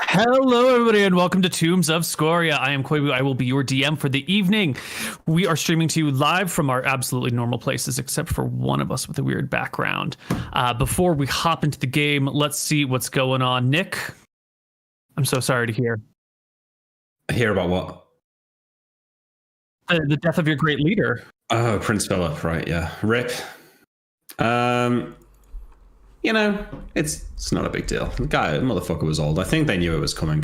Hello, everybody, and welcome to Tombs of Scoria. I am Koibu. I will be your DM for the evening. We are streaming to you live from our absolutely normal places, except for one of us with a weird background. Before we hop into the game, let's see what's going on. Nick, I'm so sorry to hear. Hear about what? The death of your great leader. Oh, Prince Philip, right? Yeah, rip. It's not a big deal. The motherfucker was old. I think they knew it was coming.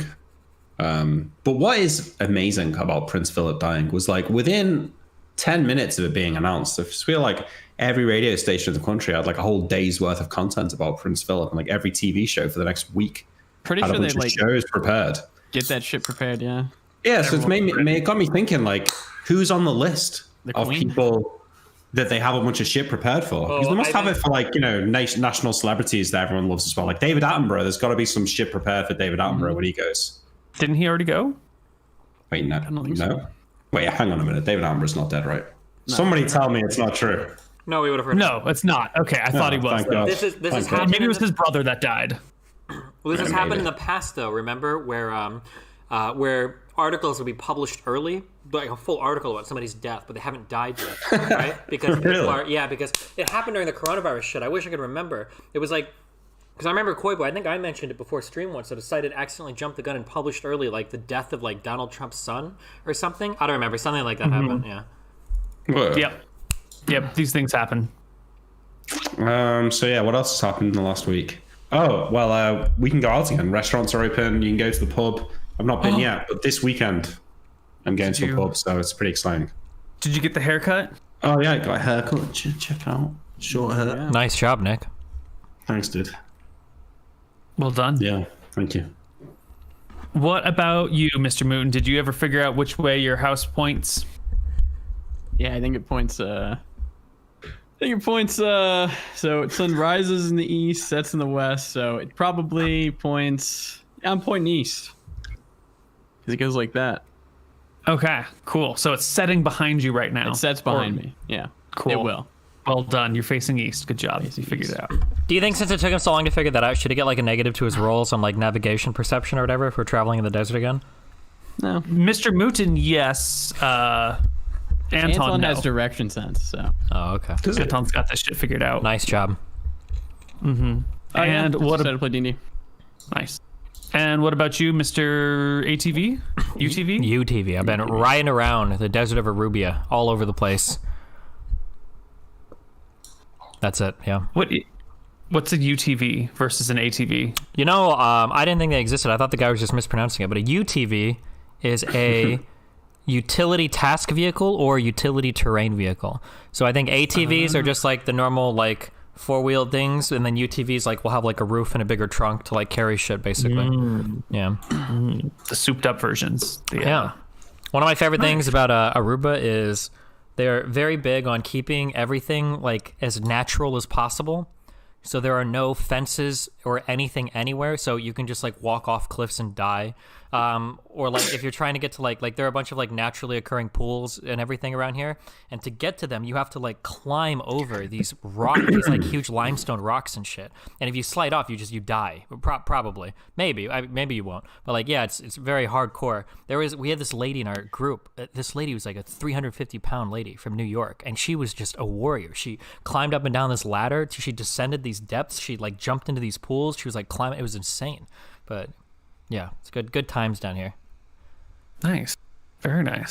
But what is amazing about Prince Philip dying was like within 10 minutes of it being announced, I just feel like every radio station in the country had like a whole day's worth of content about Prince Philip, and like every TV show for the next week. Pretty had sure a bunch they of like shows prepared. get that shit prepared, yeah. Yeah, so it got me thinking, like, who's on the list of Queen? people that they have a bunch of shit prepared for? Because they must have it for, like, national celebrities that everyone loves as well. Like David Attenborough, there's got to be some shit prepared for David Attenborough when he goes. Didn't he already go? Wait, no. I don't think so. Wait, hang on a minute. David Attenborough's not dead, right? No. Somebody tell me it's not true. No, we would have heard. No, it's not. Okay, I thought he was. Thank God. This is Thank God. happening. Maybe it was his brother that died. Well, this has happened in the past, though. Remember where articles will be published early, like a full article about somebody's death, but they haven't died yet, right? Because Really? because it happened during the coronavirus shit. I wish I could remember. It was like, because I remember Koibu, I think I mentioned it before stream once, that a site had accidentally jumped the gun and published early, like the death of like Donald Trump's son or something. I don't remember. Something like that happened. Yeah. Whoa. Yep. These things happen. So yeah, what else has happened in the last week? Oh, well, we can go out again. Restaurants are open. You can go to the pub. I've not been yet, but this weekend I'm going to the pub, so it's pretty exciting. Did you get the haircut? Oh yeah, I got a haircut. Check out. Short hair. Yeah. Nice job, Nick. Thanks, dude. Well done. Yeah, thank you. What about you, MrMouton? Did you ever figure out which way your house points? Yeah, I think it points so sun rises in the east, sets in the west, so it probably points. I'm pointing east. Because it goes like that. Okay, cool. So it's setting behind you right now. It sets behind me. Yeah. Cool. It will. Well done. You're facing east. Good job. You figured it out. Do you think since it took him so long to figure that out, should he get like a negative to his rolls on like navigation perception or whatever if we're traveling in the desert again? No. MrMouton, yes. Anton no. has direction sense, so. Oh, okay. Anton's got this shit figured out. Nice job. Mm-hmm. And what to play D&D. Nice. And what about you, Mr. ATV? UTV? UTV. I've been riding around the desert of Arubia, all over the place. That's it, yeah. What's a UTV versus an ATV? You know, I didn't think they existed. I thought the guy was just mispronouncing it. But a UTV is a utility task vehicle or utility terrain vehicle. So I think ATVs are just like the normal, like, four-wheeled things, and then UTVs like will have like a roof and a bigger trunk to like carry shit, basically. Yeah. The souped-up versions. Yeah. One of my favorite things about Aruba is they're very big on keeping everything like as natural as possible. So there are no fences or anything anywhere, so you can just like walk off cliffs and die. Or like if you're trying to get to like there are a bunch of like naturally occurring pools and everything around here, and to get to them you have to like climb over these these like huge limestone rocks and shit. And if you slide off, you die. Probably, maybe you won't. But like yeah, it's very hardcore. We had this lady in our group. This lady was like a 350-pound lady from New York, and she was just a warrior. She climbed up and down this ladder. She descended these depths. She like jumped into these pools. She was like climbing. It was insane, but. Yeah, it's good times down here. Nice. Very nice.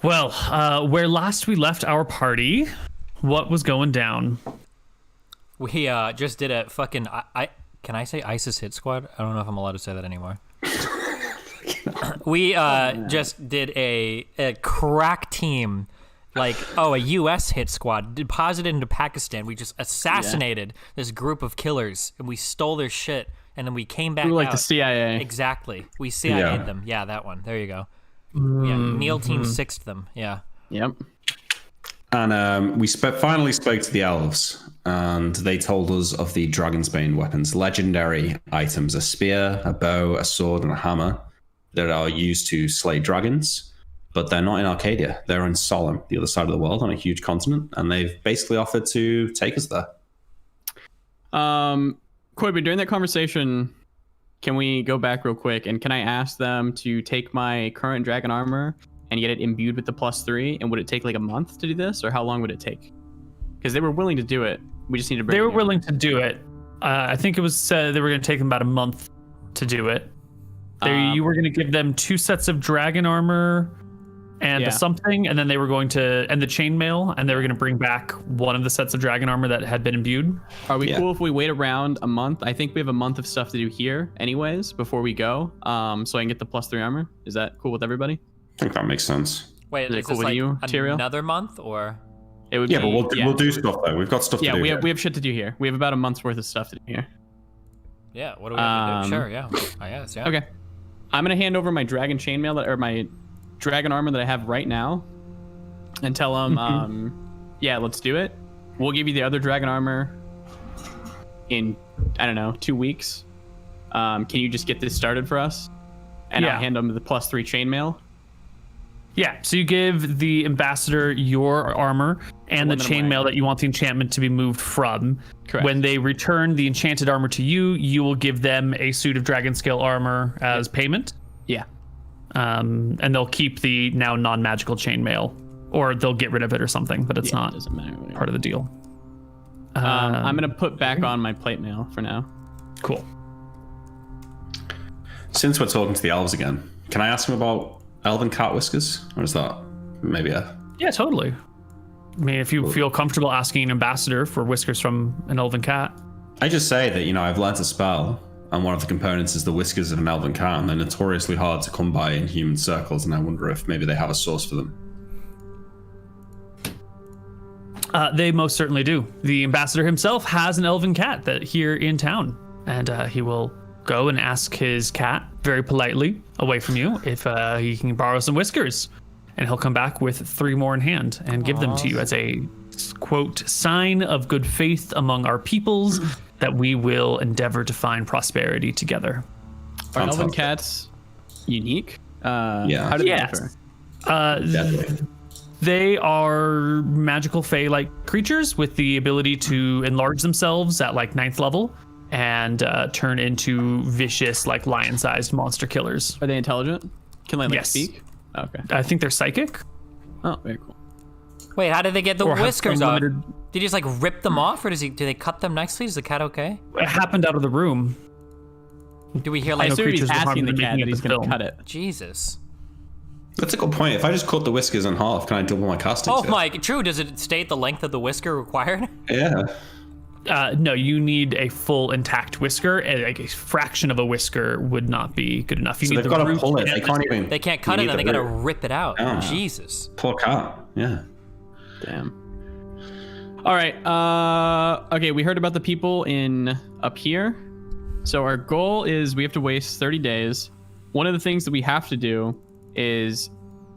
Well, where last we left our party, what was going down? We just did a fucking... can I say ISIS hit squad? I don't know if I'm allowed to say that anymore. We just did a crack team, like, a U.S. hit squad, deposited into Pakistan. We just assassinated this group of killers, and we stole their shit. And then we came back. We were like out. the CIA. Exactly. We CIA'd them. Yeah, that one. There you go. Yeah, Neal team 6'd them. Yeah. Yep. And we finally spoke to the elves, and they told us of the Dragonsbane weapons, legendary items: a spear, a bow, a sword, and a hammer that are used to slay dragons. But they're not in Arcadia. They're in Solemn, the other side of the world, on a huge continent, and they've basically offered to take us there. Koibu, during that conversation, can we go back real quick and can I ask them to take my current dragon armor and get it imbued with the +3? And would it take like a month to do this, or how long would it take? Because they were willing to do it. We just need to bring. They were willing to do it. I think it was said they were going to take them about a month to do it. You were going to give them 2 sets of dragon armor and something, and then they were going to and the chainmail, and they were going to bring back one of the sets of dragon armor that had been imbued. Are we cool if we wait around a month? I think we have a month of stuff to do here, anyways, before we go. So I can get the +3 armor. Is that cool with everybody? I think that makes sense. Wait, is it cool this with you, Tyrael? Another month or? It would Yeah, be, but we'll do stuff though. We've got stuff to do. Yeah, we have shit to do here. We have about a month's worth of stuff to do here. Yeah, what do we have to do? Sure, yeah. I guess, yeah. Okay. I'm gonna hand over my dragon chainmail or my dragon armor that I have right now, and tell them, yeah, let's do it. We'll give you the other dragon armor in, I don't know, 2 weeks. Can you just get this started for us? And I'll hand them the +3 chainmail. Yeah, so you give the ambassador your armor and the chainmail that you want the enchantment to be moved from. Correct. When they return the enchanted armor to you, you will give them a suit of dragon scale armor as payment. Yeah. And they'll keep the now non-magical chainmail, or they'll get rid of it or something, but it's not doesn't matter, part of the deal. I'm gonna put back on my plate mail for now. Cool. Since we're talking to the elves again, can I ask them about elven cat whiskers? Or is that maybe Yeah, totally. I mean, if you feel comfortable asking an ambassador for whiskers from an elven cat. I just say that, I've learnt a spell, and one of the components is the whiskers of an elven cat, and they're notoriously hard to come by in human circles, and I wonder if maybe they have a source for them. They most certainly do. The ambassador himself has an elven cat that here in town, and he will go and ask his cat very politely away from you if he can borrow some whiskers, and he'll come back with 3 more in hand and give them to you as a quote sign of good faith among our peoples that we will endeavor to find prosperity together. Are elven cats unique? Yeah. How do they differ? They are magical fae-like creatures with the ability to enlarge themselves at like 9th level and turn into vicious, like lion-sized monster killers. Are they intelligent? Can they Yes. speak? Okay. I think they're psychic. Oh, very cool. Wait, how did they get the Or have whiskers off? unlimited- Did you just like rip them off, or do they cut them nicely? Is the cat okay? It happened out of the room. Do we hear I like assume he's creatures were asking harmed the in cat making that it he's the going to film. cut it. Jesus? That's a good point. If I just cut the whiskers in half, can I double my casting? Oh skill? my, true. Does it state the length of the whisker required? Yeah. No, you need a full intact whisker. And like a fraction of a whisker would not be good enough. You So need they've the got to root pull it. and They can't even. They can't cut it, need and they the gotta root. rip it out. Ah. Jesus. Poor cat. Yeah. Damn. All right. Okay, we heard about the people in up here. So our goal is we have to waste 30 days. One of the things that we have to do is,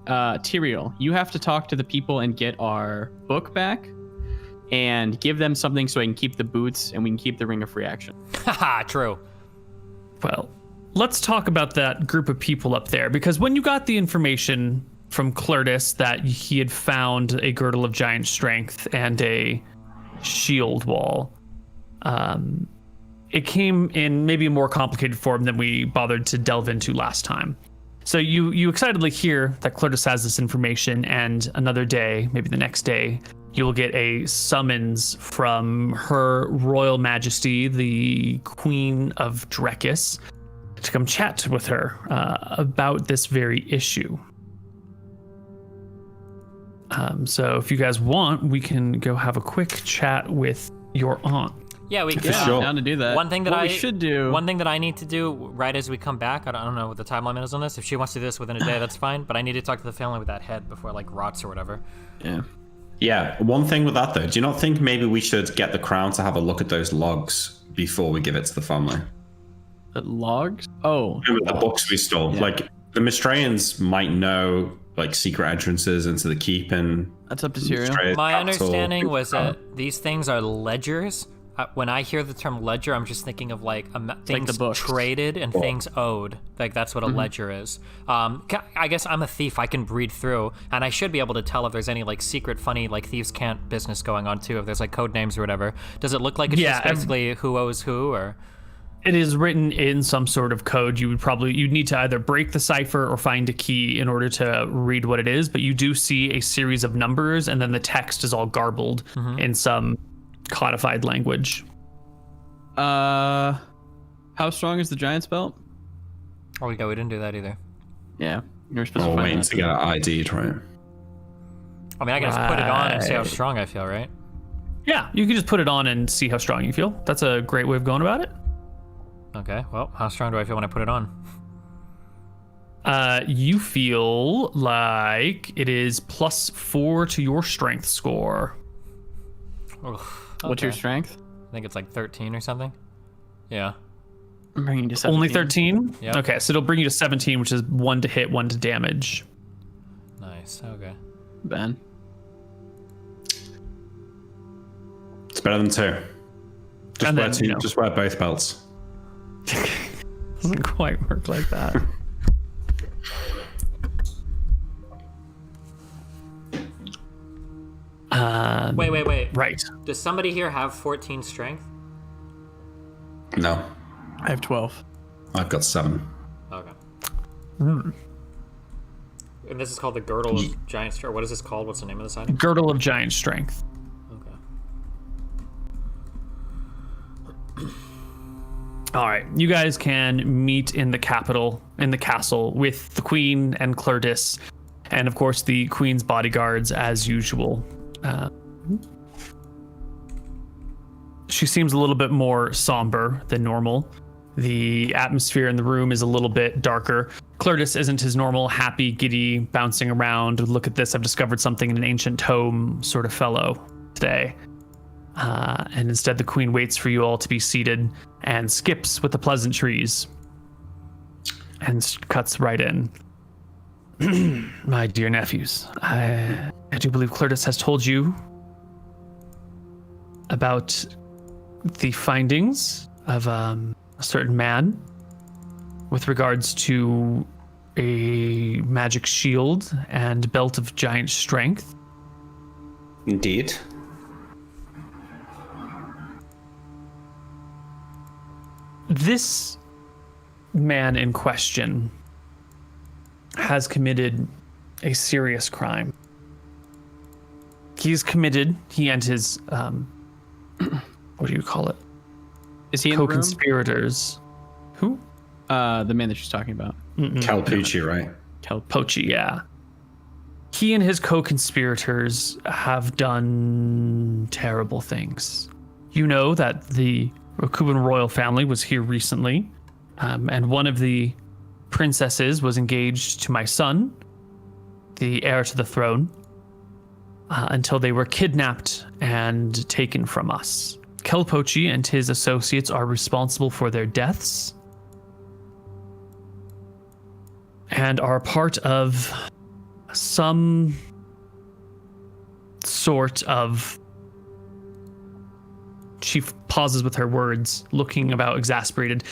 Tyrael, you have to talk to the people and get our book back and give them something so I can keep the boots and we can keep the Ring of Free Action. Haha, true. Well, let's talk about that group of people up there, because when you got the information from Clertus that he had found a girdle of giant strength and a shield wall, it came in maybe a more complicated form than we bothered to delve into last time. So you excitedly hear that Clertus has this information, and another day, maybe the next day, you will get a summons from Her Royal Majesty, the Queen of Drekis, to come chat with her about this very issue. So if you guys want, we can go have a quick chat with your aunt. Yeah, we For sure. I'm down to do that. One thing that What we should do. One thing that I need to do right as we come back. I don't know what the time limit is on this. If she wants to do this within a day, that's fine. But I need to talk to the family with that head before it like rots or whatever. Yeah. Yeah. One thing with that though, do you not think maybe we should get the crown to have a look at those logs before we give it to the family? The logs? Oh. Remember the books we stole? Yeah. Like the Mistraians might know like secret entrances into the keep and That's up to Tyrael. Mistraia's My capital. understanding was that these things are ledgers. When I hear the term ledger, I'm just thinking of like things the books. traded and things owed. Like that's what a ledger is. I guess I'm a thief. I can read through, and I should be able to tell if there's any like secret, funny like thieves' can't business going on too. If there's like code names or whatever. Does it look like it's Yeah, just basically who owes who, or? It is written in some sort of code. You'd need to either break the cipher or find a key in order to read what it is, but you do see a series of numbers, and then the text is all garbled in some codified language. How strong is the giant's belt? Oh yeah, we didn't do that either. Yeah, you're supposed Oh, to find waiting that. to get it ID'd, right? I mean, I can just put it on and see how strong I feel, right? Yeah, you can just put it on and see how strong you feel. That's a great way of going about it. Okay, well, how strong do I feel when I put it on? You feel like it is +4 to your strength score. Oof, What's your okay. strength? I think it's like 13 or something. Yeah. I'm bringing you to 17. Only 13? Yep. Okay, so it'll bring you to 17, which is 1 to hit, 1 to damage. Nice, okay. Ben. It's better than 2. And then, you know. Just wear both belts. Doesn't quite work like that. Wait. Right. Does somebody here have 14 strength? No, I have 12. I've got 7. Okay. And this is called the Girdle of Giant Strength. What is this called? What's the name of this item? Girdle of Giant Strength. Okay. All right, you guys can meet in the castle with the queen and Clertis, and of course the queen's bodyguards as usual. She seems a little bit more somber than normal. The atmosphere in the room is a little bit darker. Clertis isn't his normal happy, giddy, bouncing around. Look at this, I've discovered something in an ancient tome sort of fellow today. And instead the queen waits for you all to be seated and skips with the pleasantries and cuts right in. My dear nephews, I do believe Clertis has told you about the findings of a certain man with regards to a magic shield and belt of giant strength. Indeed. This man in question has committed a serious crime. He and his, what do you call it? Is he in the room? Co-conspirators. Who? The man that she's talking about. Calpucci, right? Pochi, yeah. He and his co-conspirators have done terrible things. You know that the Rokuban royal family was here recently, and one of the princesses was engaged to my son, the heir to the throne, until they were kidnapped and taken from us. Kelpochi and his associates are responsible for their deaths and are part of some sort of... She pauses with her words, looking about exasperated.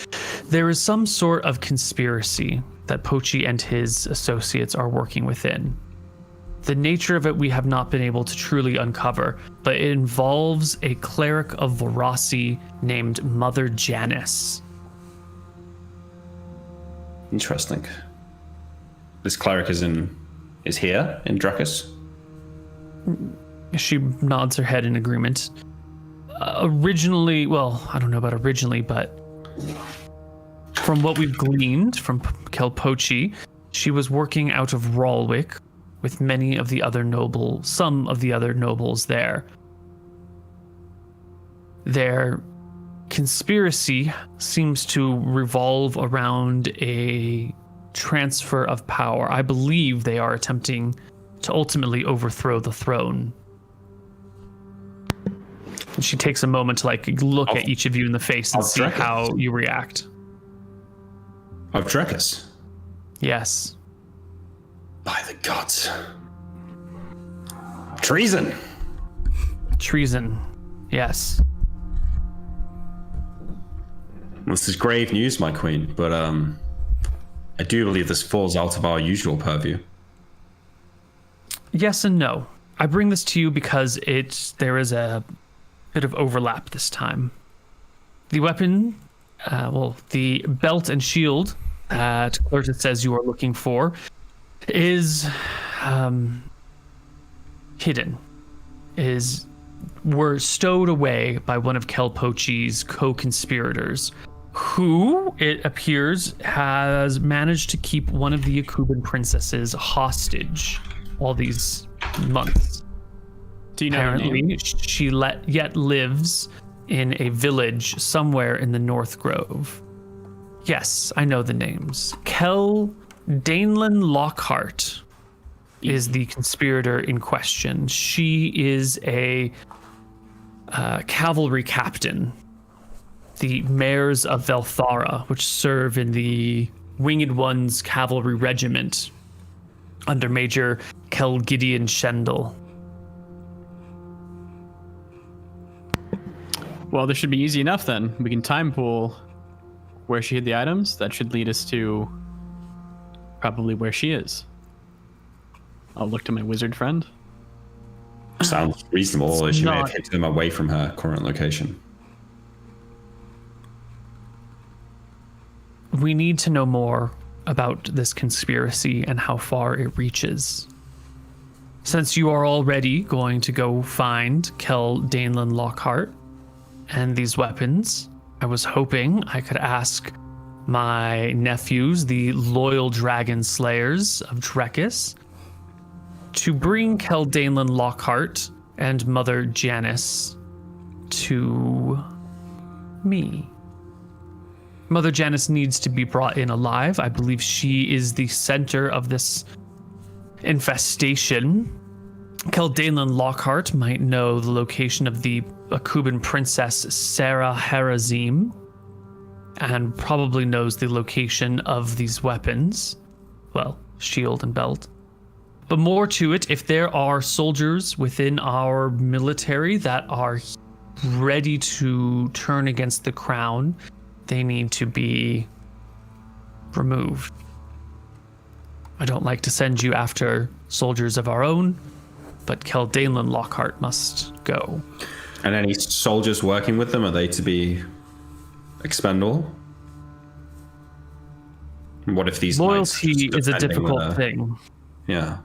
There is some sort of conspiracy that Pochi and his associates are working within. The nature of it we have not been able to truly uncover, but it involves a cleric of Vorasi named Mother Janice. Interesting. This cleric is here in Drakus? She nods her head in agreement. Originally, well, I don't know about originally, but from what we've gleaned from Kelpochi, she was working out of Ralwick with some of the other nobles there. Their conspiracy seems to revolve around a transfer of power. I believe they are attempting to ultimately overthrow the throne. And she takes a moment to look at each of you in the face and see how you react. Of Drakus? Yes. By the gods. Treason! Treason. Yes. This is grave news, my queen, but I do believe this falls out of our usual purview. Yes and no. I bring this to you because there is a bit of overlap this time. The weapon the belt and shield that Cartos says you are looking for is hidden. Were stowed away by one of Kelpochi's co-conspirators, who, it appears, has managed to keep one of the Akuban princesses hostage all these months. Do you know her name? Apparently, she yet lives in a village somewhere in the North Grove. Yes, I know the names. Kel Danelan Lockhart is the conspirator in question. She is a cavalry captain. The mares of Velthara, which serve in the Winged Ones cavalry regiment under Major Kel Gideon Shendel. Well, this should be easy enough then. We can time pool where she hid the items. That should lead us to probably where she is. I'll look to my wizard friend. Sounds reasonable. She may have not- hid them away from her current location. We need to know more about this conspiracy and how far it reaches. Since you are already going to go find Kel Danelan Lockhart and these weapons, I was hoping I could ask my nephews, the loyal dragon slayers of Drekis, to bring Kel Danelan Lockhart and Mother Janice to me. Mother Janice needs to be brought in alive. I believe she is the center of this infestation. Kel Danelan Lockhart might know the location of the Akuban princess Sarah Harazim, and probably knows the location of these weapons. Well, shield and belt. But more to it, if there are soldiers within our military that are ready to turn against the crown, they need to be removed. I don't like to send you after soldiers of our own, but Kel Danelan Lockhart must go. And any soldiers working with them, are they to be expendable? What if these Loyalty knights are is a defending difficult with her? thing. Yeah.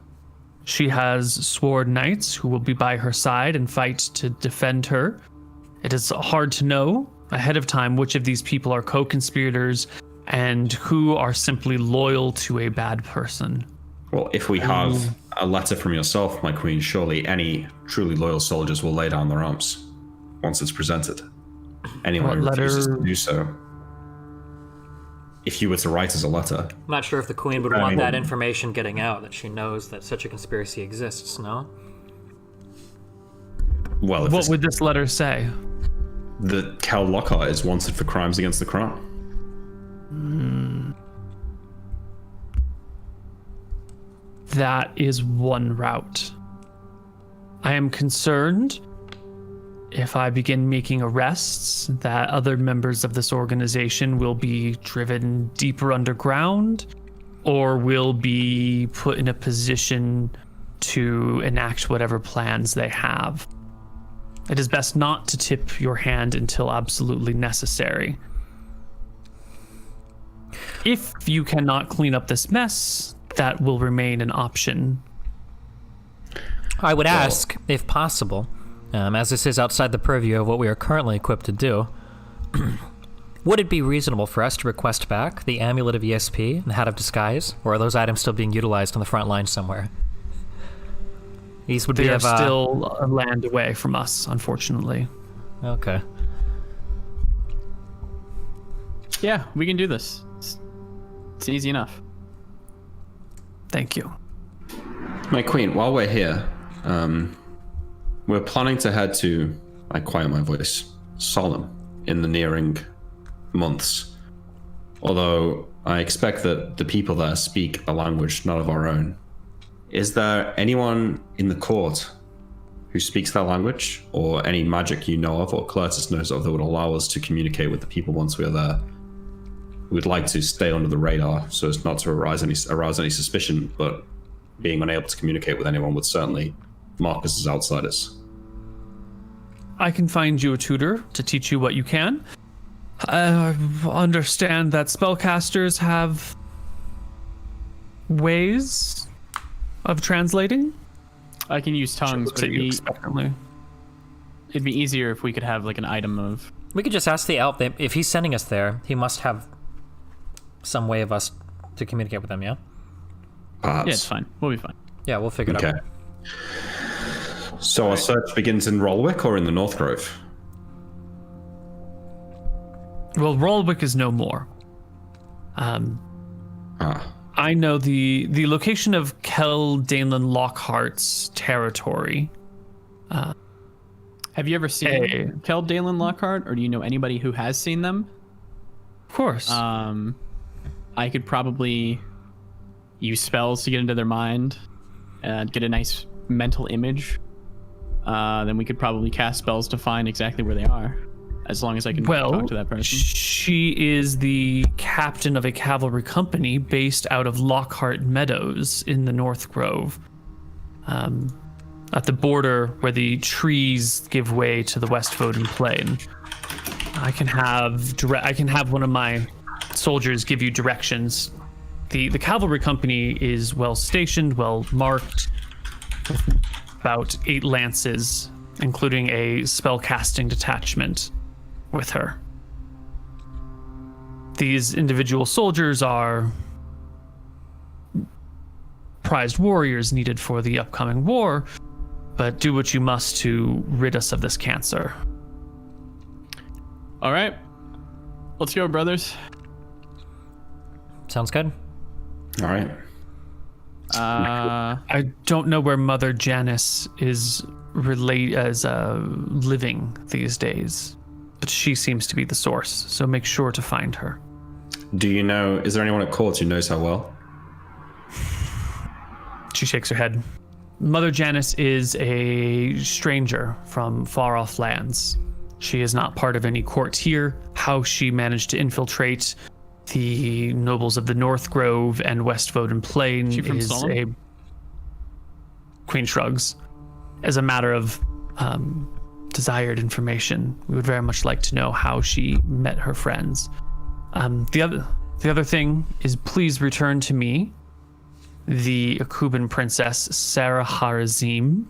She has sword knights who will be by her side and fight to defend her. It is hard to know ahead of time which of these people are co-conspirators and who are simply loyal to a bad person. Well, if we have a letter from yourself, my queen, surely any truly loyal soldiers will lay down their arms once it's presented. Anyone who What refuses letter? to do so. If you were to write us a letter, I'm not sure if the queen would I want mean- that information getting out, that she knows that such a conspiracy exists, no? well, if What this, would this letter say? the Kel Lockhart is wanted for crimes against the crown. That is one route. I am concerned if I begin making arrests that other members of this organization will be driven deeper underground or will be put in a position to enact whatever plans they have. It is best not to tip your hand until absolutely necessary. If you cannot clean up this mess, that will remain an option. I would ask, if possible, as this is outside the purview of what we are currently equipped to do, would it be reasonable for us to request back the Amulet of ESP and the Hat of Disguise, or are those items still being utilized on the front line somewhere? These would They be are of still a land away from us, unfortunately. Okay. Yeah, we can do this. It's easy enough. Thank you. My queen, while we're here, we're planning to head to, I quiet my voice, Solemn in the nearing months. Although I expect that the people there speak a language not of our own. Is there anyone in the court who speaks that language, or any magic you know of or Cartos knows of that would allow us to communicate with the people once we are there? We would like to stay under the radar so as not to arouse any suspicion, but being unable to communicate with anyone would certainly mark us as outsiders. I can find you a tutor to teach you what you can. I understand that spellcasters have ways of translating. I can use tongues, but it'd expectantly. be easier if we could have like an item of. We could just ask the elf. If he's sending us there, he must have some way of us to communicate with them, yeah? Perhaps. Yeah, it's fine. We'll be fine. Yeah, we'll figure it out. So our search begins in Rolwick or in the North Grove? Well, Rolwick is no more. I know the location of Kel Danelan Lockhart's territory. Have you ever seen Kel Dalen Lockhart, or do you know anybody who has seen them? Of course. I could probably use spells to get into their mind and get a nice mental image. Then we could probably cast spells to find exactly where they are, as long as I can talk to that person. She is the captain of a cavalry company based out of Lockhart Meadows in the North Grove. At the border where the trees give way to the West Foden Plain. I can have one of my soldiers give you directions. The cavalry company is well stationed, well marked, with about 8 lances, including a spellcasting detachment with her. These individual soldiers are prized warriors needed for the upcoming war, but do what you must to rid us of this cancer. All right. Let's go, brothers. Sounds good. All right. I don't know where Mother Janice is living these days, but she seems to be the source, so make sure to find her. Do you know, is there anyone at court who knows her well? She shakes her head. Mother Janice is a stranger from far off lands. She is not part of any court here. How she managed to infiltrate the nobles of the North Grove and West Foden Plain is a... Queen shrugs. As a matter of desired information, we would very much like to know how she met her friends. The other thing is, please return to me the Akuban princess Sarah Harazim.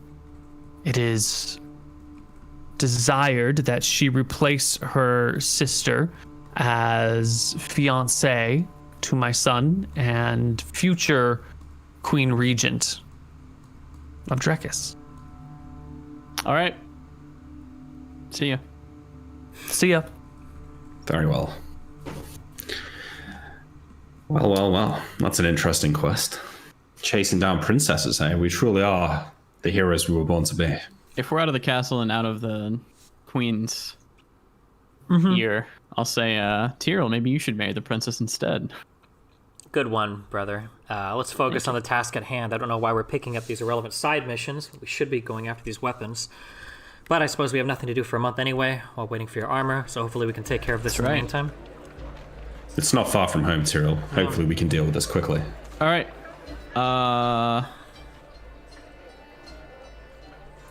It is desired that she replace her sister as fiancée to my son and future Queen Regent of Drekis. All right. See ya. See ya. Very well. Well. That's an interesting quest. Chasing down princesses, eh? We truly are the heroes we were born to be. If we're out of the castle and out of the queen's ear, I'll say, Tyrell, maybe you should marry the princess instead. Good one, brother. Let's focus on the task at hand. I don't know why we're picking up these irrelevant side missions. We should be going after these weapons. But I suppose we have nothing to do for a month anyway, while waiting for your armor, so hopefully we can take care of this in the meantime. It's not far from home, Tyrell. Hopefully we can deal with this quickly. All right.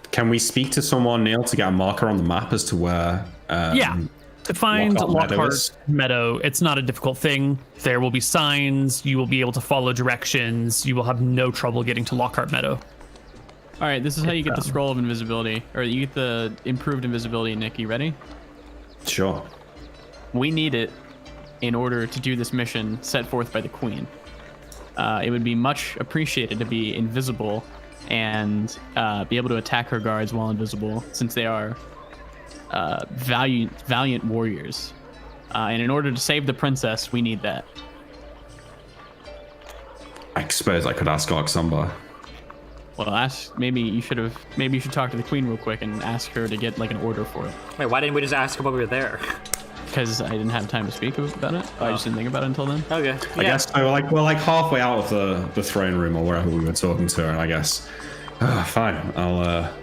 Can we speak to someone, Neal, to get a marker on the map as to where... To find Lockhart Meadow, it's not a difficult thing. There will be signs. You will be able to follow directions. You will have no trouble getting to Lockhart Meadow. All right, this is how you get the scroll of invisibility, or you get the improved invisibility, Nick. You ready? Sure. We need it in order to do this mission set forth by the Queen. It would be much appreciated to be invisible and be able to attack her guards while invisible, since they are valiant warriors. And in order to save the princess, we need that. I suppose I could ask Oxumba. Well, maybe you should talk to the Queen real quick and ask her to get like an order for it. Wait, why didn't we just ask her while we were there? Because I didn't have time to speak about it. I just didn't think about it until then. Okay. I guess so. We're like halfway out of the throne room or wherever we were talking to her, and I guess fine. I'll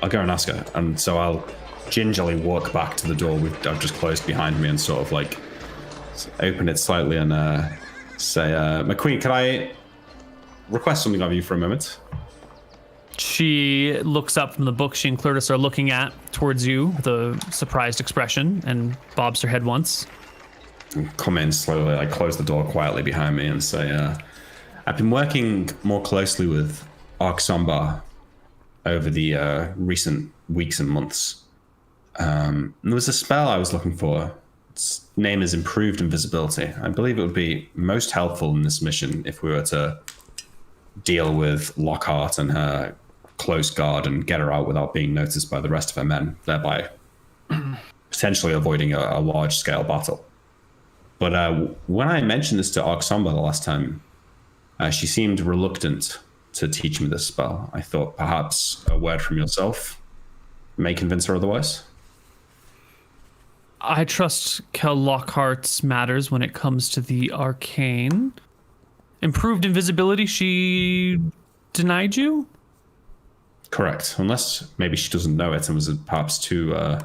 go and ask her, and so I'll gingerly walk back to the door I've just closed behind me and sort of like open it slightly and say, "McQueen, can I request something of you for a moment?" She looks up from the book she and Clurtus are looking at towards you with a surprised expression and bobs her head once. Come in slowly. I close the door quietly behind me and say, I've been working more closely with Arksombar over the recent weeks and months. There was a spell I was looking for. Its name is Improved Invisibility. I believe it would be most helpful in this mission if we were to deal with Lockhart and her close guard and get her out without being noticed by the rest of her men, thereby potentially avoiding a large-scale battle. But when I mentioned this to Arksombar the last time, she seemed reluctant to teach me this spell. I thought perhaps a word from yourself may convince her otherwise. I trust Kel Lockhart's matters when it comes to the arcane. Improved invisibility, she denied you? Correct. Unless maybe she doesn't know it and was perhaps too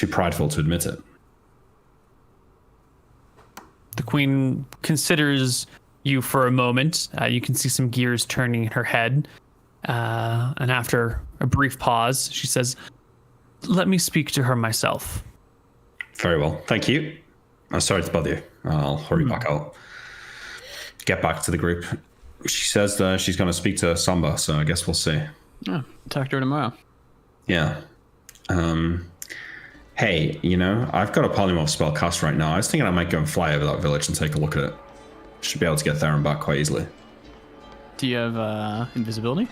prideful to admit it. The queen considers you for a moment. You can see some gears turning in her head. And after a brief pause, she says, "Let me speak to her myself." Very well. Thank you. I'm sorry to bother you. I'll hurry back out. Get back to the group. She says that she's going to speak to Samba, so I guess we'll see. Yeah, talk to her tomorrow. Yeah. Hey, I've got a polymorph spell cast right now. I was thinking I might go and fly over that village and take a look at it. Should be able to get there and back quite easily. Do you have invisibility?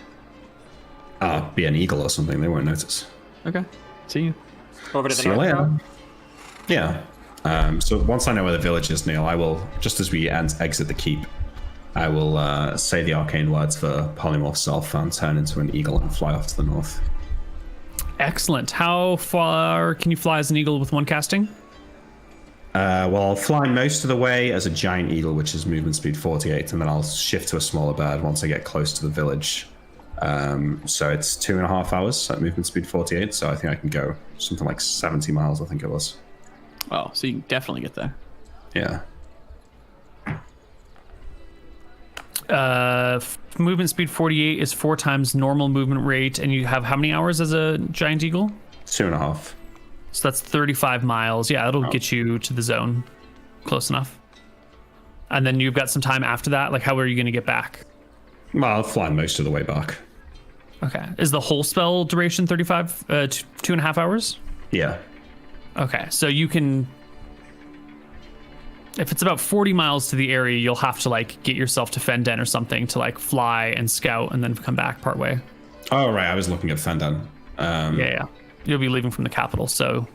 Be an eagle or something. They won't notice. Okay. See you. Over to the See you north later. road? Yeah. So once I know where the village is, Neal, I will, just as we exit the keep, I will say the arcane words for polymorph self and turn into an eagle and fly off to the north. Excellent. How far can you fly as an eagle with one casting? Well, I'll fly most of the way as a giant eagle, which is movement speed 48, and then I'll shift to a smaller bird once I get close to the village. So it's 2.5 hours at movement speed 48, so I think I can go something like 70 miles, I think it was. Oh, so you can definitely get there. Yeah. Movement speed 48 is 4 times normal movement rate, and you have how many hours as a giant eagle? 2.5. So that's 35 miles. Yeah, it'll get you to the zone. Close enough. And then you've got some time after that. Like, how are you going to get back? Well, I'll fly most of the way back. Okay. Is the whole spell duration 2.5 hours? Yeah. Okay, so you can... If it's about 40 miles to the area, you'll have to, get yourself to Fenden or something to, fly and scout and then come back partway. Oh, right. I was looking at Fenden. Yeah. You'll be leaving from the capital, so...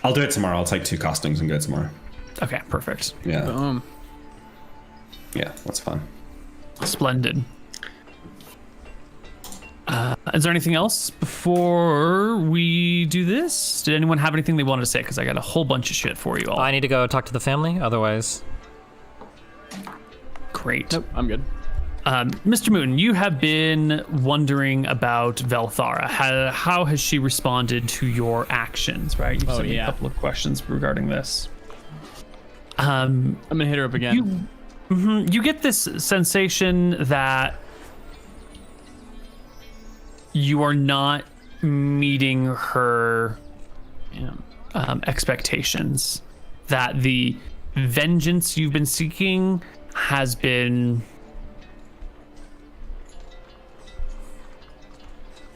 I'll do it tomorrow. I'll take 2 castings and go tomorrow. Okay, perfect. Yeah. Boom. Yeah, that's fine. Splendid. Is there anything else before we do this? Did anyone have anything they wanted to say? Because I got a whole bunch of shit for you all. I need to go talk to the family, otherwise. Great. Nope, I'm good. MrMouton, you have been wondering about Velthara. How has she responded to your actions, right? You've sent me a couple of questions regarding this. I'm going to hit her up again. You get this sensation that you are not meeting her expectations. That the vengeance you've been seeking has been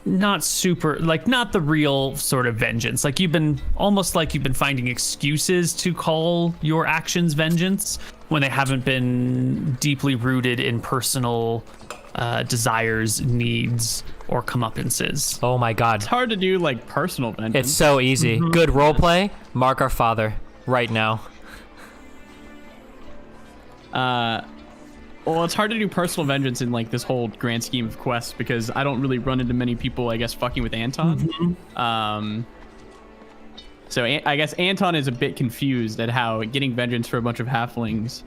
not super, not the real sort of vengeance. You've been finding excuses to call your actions vengeance when they haven't been deeply rooted in personal desires, needs, or comeuppances. Oh my god. It's hard to do personal vengeance. It's so easy. Good roleplay. Mark our father right now. Well, it's hard to do personal vengeance in this whole grand scheme of quests because I don't really run into many people, I guess, fucking with Anton. So I guess Anton is a bit confused at how getting vengeance for a bunch of halflings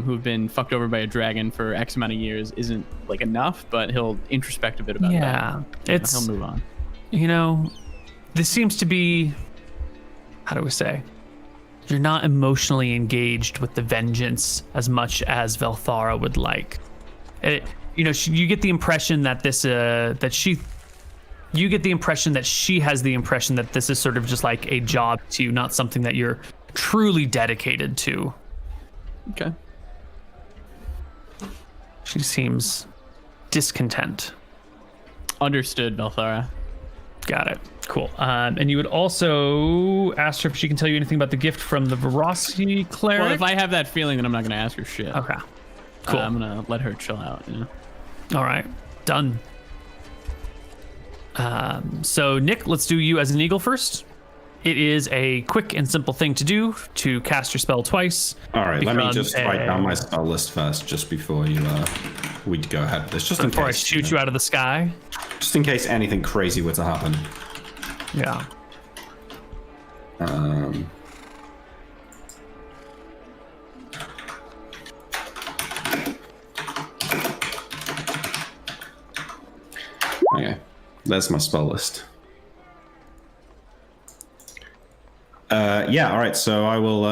who've been fucked over by a dragon for X amount of years isn't enough, but he'll introspect a bit about that. He'll move on. This seems to be, how do we say? You're not emotionally engaged with the vengeance as much as Velthara would like. you know, you get the impression that you get the impression that she has the impression that this is sort of just like a job to you, not something that you're truly dedicated to. Okay. She seems discontent. Understood, Belthara. Got it. Cool. And you would also ask her if she can tell you anything about the gift from the Verosity cleric. Well, if I have that feeling, then I'm not going to ask her shit. Okay. Cool. I'm going to let her chill out. You know? All right. Done. So Nick, let's do you as an eagle first. It is a quick and simple thing to do to cast your spell twice. All right, let me just write down my spell list first, just before we go ahead with this. Just before I shoot you out of the sky. Just in case anything crazy were to happen. Yeah. Okay, there's my spell list. Yeah, all right, so I will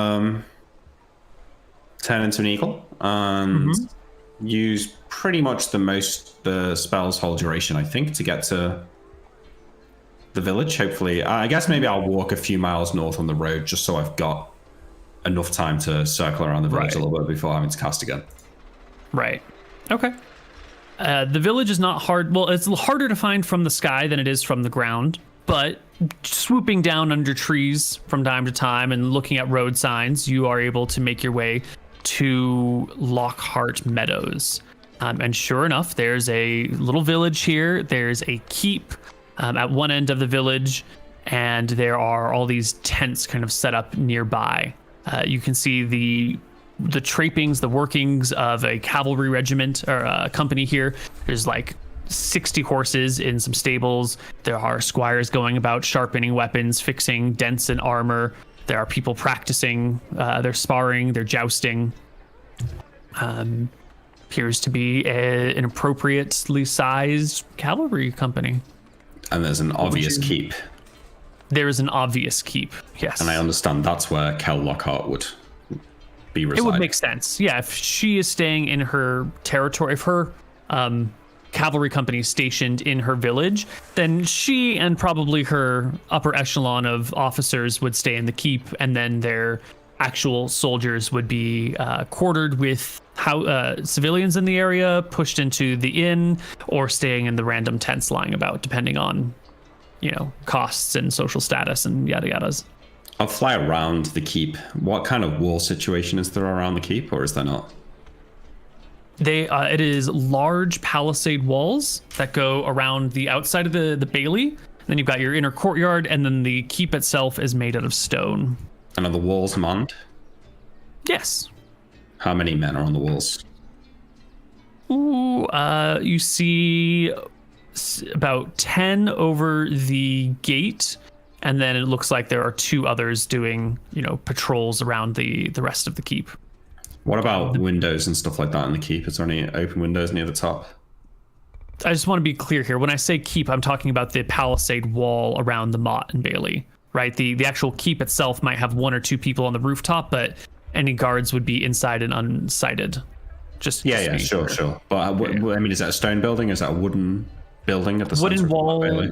turn into an eagle and use pretty much the spell's whole duration, I think, to get to the village, hopefully. I guess maybe I'll walk a few miles north on the road just so I've got enough time to circle around the village a little bit before having to cast again. Right. Okay. The village is not hard. Well, it's harder to find from the sky than it is from the ground, but swooping down under trees from time to time and looking at road signs, you are able to make your way to Lockhart Meadows. And sure enough, there's a little village here. There's a keep at one end of the village, and there are all these tents kind of set up nearby. You can see the trappings, the workings of a cavalry regiment or a company here. There's like 60 horses in some stables. There are squires going about sharpening weapons, fixing dents in armor. There are people practicing, they're sparring, they're jousting. Appears to be an appropriately sized cavalry company. And there's an obvious keep. There is an obvious keep, yes. And I understand that's where Kel Lockhart would be residing. It would make sense. Yeah, if she is staying in her territory, if her cavalry company stationed in her village, then she and probably her upper echelon of officers would stay in the keep, and then their actual soldiers would be quartered with civilians in the area, pushed into the inn, or staying in the random tents lying about, depending on, you know, costs and social status and yada yadas. I'll fly around the keep. What kind of wall situation is there around the keep, or is there not? It is large palisade walls that go around the outside of the bailey. Then you've got your inner courtyard, and then the keep itself is made out of stone. And are the walls manned? Yes. How many men are on the walls? Ooh, you see about 10 over the gate, and then it looks like there are 2 others doing, you know, patrols around the rest of the keep. What about windows and stuff like that in the keep? Is there any open windows near the top? I just want to be clear here. When I say keep, I'm talking about the palisade wall around the motte and bailey, right? The actual keep itself might have 1 or 2 people on the rooftop, but any guards would be inside and unsighted. Yeah, sure. But I mean, is that a stone building? Is that a wooden building at the wooden center wall? Of the bailey?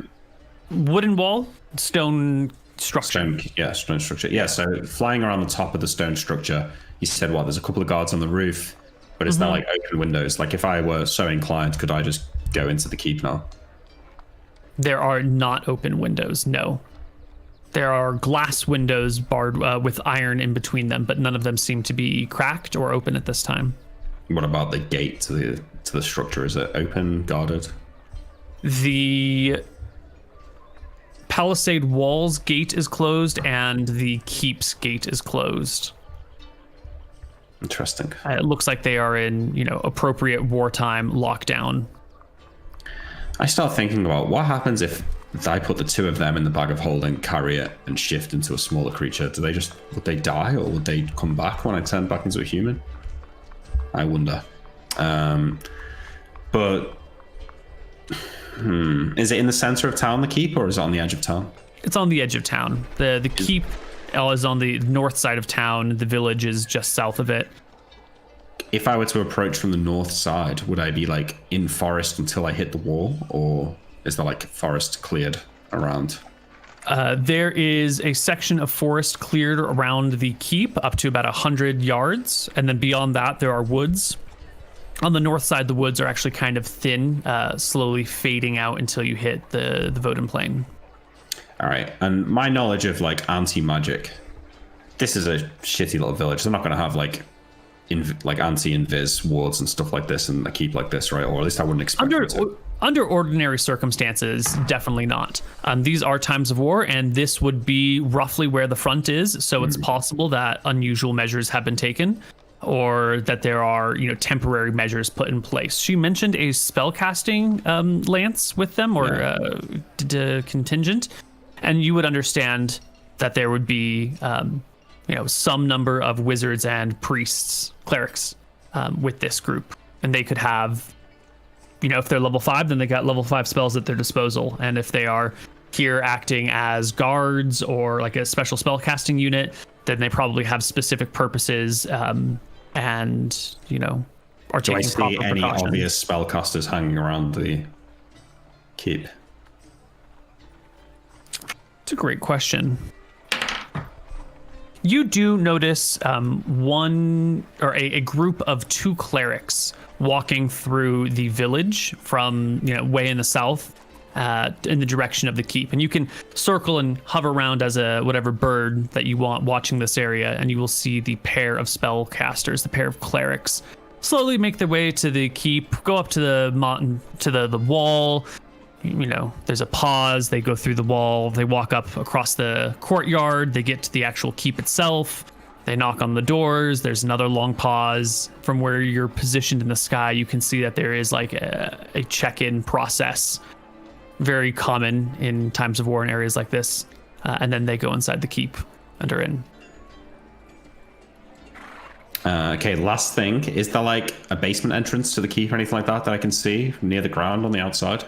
Wooden wall, stone structure. Stone structure. Yeah, so flying around the top of the stone structure, you said, what, there's a couple of guards on the roof, but it's not like open windows. Like if I were so inclined, could I just go into the keep now? There are not open windows, no. There are glass windows barred with iron in between them, but none of them seem to be cracked or open at this time. What about the gate to the structure? Is it open, guarded? The palisade wall's gate is closed, and the keep's gate is closed. Interesting. It looks like they are in, you know, appropriate wartime lockdown. I start thinking about what happens if I put the 2 of them in the bag of holding, carry it, and shift into a smaller creature. Would they die, or would they come back when I turn back into a human? I wonder. But is it in the center of town, the keep, or is it on the edge of town? It's on the edge of town. The keep is on the north side of town. The village is just south of it. if I were to approach from the north side, would I be like in forest until I hit the wall, or is there like forest cleared around? There is a section of forest cleared around the keep up to about 100 yards, and then beyond that there are woods. On the north side, the woods are actually kind of thin, slowly fading out until you hit the Voden Plain. All right, and my knowledge of like anti-magic, this is a shitty little village. They're not going to have like anti-invis wards and stuff like this and a keep like this, right? Or at least I wouldn't expect them to. Under ordinary circumstances, definitely not. These are times of war, and this would be roughly where the front is. So it's possible that unusual measures have been taken, or that there are, temporary measures put in place. She mentioned a spellcasting lance with them, or contingent, and you would understand that there would be, some number of wizards and priests, clerics, with this group, and they could have. If they're level 5, then they got level 5 spells at their disposal. And if they are here acting as guards or like a special spell casting unit, then they probably have specific purposes and, are Do I taking see proper any precautions. obvious spellcasters hanging around the keep? It's a great question. You do notice one or a group of 2 clerics walking through the village from way in the south in the direction of the keep, and you can circle and hover around as a whatever bird that you want watching this area, and you will see the pair of spellcasters, the pair of clerics, slowly make their way to the keep, go up to the mountain, to the wall. There's a pause, they go through the wall, they walk up across the courtyard, they get to the actual keep itself, they knock on the doors, there's another long pause. From where you're positioned in the sky, you can see that there is like a check-in process, very common in times of war in areas like this, and then they go inside the keep and are in. Okay, last thing, is there like a basement entrance to the keep or anything like that I can see near the ground on the outside?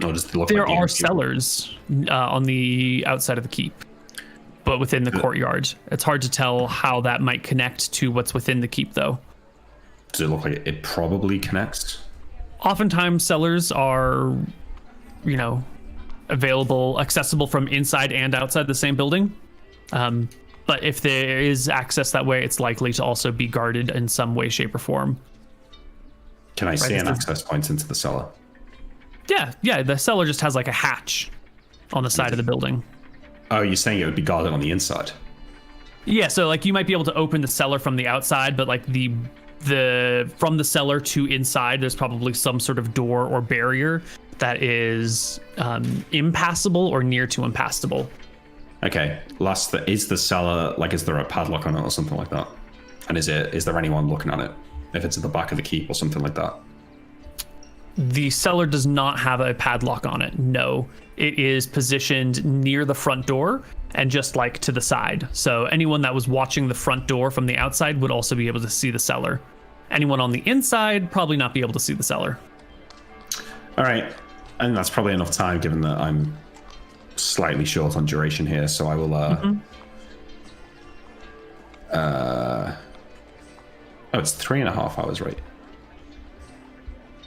Or does it look There like are cellars on the outside of the keep, but within the courtyard. It's hard to tell how that might connect to what's within the keep, though. Does it look like it probably connects? Oftentimes, cellars are, accessible from inside and outside the same building. But if there is access that way, it's likely to also be guarded in some way, shape, or form. Can I see an access point into the cellar? Yeah, the cellar just has like a hatch on the side of the building. Oh, you're saying it would be guarded on the inside? Yeah, so like you might be able to open the cellar from the outside, but like the from the cellar to inside, there's probably some sort of door or barrier that is impassable or near to impassable. Okay, is the cellar, like, is there a padlock on it or something like that? And is there anyone looking at it? If it's at the back of the keep or something like that? The cellar does not have a padlock on it, no. It is positioned near the front door and just like to the side. So anyone that was watching the front door from the outside would also be able to see the cellar. Anyone on the inside probably not be able to see the cellar. All right, and that's probably enough time given that I'm slightly short on duration here, so I will it's 3.5 hours, right?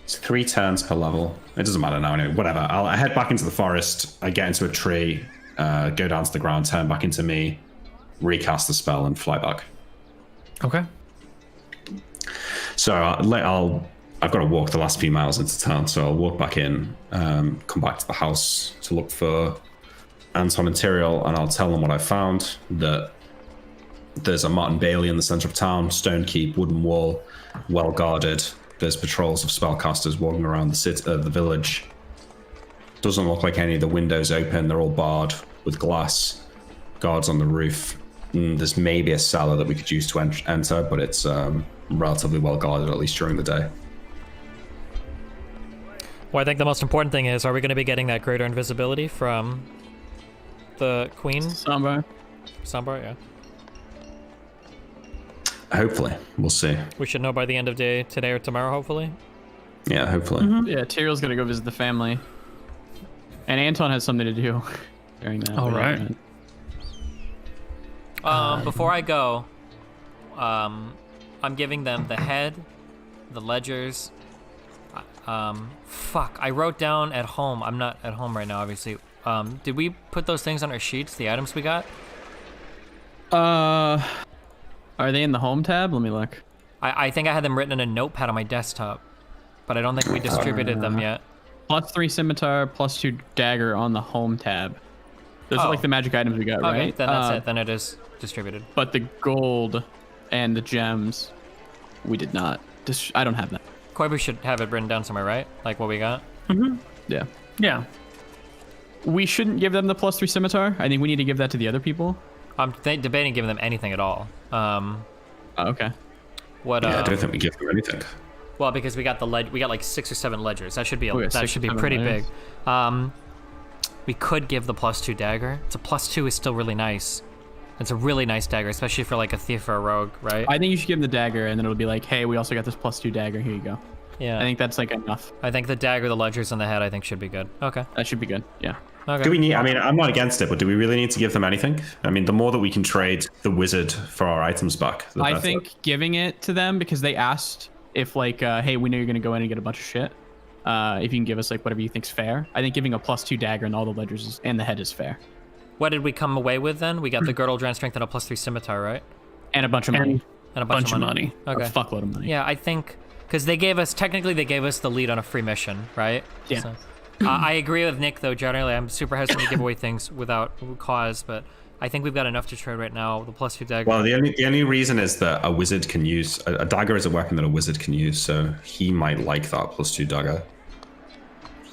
It's 3 turns per level. It doesn't matter now anyway, whatever. I head back into the forest, I get into a tree, go down to the ground, turn back into me, recast the spell, and fly back. Okay. So I've got to walk the last few miles into town, so I'll walk back in, come back to the house to look for Anton and Tyrael, and I'll tell them what I found, that there's a Martin Bailey in the center of town, stone keep, wooden wall, well guarded. There's patrols of spellcasters walking around the village. Doesn't look like any of the windows open. They're all barred with glass. Guards on the roof. There's maybe a cellar that we could use to enter, but it's relatively well guarded, at least during the day. Well, I think the most important thing is, are we going to be getting that greater invisibility from the queen? Sambar, yeah. Hopefully. We'll see. We should know by the end of day today or tomorrow, hopefully. Yeah, hopefully. Yeah, Tyrael's gonna go visit the family. And Anton has something to do during that. All right. Before I go, I'm giving them the head, the ledgers. Fuck. I wrote down at home. I'm not at home right now, obviously. Did we put those things on our sheets, the items we got? Are they in the home tab? Let me look. I think I had them written in a notepad on my desktop, but I don't think we distributed them yet. +3 scimitar, +2 dagger on the home tab. Those are like the magic items we got, Okay, right? then that's it. Then it is distributed. But the gold and the gems, we did not. I don't have that. Koibu should have it written down somewhere, right? Like what we got? Yeah. Yeah. We shouldn't give them the +3 scimitar. I think we need to give that to the other people. I'm debating giving them anything at all. Okay. What? Yeah, I don't think we give them anything. Well, because we got we got like 6 or 7 ledgers. That should be that should be 7 pretty ledgers. big. We could give the +2 dagger. It's a +2 is still really nice. It's a really nice dagger, especially for like a thief or a rogue, right? I think you should give them the dagger, and then it'll be like, hey, we also got this +2 dagger. Here you go. Yeah. I think that's like enough. I think the dagger, the ledgers, and the head, I think should be good. Okay. That should be good. Yeah. Okay. Do we need? I mean, I'm not against it, but do we really need to give them anything? I mean, the more that we can trade the wizard for our items back, the I better. think giving it to them because they asked if like, hey, we know you're gonna go in and get a bunch of shit. If you can give us like whatever you think's fair. I think giving a +2 dagger and all the ledgers and the head is fair. What did we come away with then? We got the girdle, Dran Strength, and a +3 scimitar, right? And a bunch of money. And a bunch of money. Okay. A fuckload of money. Yeah, I think because they gave us the lead on a free mission, right? Yeah. So, I agree with Nick though. Generally, I'm super hesitant to give away things without cause, but I think we've got enough to trade right now. The +2 dagger. Well, the only reason is that a wizard can use a dagger is a weapon that a wizard can use, so he might like that +2 dagger,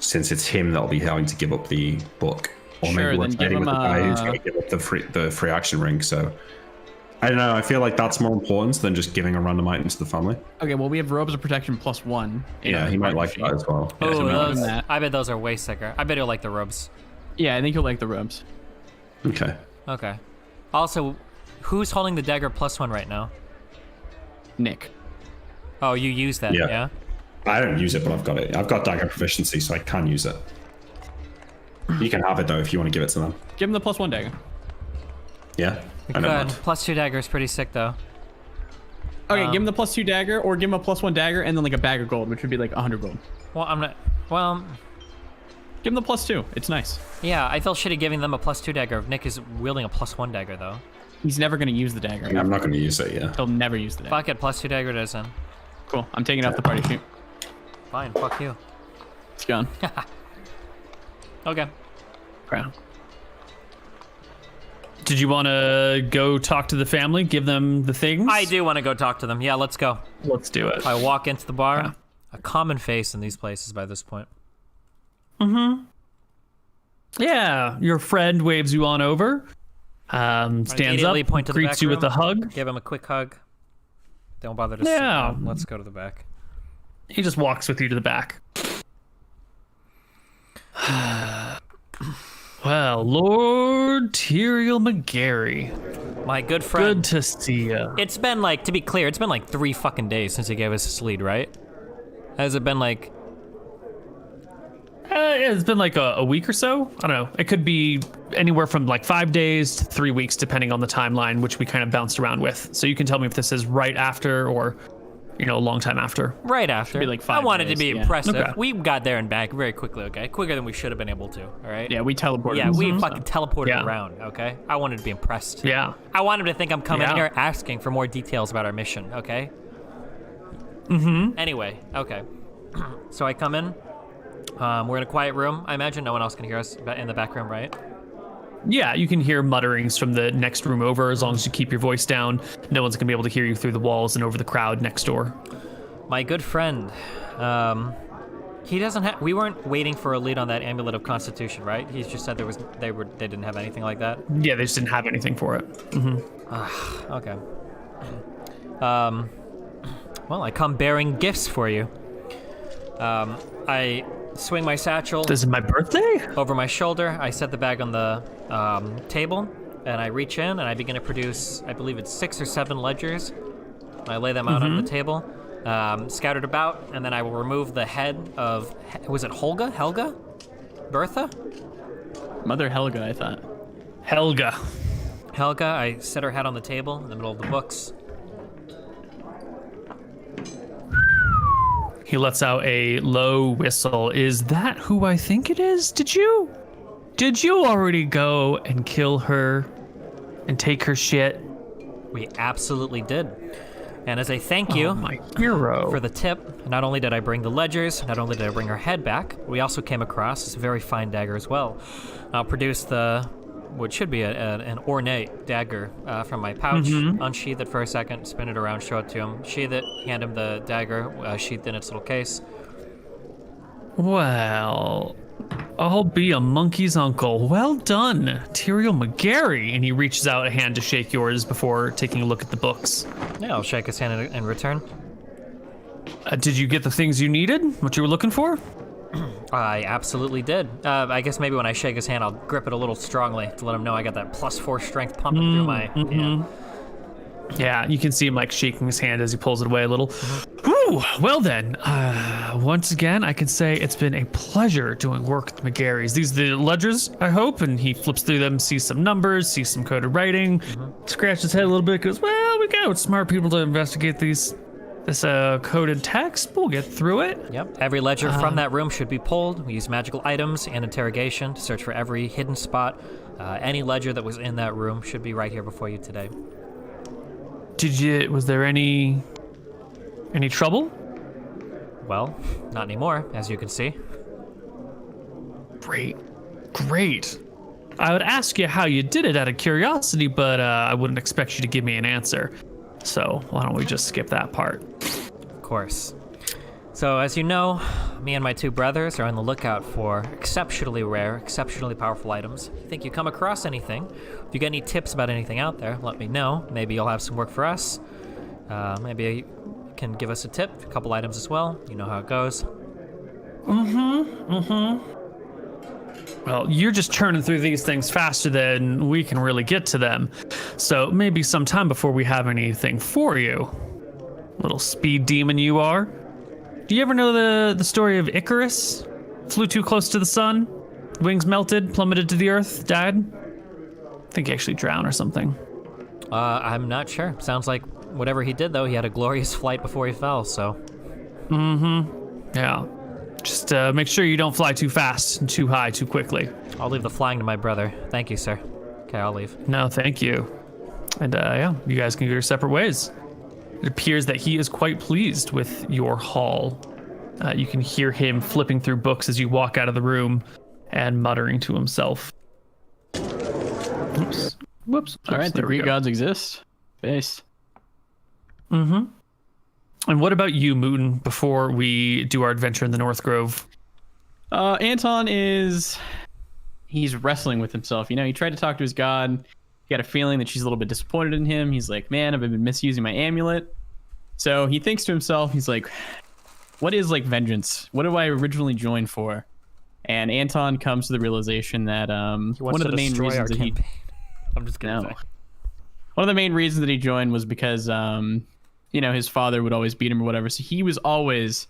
since it's him that'll be having to give up the book, or Sure, maybe we're then give trading with him the guy who's a- going to give up the free action ring. So I don't know. I feel like that's more important than just giving a random item to the family. Okay, well we have robes of protection +1. Yeah, he might like that as well. Oh, so we those, own that. I bet those are way sicker. I bet you'll like the robes. Yeah, I think you'll like the robes. Okay. Okay. Also, who's holding the dagger +1 right now? Nick. Oh, you use that, Yeah. yeah? I don't use it, but I've got it. I've got dagger proficiency, so I can use it. You can have it though if you want to give it to them. Give him the +1 dagger. Yeah. I Good. know that. +2 dagger is pretty sick though. Okay, give him the +2 dagger, or give him a +1 dagger and then like a bag of gold, which would be like 100 gold. Well, I'm not. Well, Give him the +2. It's nice. yeah, I feel shitty giving them a +2 dagger if Nick is wielding a +1 dagger though. He's never gonna use the dagger. I'm not going to use it. Yeah. He'll never use the dagger. Fuck it, +2 dagger it is then. Cool. I'm taking it off the party sheet. Fine, fuck you. It's gone. Okay. Crown. Did you want to go talk to the family, give them the things? I do want to go talk to them. Yeah, let's go. Let's do it. I walk into the bar. Yeah. A common face in these places by this point. Yeah, your friend waves you on over, stands up, Immediately point to the greets back you with room. a hug. Give him a quick hug. Don't bother to sit Yeah. down. Let's go to the back. He just walks with you to the back. Well, Lord Tyrael McGarry, My good friend. good to see you. It's been like, to be clear, it's been like 3 fucking days since he gave us his lead, right? Has it been like... It's been like a week or so. I don't know. It could be anywhere from like 5 days to 3 weeks, depending on the timeline, which we kind of bounced around with. So you can tell me if this is right after or, you know, a long time after. Right after. be like I 5 wanted days, to be yeah. impressive. Okay. We got there and back very quickly, okay? Quicker than we should have been able to, all right? Yeah, we teleported. Yeah, and we stuff, fucking teleported Yeah. around, okay? I wanted to be impressed. Yeah. I want him to think I'm coming Yeah. here asking for more details about our mission, okay? Anyway, okay. So I come in. We're in a quiet room. I imagine no one else can hear us in the back room, right? Yeah, you can hear mutterings from the next room over as long as you keep your voice down. No one's going to be able to hear you through the walls and over the crowd next door. My good friend, he doesn't have. We weren't waiting for a lead on that amulet of constitution, right? He's just said they didn't have anything like that. Yeah, they just didn't have anything for it. Okay. Well, I come bearing gifts for you. I swing my satchel This is my birthday? over my shoulder. I set the bag on the table, and I reach in and I begin to produce. I believe it's 6 or 7 ledgers. I lay them out on the table, scattered about, and then I will remove the head of. Was it Helga? Bertha? Mother Helga, I thought. Helga. Helga. I set her head on the table in the middle of the books. He lets out a low whistle. Is that who I think it is? Did you already go and kill her and take her shit? We absolutely did. And as a thank you my hero. for the tip, not only did I bring the ledgers, not only did I bring her head back, we also came across this very fine dagger as well. I'll produce what should be an ornate dagger from my pouch, unsheath it for a second, spin it around, show it to him, sheath it, hand him the dagger, sheathed in its little case. Well, I'll be a monkey's uncle. Well done, Tyrael McGarry. And he reaches out a hand to shake yours before taking a look at the books. Yeah, I'll shake his hand in return. Did you get the things you needed? What you were looking for? I absolutely did. I guess maybe when I shake his hand, I'll grip it a little strongly to let him know I got that +4 strength pumping through my hand. Yeah, you can see him like shaking his hand as he pulls it away a little. Whew, well then, once again, I can say it's been a pleasure doing work with McGarry's. These are the ledgers, I hope, and he flips through them, sees some numbers, sees some coded writing, scratches his head a little bit, goes, well, we got smart people to investigate this coded text. We'll get through it. Yep. Every ledger from that room should be pulled. We use magical items and interrogation to search for every hidden spot. Any ledger that was in that room should be right here before you today. Was there any trouble? Well, not anymore, as you can see. Great. I would ask you how you did it out of curiosity, but I wouldn't expect you to give me an answer. So why don't we just skip that part? Of course. So as you know, me and my two brothers are on the lookout for exceptionally rare, exceptionally powerful items. If you think you come across anything, if you get any tips about anything out there, let me know. Maybe you'll have some work for us. Maybe you can give us a tip, a couple items as well. You know how it goes. Well, you're just churning through these things faster than we can really get to them. So maybe sometime before we have anything for you. Little speed demon you are. Do you ever know the story of Icarus? Flew too close to the sun, wings melted, plummeted to the earth, died? I think he actually drowned or something. I'm not sure. Sounds like whatever he did, though, he had a glorious flight before he fell, so. Yeah. Just make sure you don't fly too fast and too high too quickly. I'll leave the flying to my brother. Thank you, sir. Okay, I'll leave. No, thank you. And yeah, you guys can go your separate ways. It appears that he is quite pleased with your haul. You can hear him flipping through books as you walk out of the room and muttering to himself. Whoops. All right, the Greek gods exist. Based. And what about you, Mooten, before we do our adventure in the North Grove? Anton he's wrestling with himself. You know, he tried to talk to his god. He got a feeling that she's a little bit disappointed in him. He's like, man, I've been misusing my amulet. So he thinks to himself, he's like, what is like vengeance? What did I originally join for? And Anton comes to the realization that one of the main reasons that he... I'm just kidding. No. One of the main reasons that he joined was because, you know, his father would always beat him or whatever. So he was always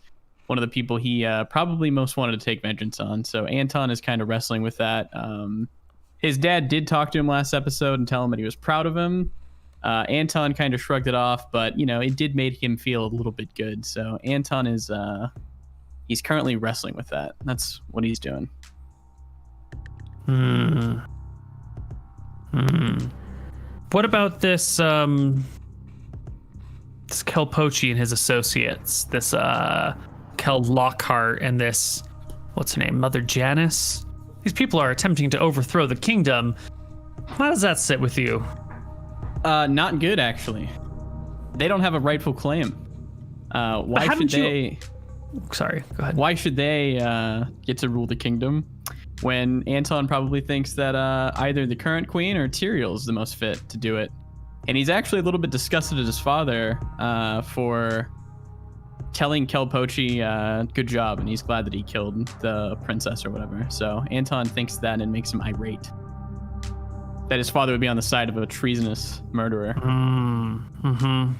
one of the people he probably most wanted to take vengeance on. So Anton is kind of wrestling with that. His dad did talk to him last episode and tell him that he was proud of him. Anton kind of shrugged it off, but, you know, it did make him feel a little bit good. So Anton is, he's currently wrestling with that. That's what he's doing. What about this, this Kelpochi and his associates? This, Kel Lockhart and this, what's her name, Mother Janice? These people are attempting to overthrow the kingdom. How does that sit with you? Not good, actually. They don't have a rightful claim. Why should they... Sorry, go ahead. Why should they get to rule the kingdom when Anton probably thinks that either the current queen or Tyrael is the most fit to do it? And he's actually a little bit disgusted at his father for telling Kelpochi good job, and he's glad that he killed the princess or whatever. So Anton thinks that, and it makes him irate that his father would be on the side of a treasonous murderer. How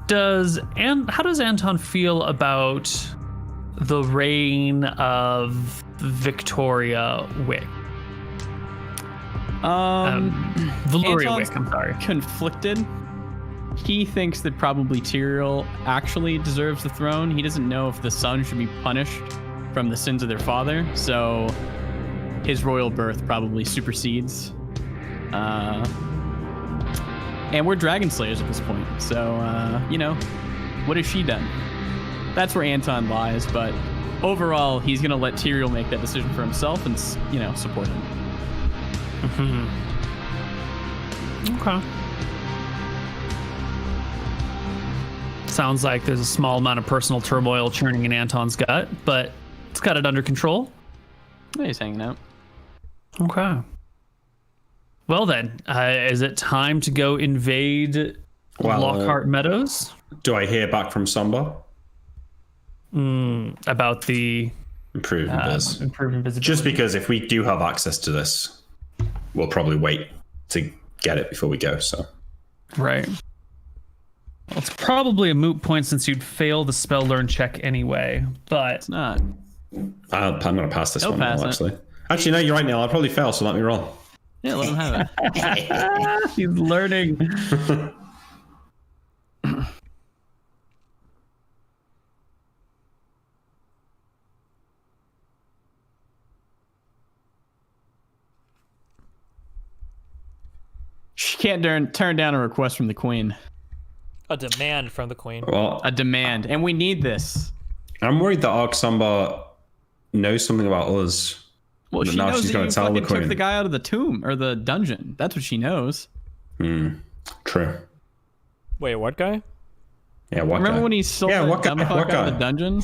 does Anton feel about the reign of Victoria Wick? Valoria Wick, I'm sorry. Conflicted. he thinks that probably Tyrael actually deserves the throne. He doesn't know if the son should be punished from the sins of their father, so his royal birth probably supersedes. And we're dragon slayers at this point, so what has she done? That's where Anton lies, but overall, he's gonna let Tyrael make that decision for himself and support him. Okay. Sounds like there's a small amount of personal turmoil churning in Anton's gut, but it's got it under control. Yeah, he's hanging out. Okay. Well then, is it time to go invade Lockhart Meadows? Do I hear back from Somba? About the improved visibility? Just because if we do have access to this, we'll probably wait to get it before we go. So, right. Well, it's probably a moot point since you'd fail the spell learn check anyway. But it's not. I'm going to pass this one pass now, it. actually. Actually, no, you're right, Neal. I'll probably fail, so let me roll. Yeah, let him have it. He's learning. She can't turn down a request from the queen. A demand from the queen. Well, A demand, and we need this. I'm worried that Somba knows something about us. Well, But she now knows she's that gonna you tell the fucking took queen. the guy out of the tomb or the dungeon. That's what she knows. True. Wait, what guy? Yeah, what Remember guy? when he sold Yeah, that what guy? dumb fuck What out of guy? the dungeon?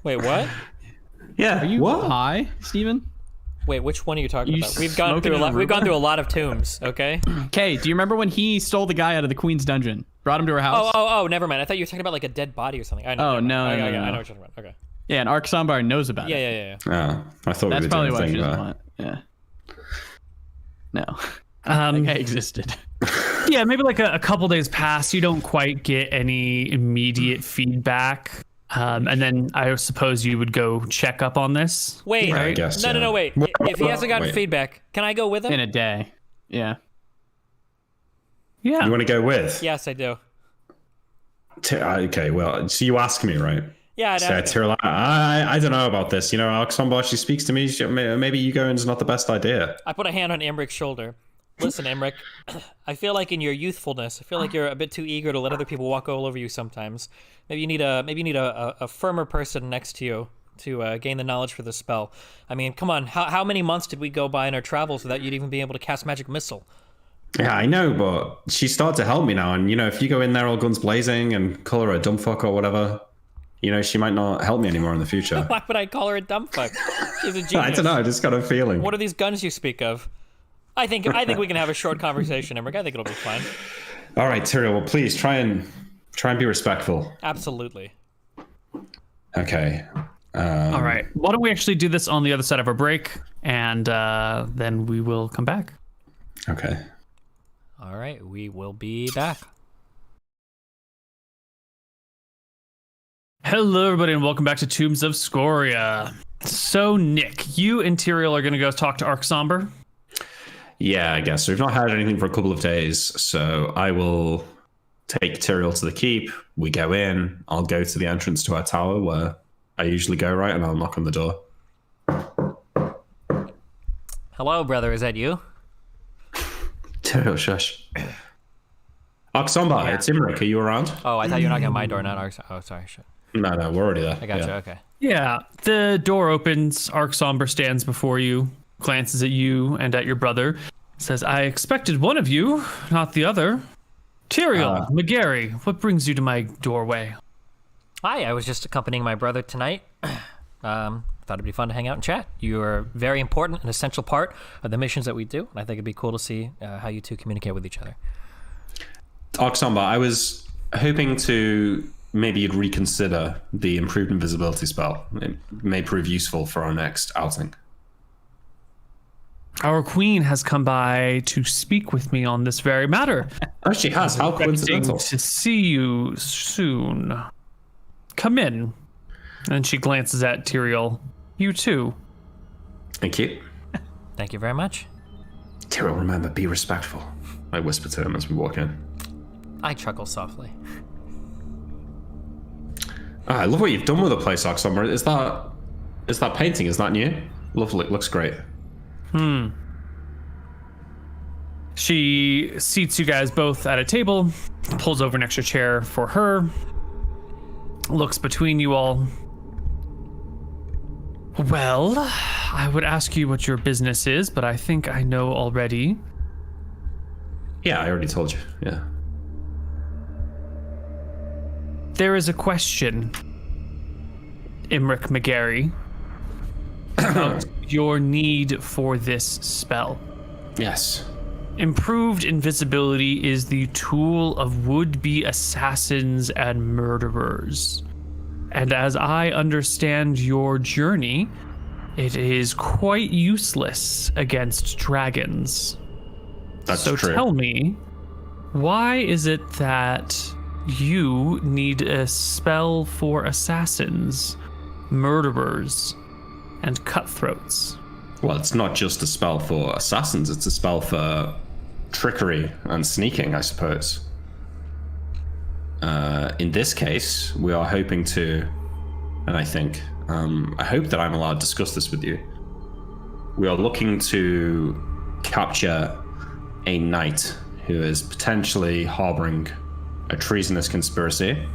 Wait, what? Yeah, Are you what? high, Steven? Which one are you talking You about? We've gone smoking through a an lot. We've gone Aruba? through a lot of tombs. Okay. Okay, do you remember when he stole the guy out of the queen's dungeon? Brought him to her house? Oh, never mind. I thought you were talking about like a dead body or something. I know. Oh, never no, mind. no, I no. know what you're talking about. Okay. Yeah, and Ark Sambar knows about it. Yeah. I thought That's we were probably doing why a she thing doesn't there. want it. Yeah. No. That guy existed. Yeah, maybe like a couple days pass. You don't quite get any immediate feedback. And then I suppose you would go check up on this. Wait. I guess, No, yeah. wait. If he hasn't gotten Wait. feedback, can I go with him? In a day. Yeah. Yeah. You want to go with? Yes, I do. Okay, well, so you ask me, right? Yeah, I'd So ask him. Tyrael, I don't know about this. Somba, she speaks to me. Maybe you going is not the best idea. I put a hand on Emrich's shoulder. Listen, Emrich, I feel like in your youthfulness, I feel like you're a bit too eager to let other people walk all over you sometimes. Maybe you need a firmer person next to you to gain the knowledge for the spell. I mean, come on, how many months did we go by in our travels without you'd even be able to cast magic missile? Yeah, I know, but she started to help me now. And, if you go in there all guns blazing and call her a dumb fuck or whatever, she might not help me anymore in the future. Why would I call her a dumb fuck? She's a genius. I don't know. I just got a feeling. What are these guns you speak of? I think we can have a short conversation, Emrich. I think it'll be fine. All right, Tyrael, well, please try and be respectful. Absolutely. Okay. All right. Why don't we actually do this on the other side of our break, and then we will come back. Okay. All right, we will be back. Hello, everybody, and welcome back to Tombs of Scoria. So, Nick, you and Tyrael are going to go talk to Arksomber. Yeah, I guess. So we've not had anything for a couple of days, so I will take Tyrael to the keep. We go in. I'll go to the entrance to our tower where I usually go, right? And I'll knock on the door. Hello, brother. Is that you? Tyrael, shush. Aksomba, it's Imric. Are you around? Oh, I thought you were knocking on my door, not ours. Oh, sorry. Shit. No, we're already there. I got you. Yeah. Okay. Yeah, the door opens. Arksomber stands before you, glances at you and at your brother, says, I expected one of you, not the other. Tyrael, McGarry, what brings you to my doorway? Hi, I was just accompanying my brother tonight. Thought it'd be fun to hang out and chat. You are a very important and essential part of the missions that we do, and I think it'd be cool to see how you two communicate with each other. Aksomba, I was hoping to maybe you'd reconsider the improved invisibility spell. It may prove useful for our next outing. Our queen has come by to speak with me on this very matter. Oh, she has. How Expecting coincidental. to see you soon. Come in. And she glances at Tyrael. You too. Thank you. Thank you very much. Tyrael, remember, be respectful. I whisper to him as we walk in. I chuckle softly. I love what you've done with the place, Oxomer. Is that painting? Is that new? Lovely. It looks great. She seats you guys both at a table, pulls over an extra chair for her, looks between you all. Well, I would ask you what your business is, but I think I know already. Yeah, I already told you. Yeah. There is a question, Imric McGarry, about your need for this spell. Yes. Improved invisibility is the tool of would-be assassins and murderers. And as I understand your journey, it is quite useless against dragons. That's so true. Tell me, why is it that you need a spell for assassins, murderers, and cutthroats? Well, it's not just a spell for assassins, it's a spell for trickery and sneaking, I suppose. In this case, we are hoping to, and I think, I hope that I'm allowed to discuss this with you. We are looking to capture a knight who is potentially harboring a treasonous conspiracy,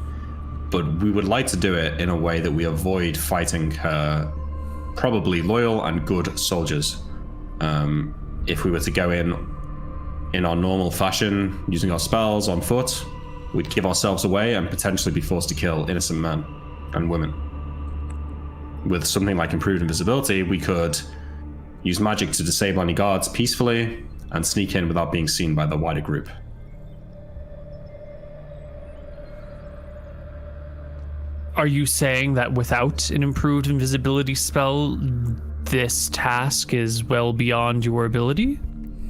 but we would like to do it in a way that we avoid fighting her probably loyal and good soldiers. If we were to go in our normal fashion, using our spells on foot, we'd give ourselves away and potentially be forced to kill innocent men and women. With something like improved invisibility, we could use magic to disable any guards peacefully and sneak in without being seen by the wider group. Are you saying that without an improved invisibility spell, this task is well beyond your ability?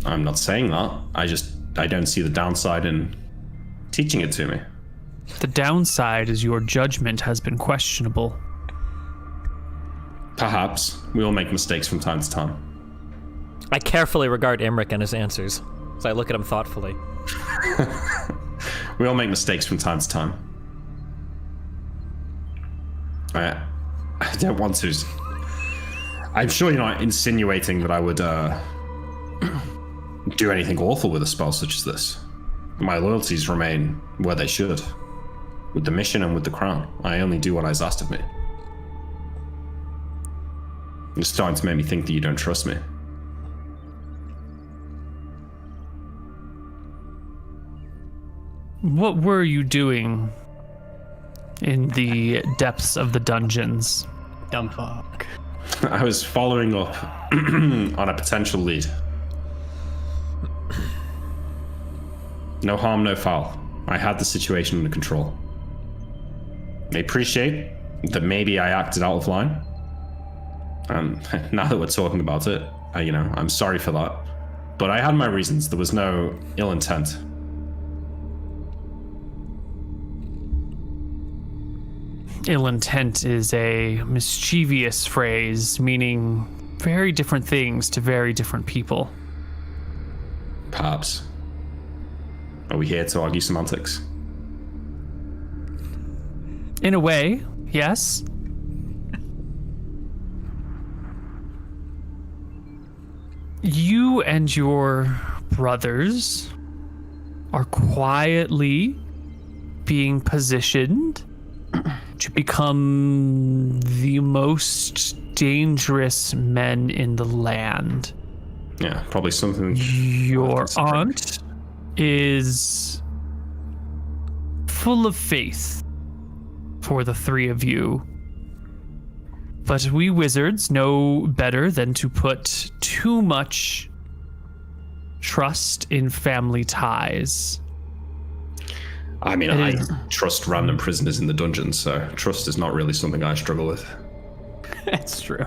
I'm not saying that. I don't see the downside in teaching it to me. The downside is your judgment has been questionable. Perhaps. We all make mistakes from time to time. I carefully regard Imric and his answers, so I look at him thoughtfully. We all make mistakes from time to time. I don't want to. I'm sure you're not insinuating that I would do anything awful with a spell such as this. My loyalties remain where they should. With the mission and with the crown. I only do what is asked of me. You're starting to make me think that you don't trust me. What were you doing in the depths of the dungeons? Dumb fuck. I was following up on a potential lead. No harm, no foul. I had the situation under control. I appreciate that maybe I acted out of line. Now that we're talking about it, I'm sorry for that. But I had my reasons. There was no ill intent. Ill intent is a mischievous phrase meaning very different things to very different people. Perhaps. Are we here to argue semantics? In a way, yes. You and your brothers are quietly being positioned to become the most dangerous men in the land. Yeah, probably something. Your aunt is full of faith for the three of you. But we wizards know better than to put too much trust in family ties. I mean, I trust random prisoners in the dungeon, so trust is not really something I struggle with. That's true.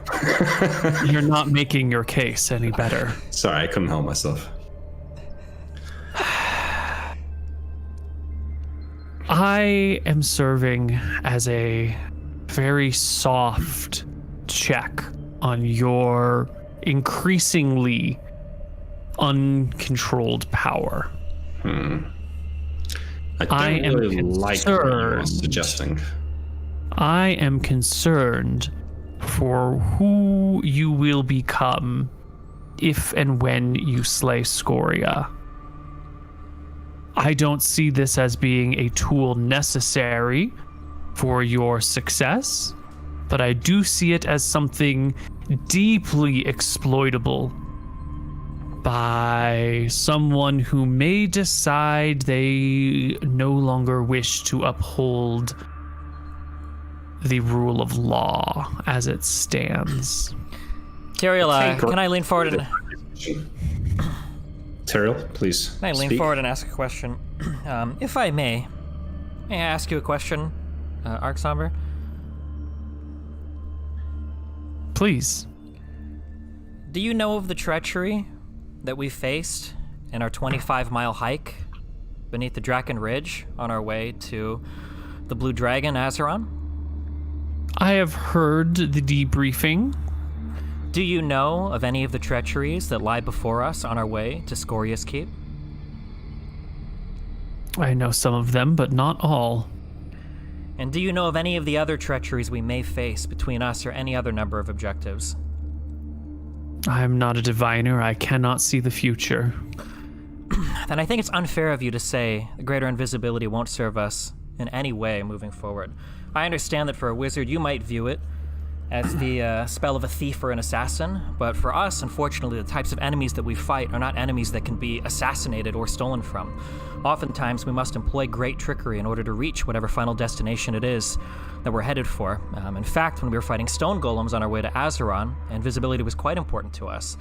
You're not making your case any better. Sorry, I couldn't help myself. I am serving as a very soft check on your increasingly uncontrolled power. I don't really like what you're suggesting. I am concerned for who you will become if and when you slay Scoria. I don't see this as being a tool necessary for your success, but I do see it as something deeply exploitable by someone who may decide they no longer wish to uphold the rule of law as it stands. Tyrael, can I lean forward and... Tyrael, please. Can I lean forward and ask a question? If I may I ask you a question, Arksomber? Please. Do you know of the treachery that we faced in our 25-mile hike beneath the Draken Ridge on our way to the Blue Dragon, Azeron? I have heard the debriefing. Do you know of any of the treacheries that lie before us on our way to Scoria's Keep? I know some of them, but not all. And do you know of any of the other treacheries we may face between us or any other number of objectives? I am not a diviner. I cannot see the future. Then I think it's unfair of you to say the greater invisibility won't serve us in any way moving forward. I understand that for a wizard you might view it as the spell of a thief or an assassin, but for us, unfortunately, the types of enemies that we fight are not enemies that can be assassinated or stolen from. Oftentimes, we must employ great trickery in order to reach whatever final destination it is that we're headed for. In fact, when we were fighting stone golems on our way to Azeron, invisibility was quite important to us,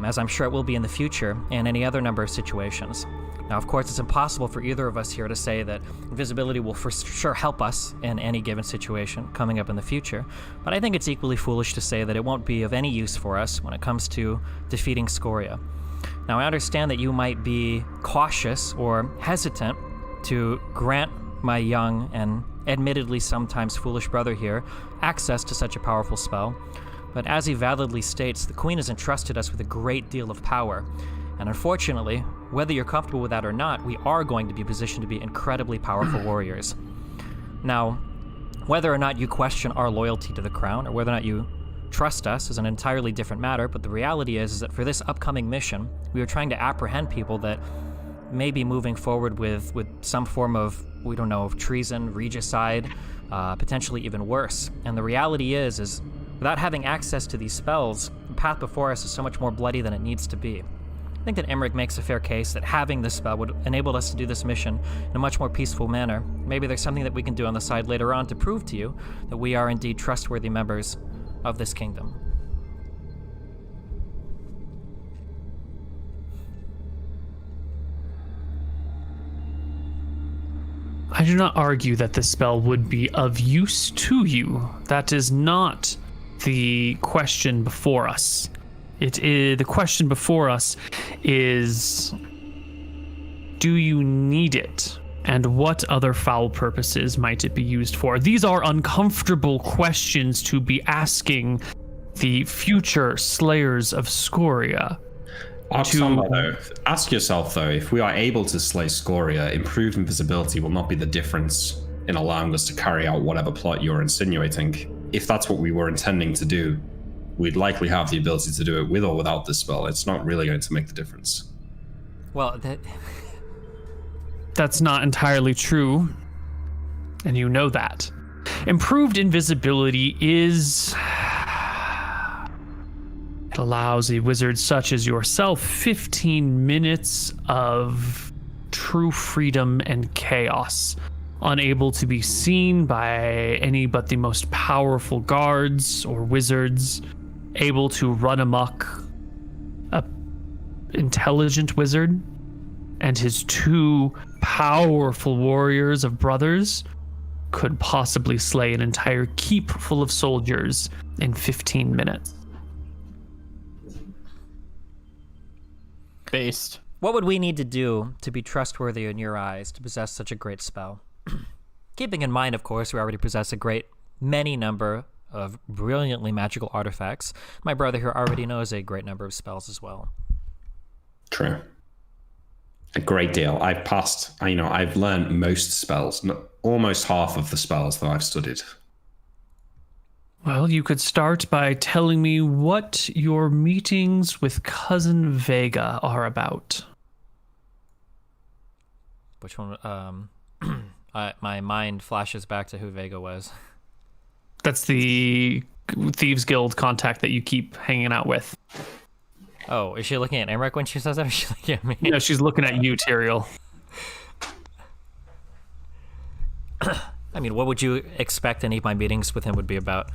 as I'm sure it will be in the future and any other number of situations. Now, of course, it's impossible for either of us here to say that invisibility will for sure help us in any given situation coming up in the future, but I think it's equally foolish to say that it won't be of any use for us when it comes to defeating Scoria. Now, I understand that you might be cautious or hesitant to grant my young and admittedly sometimes foolish brother here access to such a powerful spell, but as he validly states, the Queen has entrusted us with a great deal of power, and unfortunately, whether you're comfortable with that or not, we are going to be positioned to be incredibly powerful warriors. Now, whether or not you question our loyalty to the crown, or whether or not you trust us is an entirely different matter, but the reality is that for this upcoming mission, we are trying to apprehend people that may be moving forward with some form of, we don't know, of treason, regicide, potentially even worse. And the reality is without having access to these spells, the path before us is so much more bloody than it needs to be. I think that Emmerich makes a fair case that having this spell would enable us to do this mission in a much more peaceful manner. Maybe there's something that we can do on the side later on to prove to you that we are indeed trustworthy members of this kingdom. I do not argue that this spell would be of use to you. That is not the question before us. The question before us is, do you need it? And what other foul purposes might it be used for? These are uncomfortable questions to be asking the future slayers of Scoria. Ask yourself, though, if we are able to slay Scoria, improved invisibility will not be the difference in allowing us to carry out whatever plot you're insinuating. If that's what we were intending to do, we'd likely have the ability to do it with or without this spell. It's not really going to make the difference. Well, that's not entirely true, and you know that. Improved invisibility is... It allows a wizard such as yourself 15 minutes of true freedom and chaos, unable to be seen by any but the most powerful guards or wizards, able to run amok. A intelligent wizard and his two powerful warriors of brothers could possibly slay an entire keep full of soldiers in 15 minutes. Based. What would we need to do to be trustworthy in your eyes to possess such a great spell? Keeping in mind, of course, we already possess a great many number of brilliantly magical artifacts. My brother here already knows a great number of spells as well. True. A great deal. I've passed, I've learned most spells, almost half of the spells that I've studied. Well, you could start by telling me what your meetings with Cousin Vega are about. Which one? My mind flashes back to who Vega was. That's the Thieves Guild contact that you keep hanging out with. Oh, is she looking at Emmerich when she says that, or is she looking at me? No, she's looking at you, Tyrael. I mean, what would you expect any of my meetings with him would be about?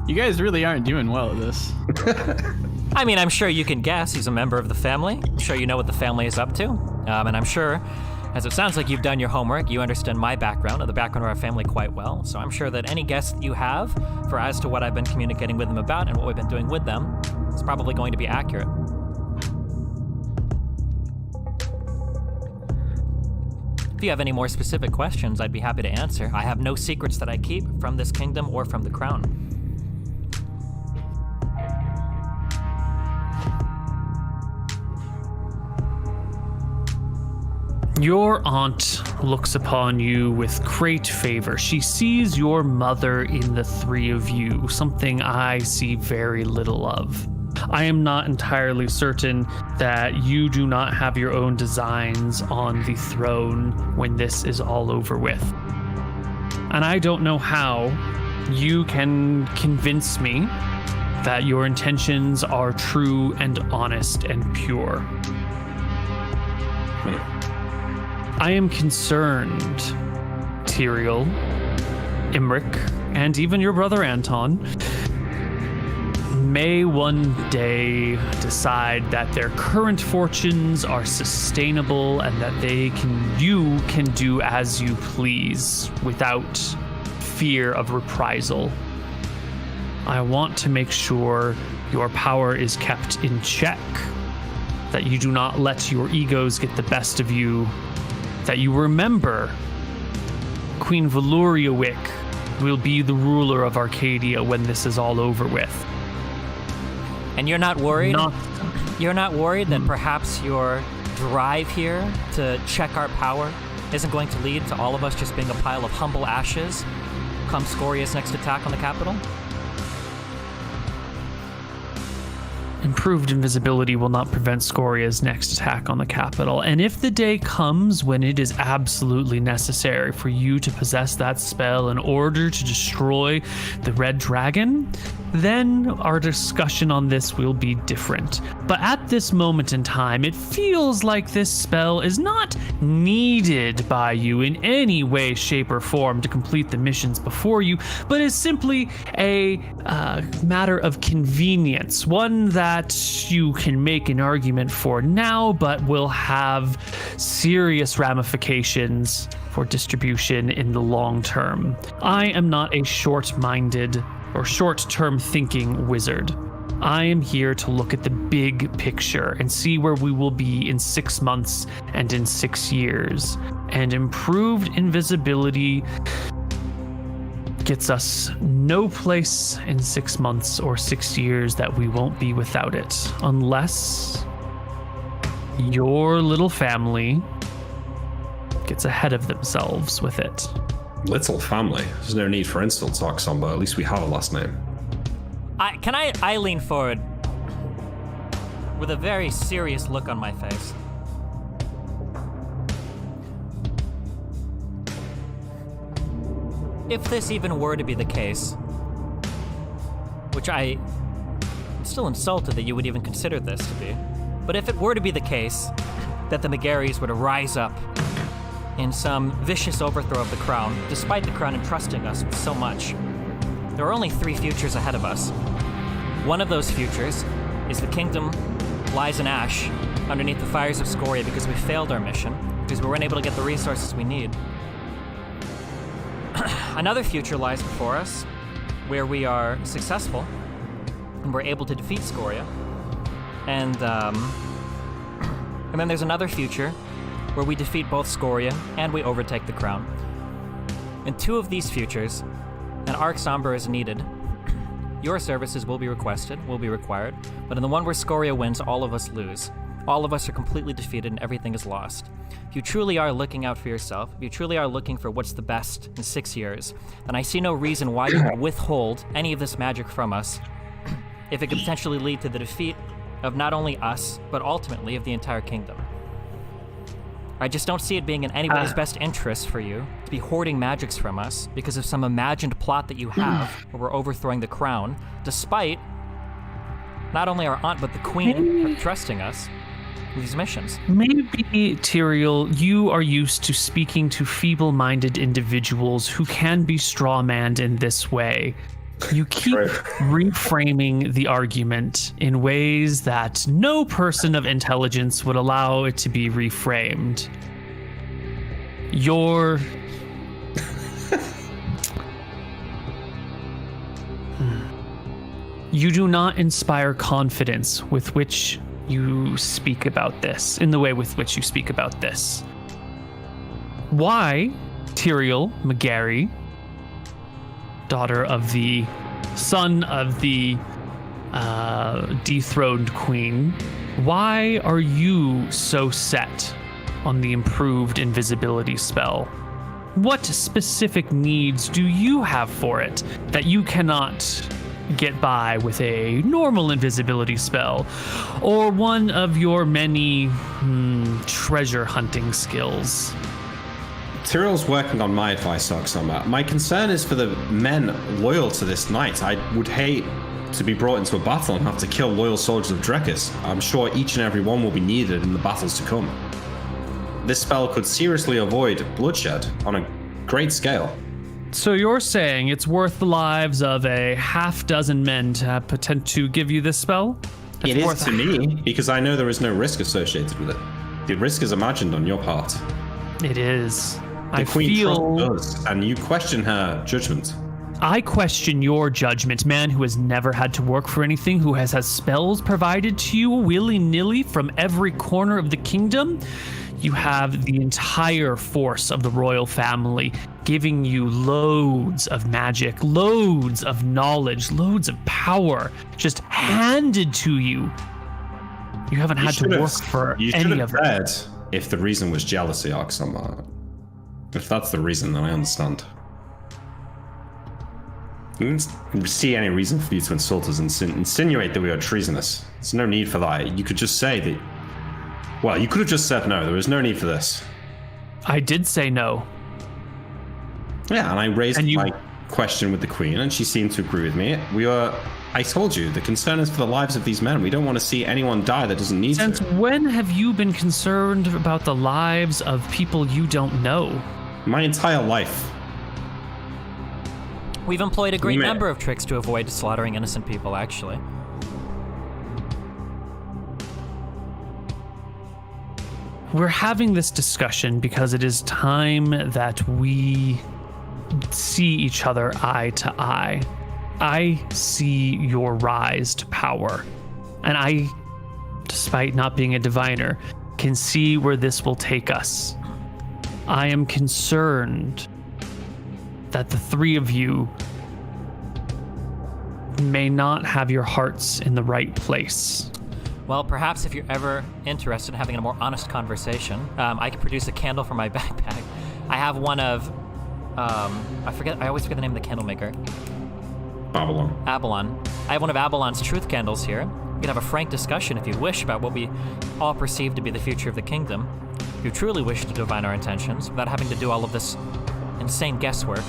You guys really aren't doing well at this. I mean, I'm sure you can guess. He's a member of the family. I'm sure you know what the family is up to. And I'm sure, as it sounds like you've done your homework, you understand my background and the background of our family quite well. So I'm sure that any guess that you have for as to what I've been communicating with them about and what we've been doing with them is probably going to be accurate. If you have any more specific questions, I'd be happy to answer. I have no secrets that I keep from this kingdom or from the crown. Your aunt looks upon you with great favor. She sees your mother in the three of you, something I see very little of. I am not entirely certain that you do not have your own designs on the throne when this is all over with. And I don't know how you can convince me that your intentions are true and honest and pure. I am concerned, Tyrael, Emmerich, and even your brother Anton may one day decide that their current fortunes are sustainable and that you can do as you please without fear of reprisal. I want to make sure your power is kept in check, that you do not let your egos get the best of you, that you remember Queen Valuriawick will be the ruler of Arcadia when this is all over with. And you're not worried? You're not worried that perhaps your drive here to check our power isn't going to lead to all of us just being a pile of humble ashes come Scoria's next attack on the capital? Improved invisibility will not prevent Scoria's next attack on the capital, and if the day comes when it is absolutely necessary for you to possess that spell in order to destroy the Red Dragon, then our discussion on this will be different. But at this moment in time, it feels like this spell is not needed by you in any way, shape, or form to complete the missions before you, but is simply a matter of convenience, one that you can make an argument for now, but will have serious ramifications for distribution in the long term. I am not a short-minded or short-term thinking wizard. I am here to look at the big picture and see where we will be in 6 months and in 6 years. And improved invisibility gets us no place in 6 months or 6 years that we won't be without it, unless your little family gets ahead of themselves with it. Little family? There's no need for insult talk, Sombo. At least we have a last name. I lean forward with a very serious look on my face. If this even were to be the case, which I'm still insulted that you would even consider this to be, but if it were to be the case that the McGarrys were to rise up in some vicious overthrow of the crown, despite the crown entrusting us with so much, there are only 3 futures ahead of us. One of those futures is the kingdom lies in ash underneath the fires of Scoria because we failed our mission, because we weren't able to get the resources we need. Another future lies before us where we are successful and we're able to defeat Scoria. And then there's another future where we defeat both Scoria and we overtake the crown. In 2 of these futures, an Arc Somber is needed. Your services will be required, but in the one where Scoria wins, all of us lose. All of us are completely defeated and everything is lost. If you truly are looking out for yourself, if you truly are looking for what's the best in 6 years, then I see no reason why you would withhold any of this magic from us if it could potentially lead to the defeat of not only us, but ultimately of the entire kingdom. I just don't see it being in anybody's best interest for you to be hoarding magics from us because of some imagined plot that you have where we're overthrowing the crown, despite not only our aunt, but the queen trusting us with these missions. Maybe, Tyrael, you are used to speaking to feeble-minded individuals who can be strawmanned in this way. You keep reframing the argument in ways that no person of intelligence would allow it to be reframed. You do not inspire confidence with which you speak about this, in the way with which you speak about this. Why, Tyrael McGarry, daughter of the son of the dethroned queen, why are you so set on the improved invisibility spell? What specific needs do you have for it that you cannot get by with a normal invisibility spell or one of your many treasure hunting skills? Tyrael's working on my advice, Oxoma. My concern is for the men loyal to this knight. I would hate to be brought into a battle and have to kill loyal soldiers of Drekis. I'm sure each and every one will be needed in the battles to come. This spell could seriously avoid bloodshed on a great scale. So you're saying it's worth the lives of a half dozen men to have to give you this spell? It is to me, because I know there is no risk associated with it. The risk is imagined on your part. It is. The Queen trusts us, and you question her judgment. I question your judgment, man who has never had to work for anything, who has had spells provided to you willy-nilly from every corner of the kingdom. You have the entire force of the royal family giving you loads of magic, loads of knowledge, loads of power just handed to you. You haven't had to work for any of it. If the reason was jealousy, Oxoma. If that's the reason, then I understand. You didn't see any reason for you to insult us and insinuate that we are treasonous. There's no need for that. You could just say that... Well, you could have just said no. There was no need for this. I did say no. Yeah, and I raised my question with the Queen, and she seemed to agree with me. I told you, the concern is for the lives of these men. We don't want to see anyone die that doesn't need to. Since when have you been concerned about the lives of people you don't know? My entire life. We've employed a great number of tricks to avoid slaughtering innocent people, actually. We're having this discussion because it is time that we see each other eye to eye. I see your rise to power, and I, despite not being a diviner, can see where this will take us. I am concerned that the three of you may not have your hearts in the right place. Well, perhaps if you're ever interested in having a more honest conversation, I can produce a candle from my backpack. I have one of, I always forget the name of the candle maker. Abalon. I have one of Abalon's truth candles here. We can have a frank discussion if you wish about what we all perceive to be the future of the kingdom. If you truly wish to divine our intentions without having to do all of this insane guesswork.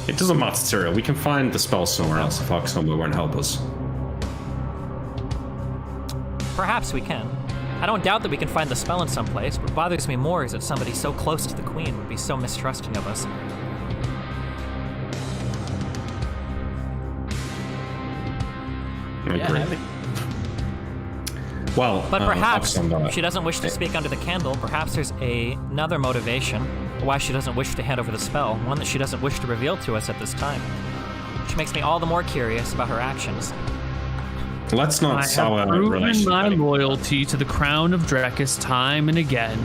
It doesn't matter, Tyrael. We can find the spell somewhere else if Oxoma won't help us. Perhaps we can. I don't doubt that we can find the spell in some place. What bothers me more is that somebody so close to the Queen would be so mistrusting of us. I agree. Well, but perhaps if she doesn't wish to speak under the candle, perhaps there's another motivation why she doesn't wish to hand over the spell, one that she doesn't wish to reveal to us at this time, which makes me all the more curious about her actions. Let's not sour I have proven my loyalty to the crown of Drekis time and again.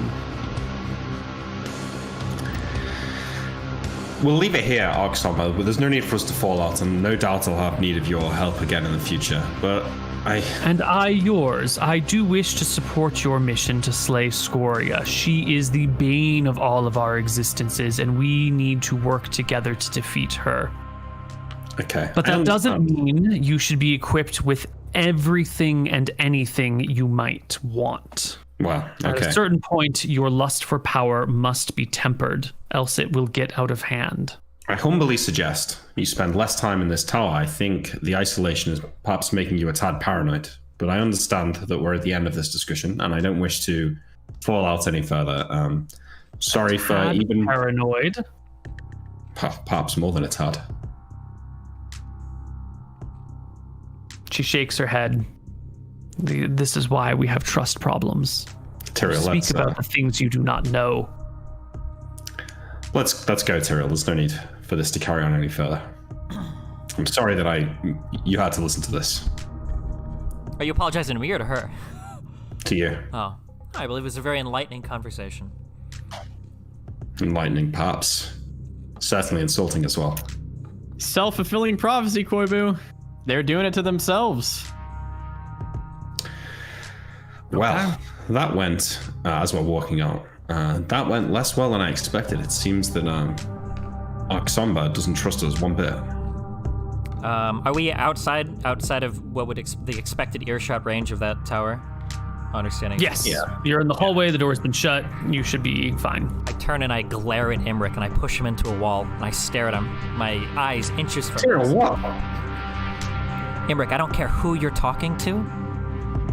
we'll leave it here, Arksomber, but there's no need for us to fall out, and no doubt I'll have need of your help again in the future. But And I yours. I do wish to support your mission to slay Scoria. She is the bane of all of our existences, and we need to work together to defeat her. Okay. But that doesn't mean you should be equipped with everything and anything you might want. Well, okay. At a certain point, your lust for power must be tempered, else it will get out of hand. I humbly suggest you spend less time in this tower. I think the isolation is perhaps making you a tad paranoid, but I understand that we're at the end of this discussion, and I don't wish to fall out any further. Sorry for even... Paranoid? Perhaps more than a tad. She shakes her head. This is why we have trust problems. Tyrael, Speak about the things you do not know. Let's go, Tyrael. There's no need for this to carry on any further. I'm sorry that you had to listen to this. Are you apologizing to me or to her? To you. Oh, I believe it was a very enlightening conversation. Enlightening, perhaps. Certainly insulting as well. Self-fulfilling prophecy, Koibu. They're doing it to themselves. Well, that went, as we're walking out, that went less well than I expected. It seems that Arksomber doesn't trust us one bit. Are we outside of what would the expected earshot range of that tower? Understanding? Yes. Yeah. You're in the hallway, the door's been shut, you should be fine. I turn and I glare at Imric and I push him into a wall and I stare at him, my eyes inches from Tyrael, what? Imric, I don't care who you're talking to.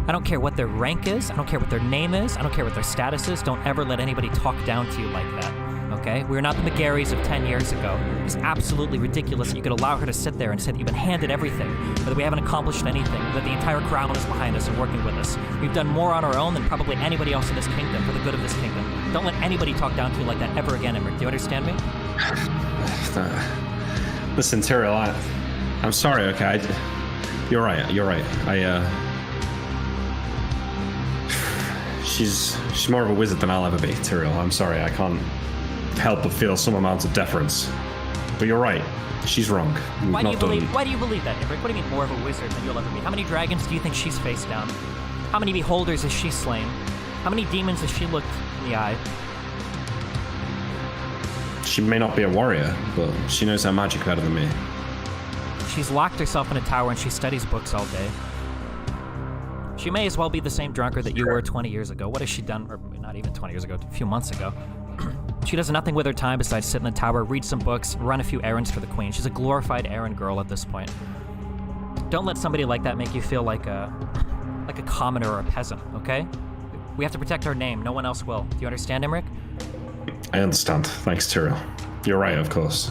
I don't care what their rank is. I don't care what their name is. I don't care what their status is. Don't ever let anybody talk down to you like that, okay? We're not the McGarrys of 10 years ago. It's absolutely ridiculous that you could allow her to sit there and say that you've been handed everything, or that we haven't accomplished anything, that the entire crown is behind us and working with us. We've done more on our own than probably anybody else in this kingdom for the good of this kingdom. Don't let anybody talk down to you like that ever again, Imric. Do you understand me? Listen, Tyrael, I'm sorry, okay? You're right. She's more of a wizard than I'll ever be, Tyrael. I'm sorry, I can't help but feel some amount of deference. But you're right, she's wrong. Why do you believe that, Imric? What do you mean more of a wizard than you'll ever be? How many dragons do you think she's faced down? How many beholders has she slain? How many demons has she looked in the eye? She may not be a warrior, but she knows her magic better than me. She's locked herself in a tower and she studies books all day. She may as well be the same drunkard that you were 20 years ago. What has she done? Or not even 20 years ago, a few months ago. She does nothing with her time besides sit in the tower, read some books, run a few errands for the queen. She's a glorified errand girl at this point. Don't let somebody like that make you feel like a commoner or a peasant, okay? We have to protect our name. No one else will. Do you understand, Imric? I understand. Thanks, Tyrael. You're right, of course.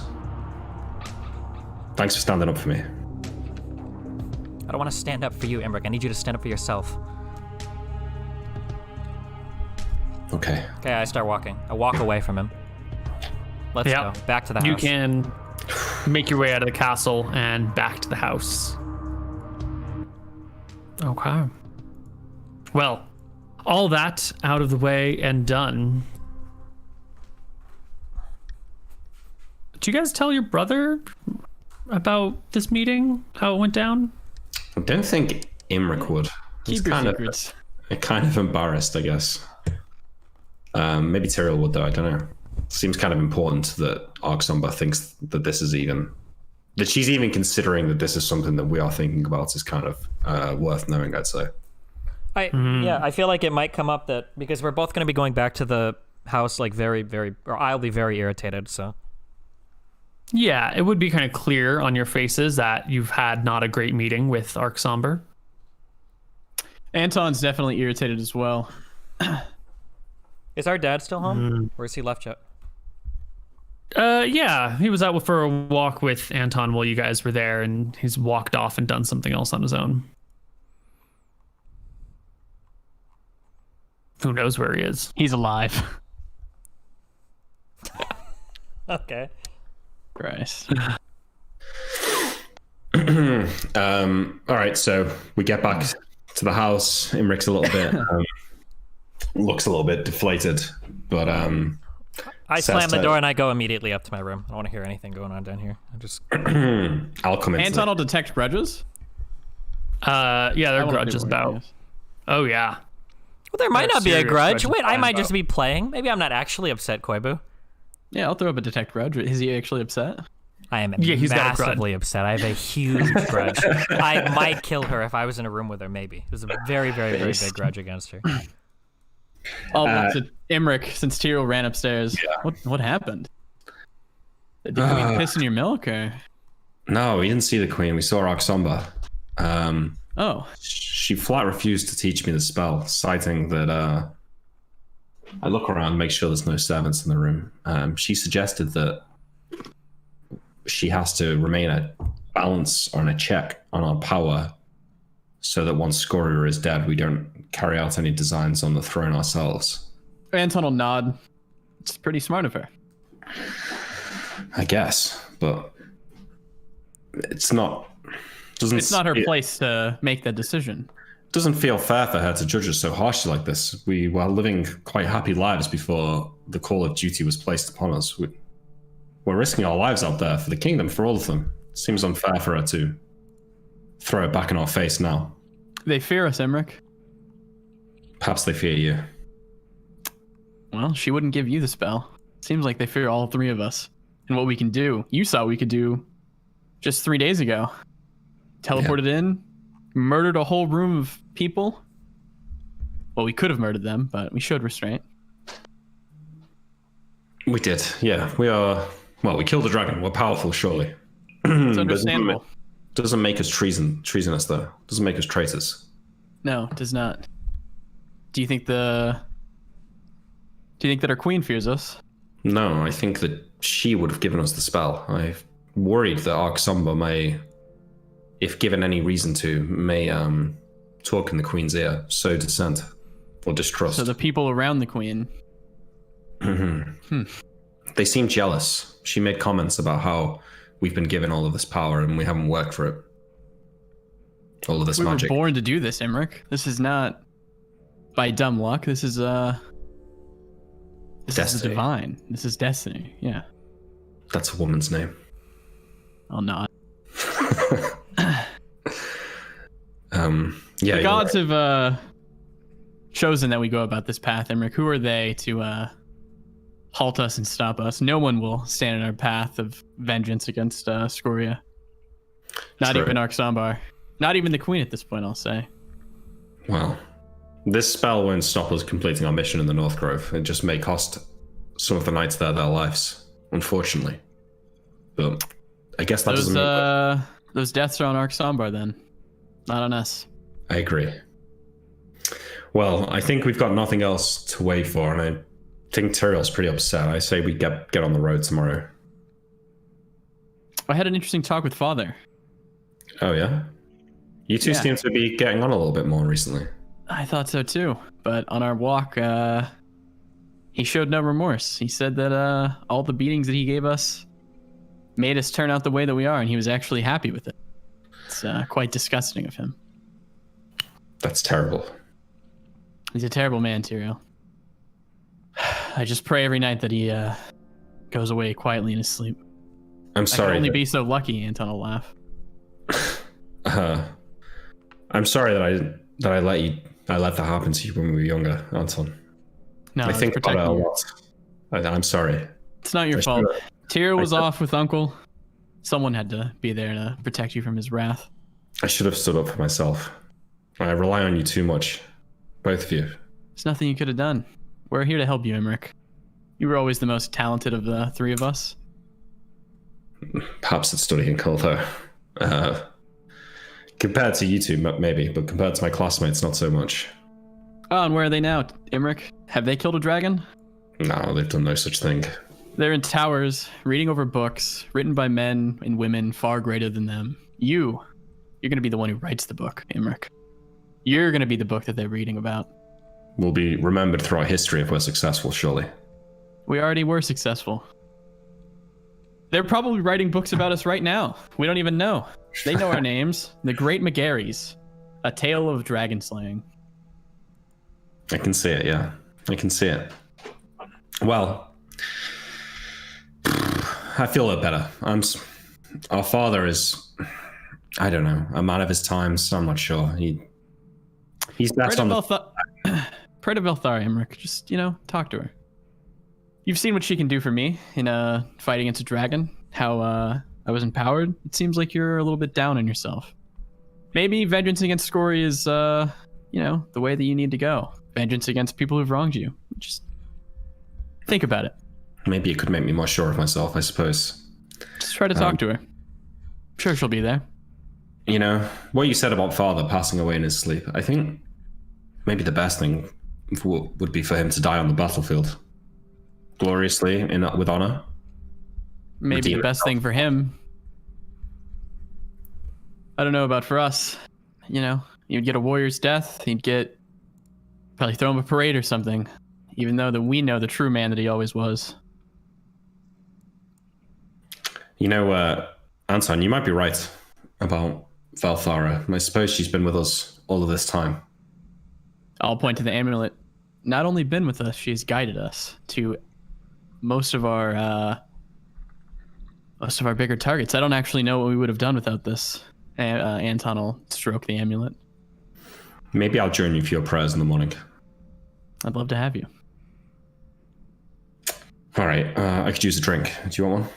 Thanks for standing up for me. I don't want to stand up for you, Imric. I need you to stand up for yourself. Okay. Okay, I start walking. I walk away from him. Let's go. Back to the house. You can make your way out of the castle and back to the house. Okay. Well, all that out of the way and done. Did you guys tell your brother about this meeting? How it went down? I don't think Imric would. He's kind of embarrassed, I guess. Maybe Tyrael would, though. I don't know. Seems kind of important that Arksomber thinks that this is that she's even considering that this is something that we are thinking about is kind of worth knowing, I'd say. Yeah, I feel like it might come up that because we're both going to be going back to the house, like very, very, or I'll be very irritated. So. Yeah, it would be kind of clear on your faces that you've had not a great meeting with Arksomber. Anton's definitely irritated as well. Is our dad still home? Or is he left yet? Yeah, he was out for a walk with Anton while you guys were there, and he's walked off and done something else on his own. Who knows where he is? He's alive. Okay. Christ. All right, so we get back to the house. Imric's a little bit looks a little bit deflated, but I slam the door and I go immediately up to my room. I don't want to hear anything going on down here. I just I'll come in. Anton will detect grudges. Yeah, there are grudges about. Oh yeah. Well, there might not be a grudge. Wait, I might about. just be playing. Maybe I'm not actually upset, Koibu. Yeah, I'll throw up a detect grudge. Is he actually upset? I am he's got a grudge. massively upset. I have a huge grudge. I might kill her if I was in a room with her, maybe. There's a very, very, very big grudge against her. Oh, to Imric, since Tyrell ran upstairs. Yeah. What happened? Did the queen piss in your milk, or? No, we didn't see the queen. We saw Oxomba. Oh. She flat refused to teach me the spell, citing that I look around, make sure there's no servants in the room. She suggested that she has to remain a balance or in a check on our power so that once Scoria is dead, we don't carry out any designs on the throne ourselves. Anton will nod. It's pretty smart of her. I guess, but it's not... It's not her place to make that decision. Doesn't feel fair for her to judge us so harshly like this. We were living quite happy lives before the call of duty was placed upon us. We're risking our lives out there for the kingdom, for all of them. It seems unfair for her to throw it back in our face now. They fear us, Imric. Perhaps they fear you. Well, she wouldn't give you the spell. Seems like they fear all three of us. And what we can do, you saw we could do just 3 days ago. Teleported in, murdered a whole room of people. Well, we could have murdered them, but we showed restraint. We did, yeah. We are... Well, we killed a dragon. We're powerful, surely. It's understandable. Doesn't make us treasonous, though. Doesn't make us traitors. No, it does not. Do you think that our queen fears us? No, I think that she would have given us the spell. I've worried that Arksomba may, if given any reason to, may talk in the queen's ear, sow dissent or distrust. So the people around the queen. They seem jealous. She made comments about how we've been given all of this power and we haven't worked for it. All of this magic. We were born to do this, Imric. This is not by dumb luck. This is is divine. This is destiny. Yeah. That's a woman's name. I'll nod. Yeah. The gods have chosen that we go about this path, Imric. Who are they to halt us and stop us? No one will stand in our path of vengeance against Scoria. Not True. even Arxambar. Not even the queen at this point, I'll say. Well, this spell won't stop us completing our mission in the North Grove. It just may cost some of the knights there their lives, unfortunately. But I guess that doesn't mean... Those deaths are on Arxambar then, not on us. I agree. Well, I think we've got nothing else to wait for, and I think Tyrell's pretty upset. I say we get on the road tomorrow. I had an interesting talk with Father. Oh, yeah? You two seem to be getting on a little bit more recently. I thought so too, but on our walk, he showed no remorse. He said that all the beatings that he gave us made us turn out the way that we are, and he was actually happy with it. It's quite disgusting of him. That's terrible. He's a terrible man, Tyrell. I just pray every night that he goes away quietly in his sleep. I'm sorry. I can only be so lucky, Anton will laugh. I'm sorry that I let that happen to you when we were younger, Anton. No, I think about it a lot. I'm sorry. It's not your fault. Tyrell was off with Uncle. Someone had to be there to protect you from his wrath. I should have stood up for myself. I rely on you too much. Both of you. There's nothing you could have done. We're here to help you, Imric. You were always the most talented of the three of us. Perhaps at studying though. Compared to you two, maybe, but compared to my classmates, not so much. Oh, and where are they now, Imric? Have they killed a dragon? No, they've done no such thing. They're in towers, reading over books, written by men and women far greater than them. You're going to be the one who writes the book, Imric. You're going to be the book that they're reading about. We'll be remembered throughout history if we're successful, surely. We already were successful. They're probably writing books about us right now. We don't even know. They know our names. The Great McGarrys. A Tale of Dragon Slaying. I can see it, yeah. I can see it. Well, I feel a lot better. Our father is, I don't know, a man of his times. So I'm not sure. He's best on the. Pray to Velthari, Emmerich. Just talk to her. You've seen what she can do for me in a fight against a dragon. How I was empowered. It seems like you're a little bit down on yourself. Maybe vengeance against Scoria is, the way that you need to go. Vengeance against people who've wronged you. Just think about it. Maybe it could make me more sure of myself, I suppose. Just try to talk to her. I'm sure she'll be there. What you said about father passing away in his sleep, I think maybe the best thing would be for him to die on the battlefield. Gloriously, with honor. Maybe the best thing for him. I don't know about for us. You'd get a warrior's death. You'd probably throw him a parade or something. Even though that we know the true man that he always was. Anton, you might be right about Valthara. I suppose she's been with us all of this time. I'll point to the amulet. Not only been with us, she's guided us to most of our bigger targets. I don't actually know what we would have done without this. Anton will stroke the amulet. Maybe I'll join you for your prayers in the morning. I'd love to have you. All right, I could use a drink. Do you want one?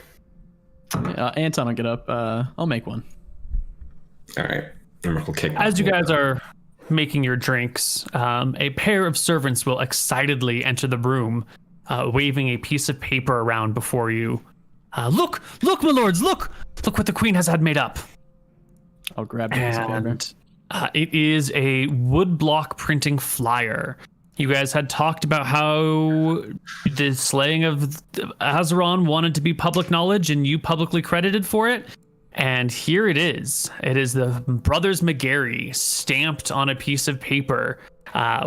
Anton will get up. I'll make one. All right. Will kick as you guys are making your drinks, a pair of servants will excitedly enter the room, waving a piece of paper around before you. Look, my lords, look what the queen has had made up. I'll grab it. It is a woodblock printing flyer. You guys had talked about how the slaying of Azeron wanted to be public knowledge and you publicly credited for it. And here it is. It is the Brothers McGarry stamped on a piece of paper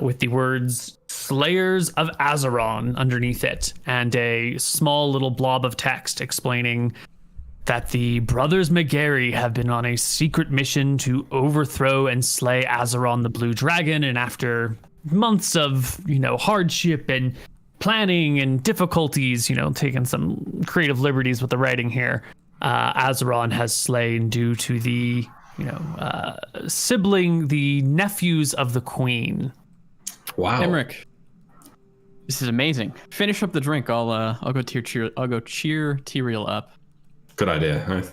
with the words Slayers of Azeron underneath it and a small little blob of text explaining that the Brothers McGarry have been on a secret mission to overthrow and slay Azeron the Blue Dragon, and after months of, hardship and planning and difficulties, taking some creative liberties with the writing here, Azeron has slain due to the, the nephews of the queen. Wow. Emmerich, this is amazing. Finish up the drink. I'll go cheer Tyrael up. Good idea. I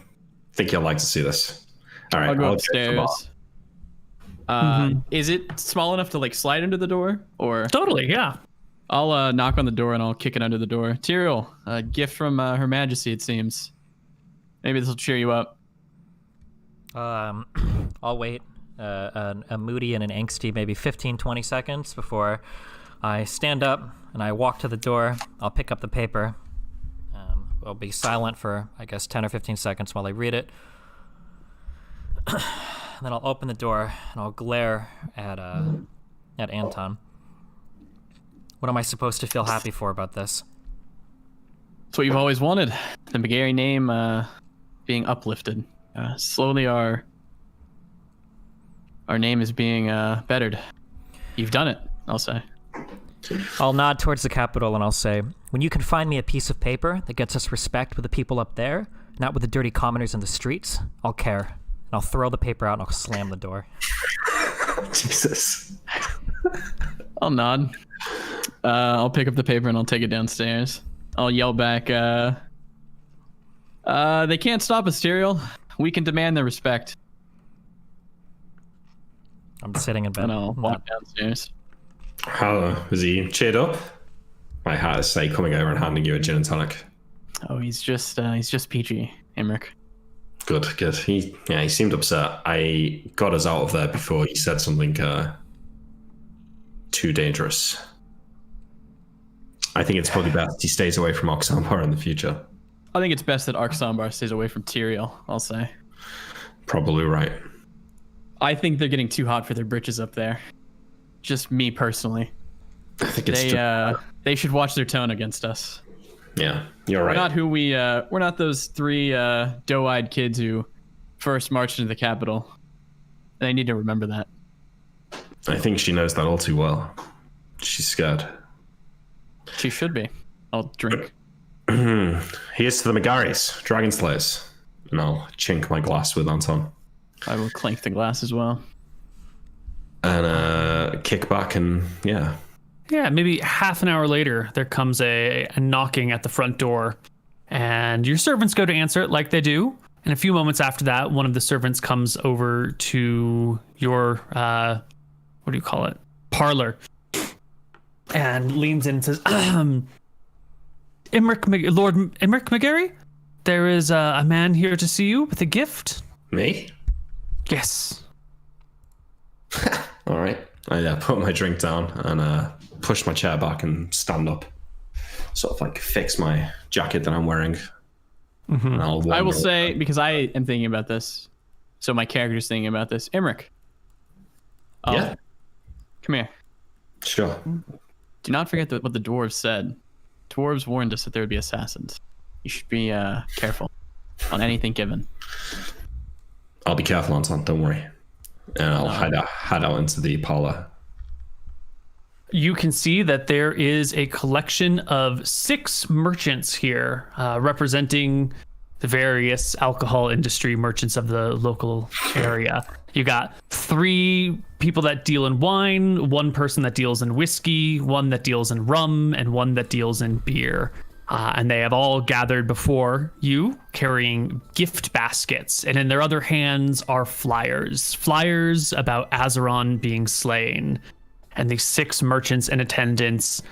think you'll like to see this. All right. I'll go upstairs. Is it small enough to slide into the door, or? Totally, yeah. I'll knock on the door and I'll kick it under the door. Tyrael, a gift from Her Majesty, it seems. Maybe this will cheer you up. I'll wait a moody and an angsty maybe 15-20 seconds before I stand up and I walk to the door. I'll pick up the paper. I'll be silent for, I guess, 10 or 15 seconds while I read it. And then I'll open the door and I'll glare at Anton. What am I supposed to feel happy for about this? It's what you've always wanted. The McGarry name being uplifted. Slowly our name is being bettered. You've done it, I'll say. I'll nod towards the capital and I'll say, when you can find me a piece of paper that gets us respect with the people up there, not with the dirty commoners in the streets, I'll care. And I'll throw the paper out and I'll slam the door. Jesus. I'll nod. I'll pick up the paper and I'll take it downstairs. I'll yell back, they can't stop us, Tyrael. We can demand their respect. I'm sitting in bed. And I'll walk downstairs. How is he cheered up? My hat is say coming over and handing you a gin and tonic. Oh, he's just peachy, Emmerich. Good. He seemed upset. I got us out of there before he said something too dangerous. I think it's probably best he stays away from Oxambar in the future. I think it's best that Oxambar stays away from Tyrael, I'll say. Probably right. I think they're getting too hot for their britches up there. Just me personally. I think it's they should watch their tone against us. Yeah, you're right. We're not those three doe-eyed kids who first marched into the capital. They need to remember that. I think she knows that all too well. She's scared. She should be. I'll drink. Here's to the Megaris, Dragon Slayers. And I'll chink my glass with Anton. I will clink the glass as well. And kick back and, yeah. Yeah, maybe half an hour later, there comes a knocking at the front door. And your servants go to answer it like they do. And a few moments after that, one of the servants comes over to your, what do you call it? Parlor. And leans in and says, Lord Emmerich McGarry, there is a man here to see you with a gift. Me? Yes. All right. I put my drink down and push my chair back and stand up. Sort of like fix my jacket that I'm wearing. Mm-hmm. And I will say, because I am thinking about this, so my character's thinking about this. Emmerich. Yeah. Come here. Sure. Do not forget what the dwarves said. Dwarves warned us that there would be assassins. You should be careful on anything given. I'll be careful, Anton. Don't worry. And I'll head out into the parlor. You can see that there is a collection of 6 merchants here, representing the various alcohol industry merchants of the local area. You got 3 people that deal in wine, 1 person that deals in whiskey, 1 that deals in rum, and 1 that deals in beer. And they have all gathered before you, carrying gift baskets. And in their other hands are flyers about Azeron being slain. And these 6 merchants and attendants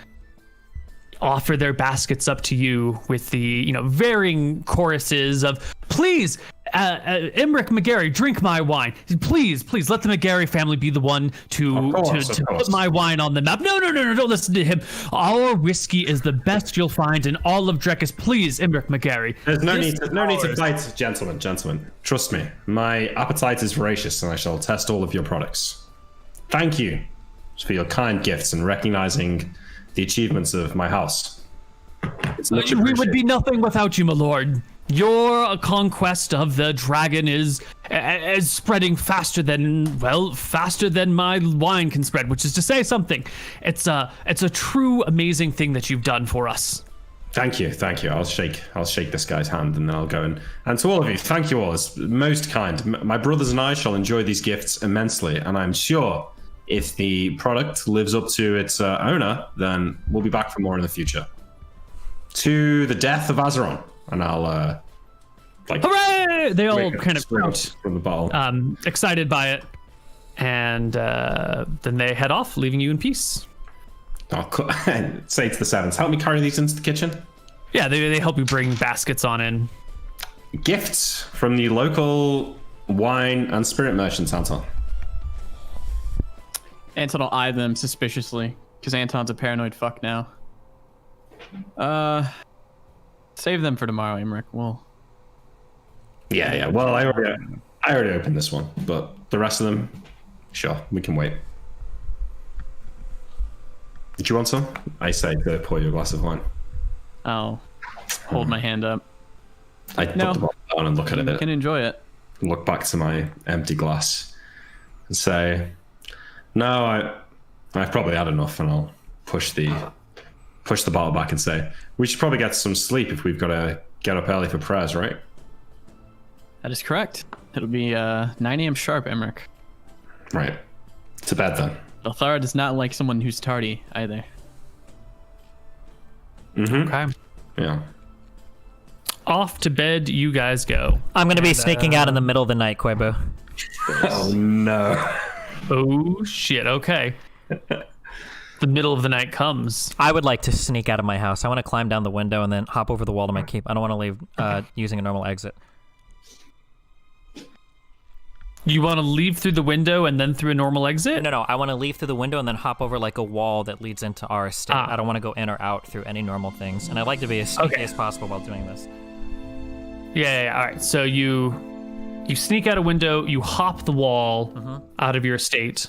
offer their baskets up to you with the, varying choruses of, please, Emmerich McGarry, drink my wine. Please let the McGarry family be the one to put my wine on the map. No, don't listen to him. Our whiskey is the best you'll find in all of Drekis. Please, Emmerich McGarry. There's no need to fight, gentlemen. Trust me, my appetite is voracious, and I shall test all of your products. Thank you for your kind gifts and recognizing the achievements of my house. We would be nothing without you, my lord. Your conquest of the dragon is spreading faster than my wine can spread, which is to say something. It's a true amazing thing that you've done for us. Thank you. I'll shake this guy's hand, and then I'll go and to all of you, thank you all. It's most kind. My brothers and I shall enjoy these gifts immensely, and I'm sure if the product lives up to its owner, then we'll be back for more in the future. To the death of Azeron. And I'll hooray! They all kind of shout from the bottle, excited by it, and then they head off, leaving you in peace. I'll say to the servants, help me carry these into the kitchen. Yeah, they help you bring baskets on in. Gifts from the local wine and spirit merchants, Anton. Anton will eye them suspiciously, because Anton's a paranoid fuck now. Save them for tomorrow, Emmerich. Yeah. Well, I already opened this one, but the rest of them, sure, we can wait. Do you want some? I say to pour you a glass of wine. I'll hold my hand up. I put the bottle down and look at it. You can enjoy it. Look back to my empty glass and say, no, I've probably had enough, and I'll push the bottle back and say, we should probably get some sleep if we've got to get up early for prayers, right? That is correct. It'll be 9 a.m. sharp, Emmerich. Right. To bed then. Lothar does not like someone who's tardy either. Mm-hmm. Okay. Yeah. Off to bed you guys go. I'm going to be sneaking out in the middle of the night, Koibu. Oh, no. Oh, shit. Okay. The middle of the night comes. I would like to sneak out of my house. I want to climb down the window and then hop over the wall to my keep. I don't want to leave using a normal exit. You want to leave through the window and then through a normal exit? No. I want to leave through the window and then hop over like a wall that leads into our estate. I don't want to go in or out through any normal things. And I'd like to be as sneaky as possible while doing this. Yeah. All right. So you sneak out a window, you hop the wall out of your estate.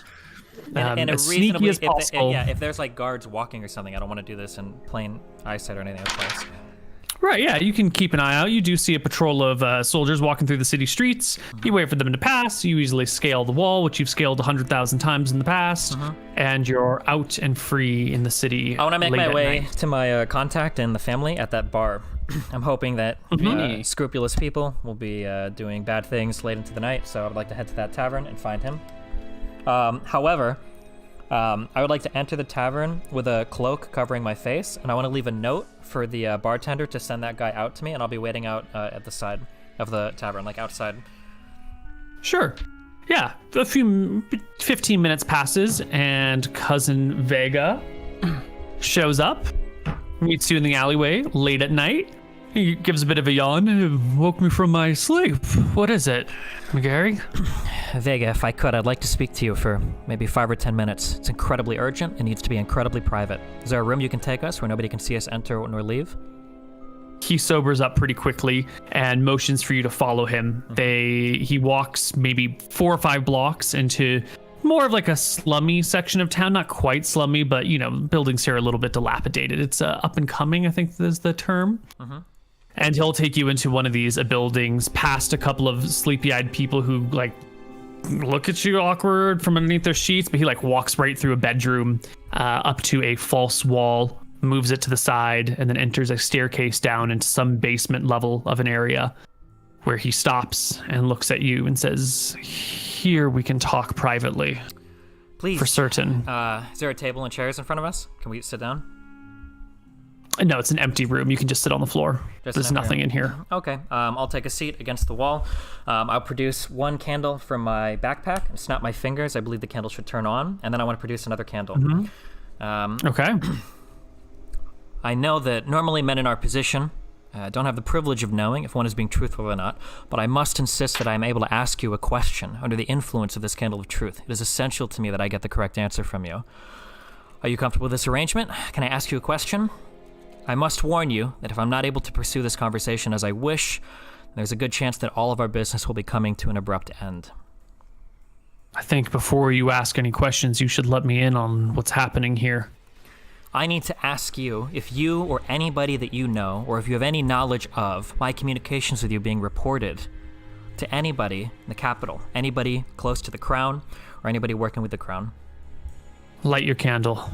And as sneaky as possible. If there's like guards walking or something, I don't want to do this in plain eyesight or anything else. Right, yeah, you can keep an eye out. You do see a patrol of soldiers walking through the city streets. You wait for them to pass. You easily scale the wall, which you've scaled 100,000 times in the past, and you're out and free in the city. I want to make my way to my contact and the family at that bar. I'm hoping that scrupulous people will be doing bad things late into the night, so I would like to head to that tavern and find him. However, I would like to enter the tavern with a cloak covering my face, and I want to leave a note for the bartender to send that guy out to me, and I'll be waiting out at the side of the tavern, like outside. Sure. Yeah, 15 minutes passes, and Cousin Vega shows up, meets you in the alleyway late at night. He gives a bit of a yawn. It woke me from my sleep. What is it, Gary? Vega, if I could, I'd like to speak to you for maybe 5 or 10 minutes. It's incredibly urgent and needs to be incredibly private. Is there a room you can take us where nobody can see us enter nor leave? He sobers up pretty quickly and motions for you to follow him. He walks maybe 4 or 5 blocks into more of like a slummy section of town. Not quite slummy, but buildings here are a little bit dilapidated. It's up and coming, I think is the term. And he'll take you into one of these buildings, past a couple of sleepy-eyed people who look at you awkward from underneath their sheets, but he walks right through a bedroom, up to a false wall, moves it to the side, and then enters a staircase down into some basement level of an area where he stops and looks at you and says, "Here we can talk privately." Please. For certain. Is there a table and chairs in front of us? Can we sit down? No, it's an empty room. You can just sit on the floor. There's nothing in here. Okay. I'll take a seat against the wall. I'll produce one candle from my backpack and snap my fingers. I believe the candle should turn on. And then I want to produce another candle. Okay. I know that normally men in our position don't have the privilege of knowing if one is being truthful or not, but I must insist that I am able to ask you a question under the influence of this candle of truth. It is essential to me that I get the correct answer from you. Are you comfortable with this arrangement? Can I ask you a question? I must warn you that if I'm not able to pursue this conversation as I wish, there's a good chance that all of our business will be coming to an abrupt end. I think before you ask any questions, you should let me in on what's happening here. I need to ask you if you or anybody that you know, or if you have any knowledge of my communications with you being reported to anybody in the capital, anybody close to the crown, or anybody working with the crown. Light your candle.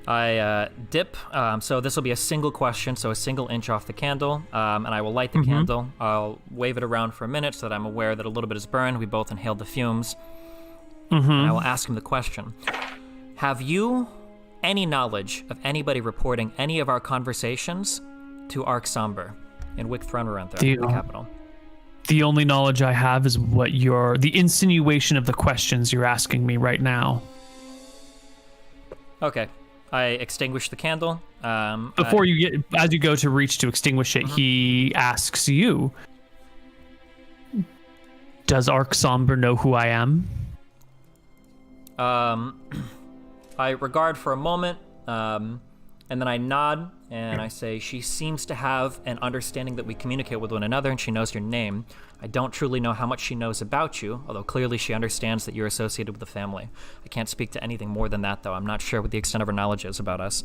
I dip, so this will be a single question, so a single inch off the candle, and I will light the candle. I'll wave it around for a minute so that I'm aware that a little bit is burned. We both inhaled the fumes. And I will ask him the question. Have you any knowledge of anybody reporting any of our conversations to Arc Somber in Wick Thronarantha, the capital? The only knowledge I have is the insinuation of the questions you're asking me right now. Okay. I extinguish the candle. As you go to reach to extinguish it, he asks you, "Does Arc Somber know who I am?" I regard for a moment, and then I nod, and I say, "She seems to have an understanding that we communicate with one another, and she knows your name. I don't truly know how much she knows about you, although clearly she understands that you're associated with the family. I can't speak to anything more than that, though. I'm not sure what the extent of her knowledge is about us."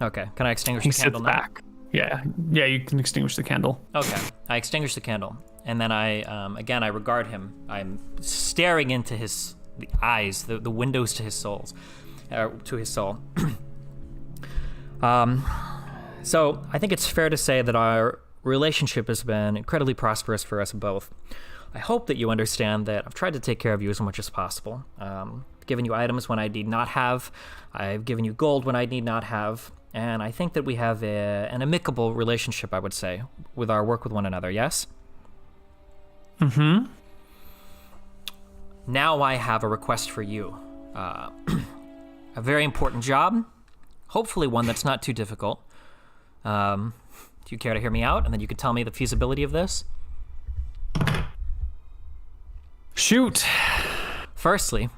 Okay, can I extinguish the candle now? Back. Yeah, you can extinguish the candle. Okay, I extinguish the candle, and then I regard him. I'm staring into the eyes, the windows to his soul. So I think it's fair to say that our relationship has been incredibly prosperous for us both. I hope that you understand that I've tried to take care of you as much as possible. Given you items when I need not have. I've given you gold when I need not have. And I think that we have an amicable relationship, I would say, with our work with one another, yes? Now I have a request for you. A very important job, hopefully one that's not too difficult. Do you care to hear me out, and then you could tell me the feasibility of this? Shoot. Firstly,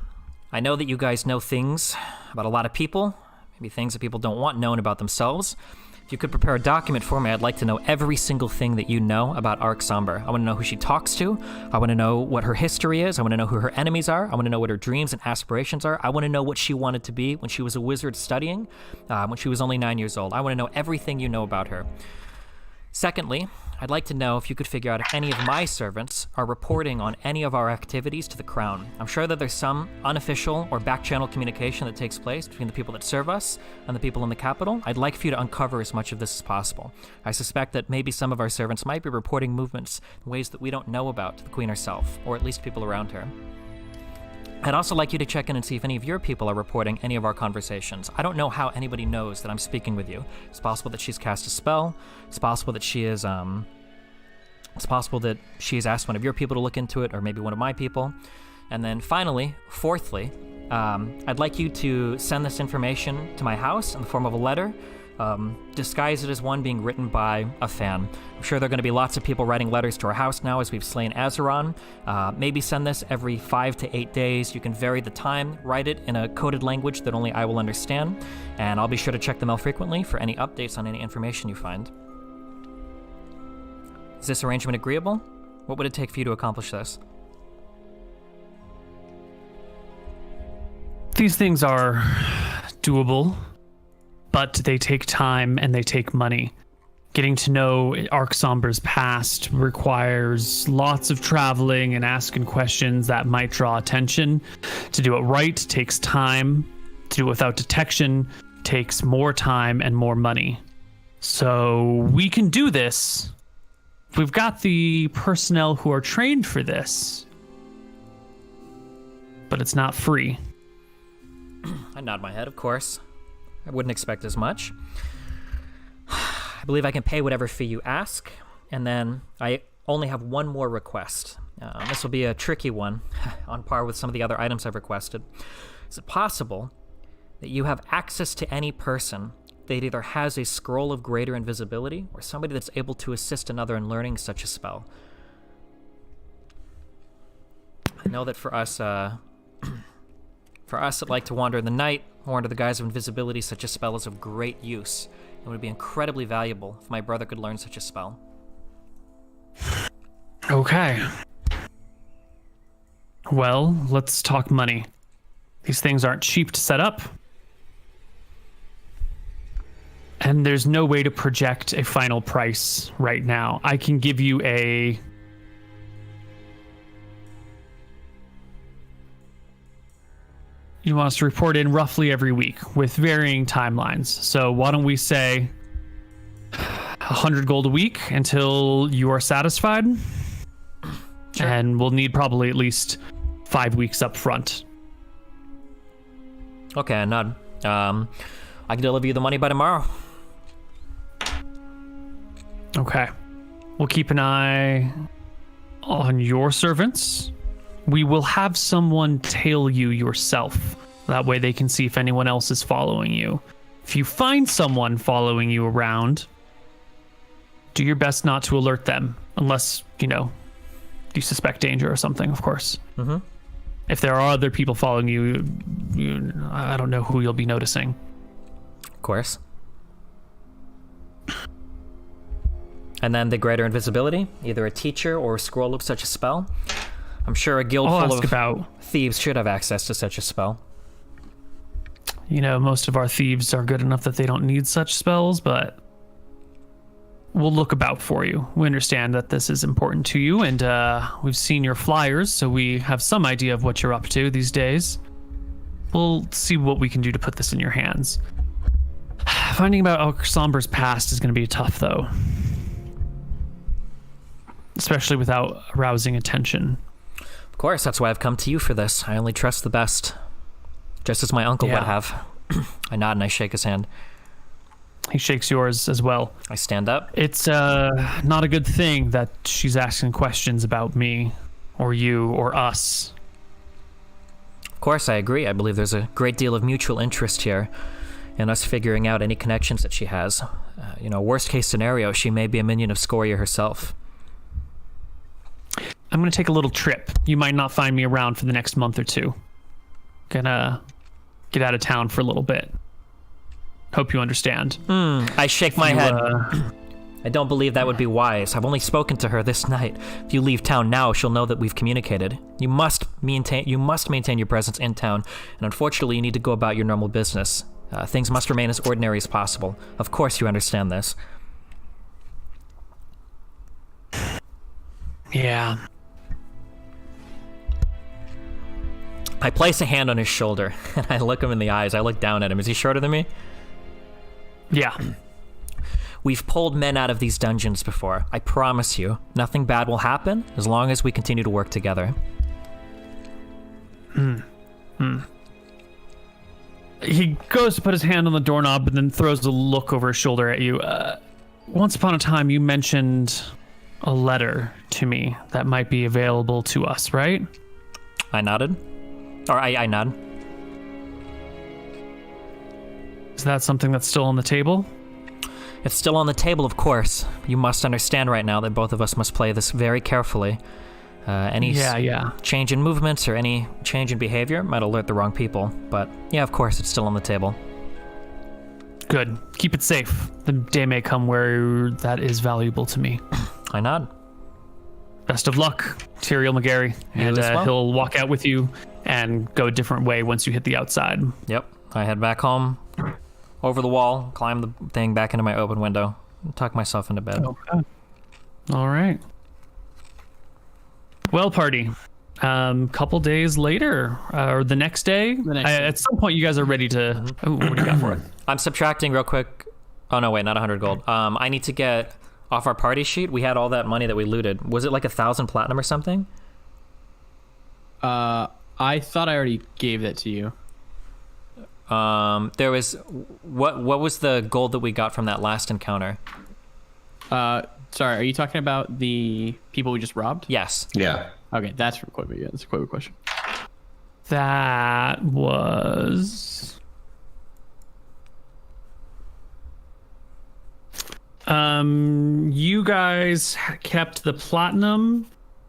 I know that you guys know things about a lot of people, maybe things that people don't want known about themselves. If you could prepare a document for me, I'd like to know every single thing that you know about Arc Somber. I want to know who she talks to. I want to know what her history is. I want to know who her enemies are. I want to know what her dreams and aspirations are. I want to know what she wanted to be when she was a wizard studying, when she was only 9 years old. I want to know everything you know about her. Secondly, I'd like to know if you could figure out if any of my servants are reporting on any of our activities to the Crown. I'm sure that there's some unofficial or back-channel communication that takes place between the people that serve us and the people in the capital. I'd like for you to uncover as much of this as possible. I suspect that maybe some of our servants might be reporting movements in ways that we don't know about to the Queen herself, or at least people around her. I'd also like you to check in and see if any of your people are reporting any of our conversations. I don't know how anybody knows that I'm speaking with you. It's possible that she's cast a spell. It's possible that she is, It's possible that she has asked one of your people to look into it, or maybe one of my people. And then finally, fourthly, I'd like you to send this information to my house in the form of a letter. Disguise it as one being written by a fan. I'm sure there are going to be lots of people writing letters to our house now as we've slain Azeron. Maybe send this every 5 to 8 days. You can vary the time, write it in a coded language that only I will understand, and I'll be sure to check the mail frequently for any updates on any information you find. Is this arrangement agreeable? What would it take for you to accomplish this? These things are doable, but they take time and they take money. Getting to know Arcsomber's past requires lots of traveling and asking questions that might draw attention. To do it right takes time. To do it without detection takes more time and more money. So we can do this. We've got the personnel who are trained for this, but it's not free. I nod my head, of course. I wouldn't expect as much. I believe I can pay whatever fee you ask, and then I only have one more request. This will be a tricky one, on par with some of the other items I've requested. Is it possible that you have access to any person that either has a scroll of greater invisibility or somebody that's able to assist another in learning such a spell? I know that for us that like to wander in the night or under the guise of invisibility, such a spell is of great use. It would be incredibly valuable if my brother could learn such a spell. Okay. Well, let's talk money. These things aren't cheap to set up. And there's no way to project a final price right now. I can give you a... You want us to report in roughly every week with varying timelines. So why don't we say 100 gold a week until you are satisfied? Sure. And we'll need probably at least 5 weeks up front. Okay, I nod. I can deliver you the money by tomorrow. Okay. We'll keep an eye on your servants. We will have someone tail you yourself. That way they can see if anyone else is following you. If you find someone following you around, do your best not to alert them. Unless, you suspect danger or something, of course. Mm-hmm. If there are other people following you, I don't know who you'll be noticing. Of course. And then the greater invisibility, either a teacher or a scroll of such a spell. I'm sure a guild full of thieves should have access to such a spell. Most of our thieves are good enough that they don't need such spells, but we'll look about for you. We understand that this is important to you, and we've seen your flyers, so we have some idea of what you're up to these days. We'll see what we can do to put this in your hands. Finding about Somber's past is going to be tough, though. Especially without arousing attention. Of course, that's why I've come to you for this. I only trust the best. Just as my uncle would have. I nod and I shake his hand. He shakes yours as well. I stand up. It's not a good thing that she's asking questions about me, or you, or us. Of course, I agree. I believe there's a great deal of mutual interest here in us figuring out any connections that she has. Worst case scenario, she may be a minion of Scoria herself. I'm going to take a little trip. You might not find me around for the next month or two. Gonna get out of town for a little bit. Hope you understand. I shake my head. I don't believe that would be wise. I've only spoken to her this night. If you leave town now, she'll know that we've communicated. You must maintain your presence in town, and unfortunately, you need to go about your normal business. Things must remain as ordinary as possible. Of course, you understand this. Yeah. I place a hand on his shoulder, and I look him in the eyes. I look down at him. Is he shorter than me? Yeah. We've pulled men out of these dungeons before. I promise you, nothing bad will happen as long as we continue to work together. He goes to put his hand on the doorknob and then throws a look over his shoulder at you. Once upon a time, you mentioned a letter to me that might be available to us, right? I nodded. Or I nod. Is that something that's still on the table? It's still on the table, of course. You must understand right now that both of us must play this very carefully. Any change in movements or any change in behavior might alert the wrong people. But yeah, of course, it's still on the table. Good. Keep it safe. The day may come where that is valuable to me. I nod. Best of luck, Tyrael McGarry. And as well. He'll walk out with you and go a different way once you hit the outside. Yep. I head back home, over the wall, climb the thing back into my open window, and tuck myself into bed. Okay. All right. Well, party. Couple days later, or the next day, at some point, you guys are ready to. Oh, what do you got for it? I'm subtracting real quick. Oh no, wait, not 100 gold. I need to get off our party sheet. We had all that money that we looted. Was it like 1,000 platinum or something? I thought I already gave that to you. There was what was the gold that we got from that last encounter? Sorry, are you talking about the people we just robbed? Yes. Yeah. Okay, that's for Koibu. Yeah, that's a Koibu question. That was. You guys kept the platinum,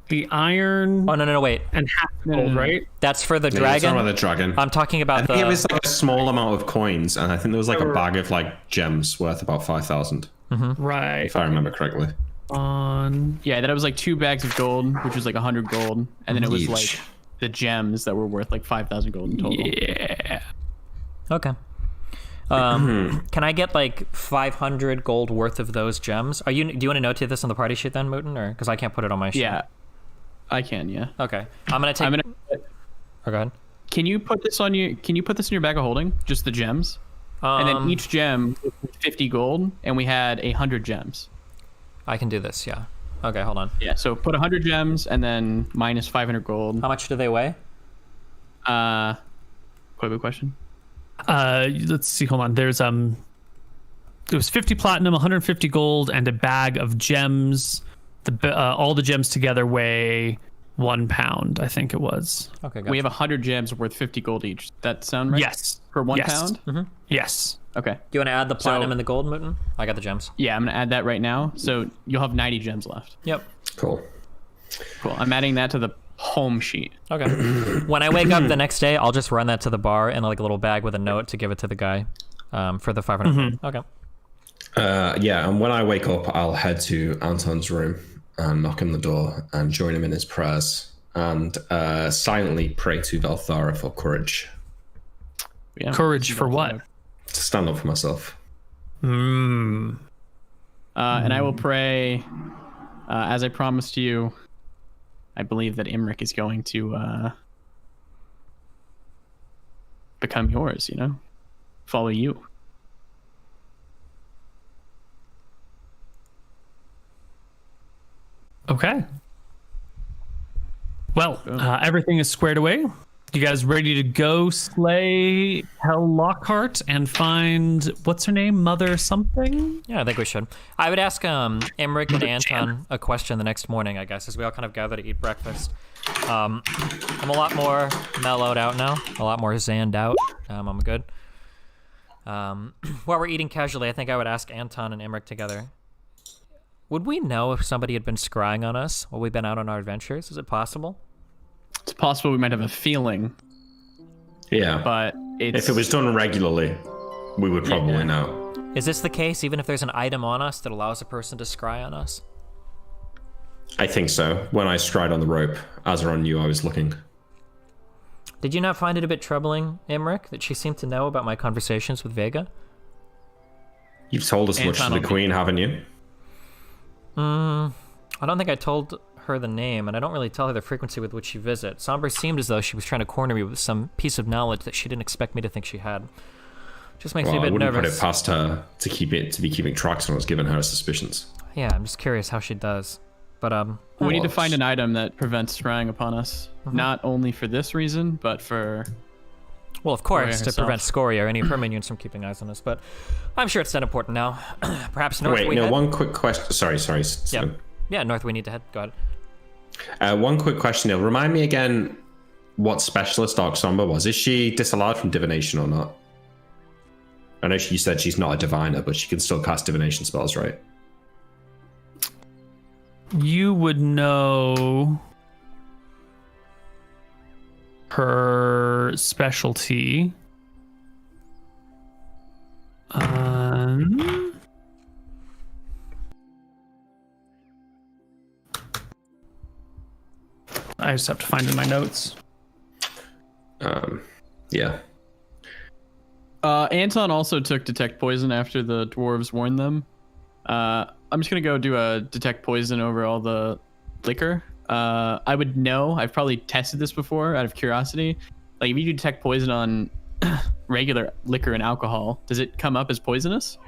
the iron. Oh no, wait. And half gold, right? That's for the Yeah, dragon. about the dragon. I'm talking about I think it was like a small amount of coins, and I think there was like a bag of like gems worth about 5,000. Right. If I remember correctly. Yeah, then it was like 2 bags of gold, which was like 100 gold, and then it was Each. like the gems that were worth like 5,000 gold in total. Yeah. Okay. Can I get like 500 gold worth of those gems? Do you want to notate this on the party sheet then, Mouton, or because I can't put it on my sheet? Yeah, I can. Yeah. Okay. I'm gonna take. Oh, go ahead. Can you put this on you? Can you put this in your bag of holding? Just the gems, and then each gem was 50 gold, and we had 100 gems. I can do this. Yeah. Okay. Hold on. Yeah. So put 100 gems, and then minus 500 gold. How much do they weigh? Koibu question. Let's see. Hold on. There's it was 50 platinum, 150 gold, and a bag of gems. All the gems together weigh 1 pound. I think it was. Okay. Gotcha. We have 100 gems worth 50 gold each. That sound right? Yes. For 1 Yes. pound. Mm-hmm. Yes. Okay. Do you want to add the platinum So- and the gold, Mouton? I got the gems. Yeah, I'm gonna add that right now. So you'll have 90 gems left. Yep. Cool. Cool. I'm adding that to the home sheet. Okay. When I wake up the next day, I'll just run that to the bar in like a little bag with a note to give it to the guy for the 500. Okay. Yeah, and when I wake up, I'll head to Anton's room and knock on the door and join him in his prayers and silently pray to Velthara for courage. Yeah. Courage for what? To stand up for myself. And I will pray, as I promised you. I believe that Imric is going to become yours. Follow you. Okay. Well, everything is squared away. You guys ready to go slay Hell Lockhart and find what's her name, Mother something? Yeah, I think we should. I would ask Emmerich and Anton a question the next morning, I guess, as we all kind of gather to eat breakfast. I'm a lot more mellowed out now, a lot more zanned out. I'm good. While we're eating casually, I think I would ask Anton and Emmerich together. Would we know if somebody had been scrying on us while we've been out on our adventures? Is it possible? It's possible we might have a feeling, Yeah. but If it was done regularly, we would probably know. Is this the case even if there's an item on us that allows a person to scry on us? I think so. When I stride on the rope, Azeron knew I was looking. Did you not find it a bit troubling, Emmerich, that she seemed to know about my conversations with Vega? You've told us much to Anton the will be- Queen, haven't you? I don't think I told her the name, and I don't really tell her the frequency with which she visits. Sombre seemed as though she was trying to corner me with some piece of knowledge that she didn't expect me to think she had. Just makes me a bit I wouldn't nervous. put it past her to be keeping tracks on what's given her suspicions. Yeah, I'm just curious how she does. But we need to find an item that prevents scrying upon us, not only for this reason, but for. Well, of course, to herself. prevent Scoria or any of her minions from keeping eyes on us. But I'm sure it's not important now. Perhaps north. Wait, no. One quick question. Sorry. Yeah, north. We need to head. Go ahead. One quick question, Neal. Remind me again what specialist Dark Somber was. Is she disallowed from divination or not? I know you said she's not a diviner, but she can still cast divination spells, right? You would know her specialty. I just have to find in my notes. Yeah. Anton also took detect poison after the dwarves warned them. I'm just gonna go do a detect poison over all the liquor. I would know. I've probably tested this before out of curiosity. Like if you do detect poison on regular liquor and alcohol, does it come up as poisonous?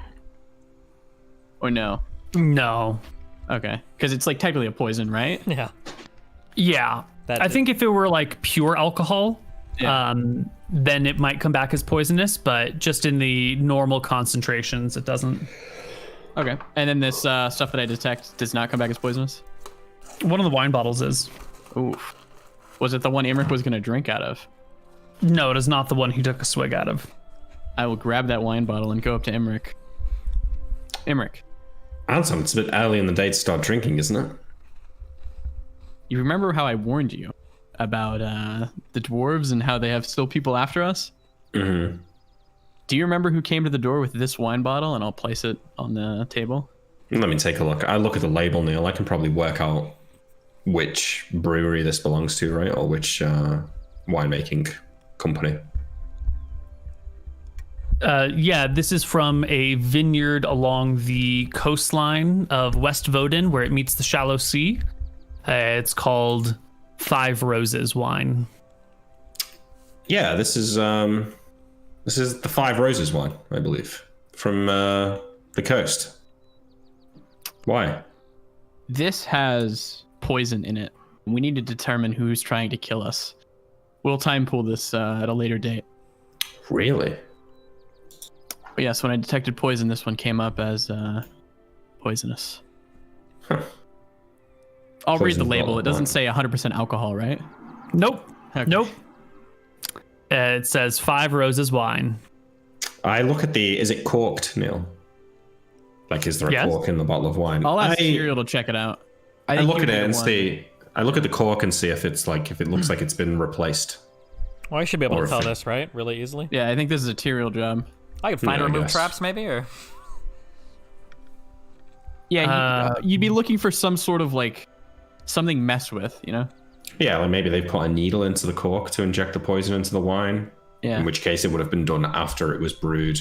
Or no? No. Okay, because it's like technically a poison, right? Yeah. Yeah. I think if it were like pure alcohol, Yeah. then it might come back as poisonous, but just in the normal concentrations, it doesn't. Okay, and then this stuff that I detect does not come back as poisonous? One of the wine bottles is. Oof. Was it the one Emmerich was going to drink out of? No, it is not the one he took a swig out of. I will grab that wine bottle and go up to Emmerich. Emmerich. Anton, it's a bit early in the day to start drinking, isn't it? You remember how I warned you about the dwarves and how they have still people after us? Mm-hmm. Do you remember who came to the door with this wine bottle? And I'll place it on the table. Let me take a look. I look at the label, Neal. I can probably work out which brewery this belongs to, right? Or which winemaking company. Yeah, this is from a vineyard along the coastline of West Voden, where it meets the shallow sea. It's called Five Roses wine. Yeah, this is the Five Roses wine, I believe, from the coast. Why? This has poison in it. We need to determine who's trying to kill us. We'll time pool this at a later date. Really? But yes, when I detected poison, this one came up as poisonous. Huh. I'll read the Poison label. bottle It doesn't wine. say 100% alcohol, right? Nope. Okay. Nope. It says Five Roses wine. I look at is it corked, Neal? Like, is there a Yes. cork in the bottle of wine? I'll ask Serial to check it out. I think look you at would it be and the one. see. I look at the cork and see if it looks like it's been replaced. Well, I should be able Or to tell if it- this, right? Really easily. Yeah, I think this is a Tyrael job. I could find Yeah, I remove guess. traps, maybe, or Yeah, you'd be looking for some sort of like something messed with, you know? Yeah, like maybe they put a needle into the cork to inject the poison into the wine. Yeah. In which case it would have been done after it was brewed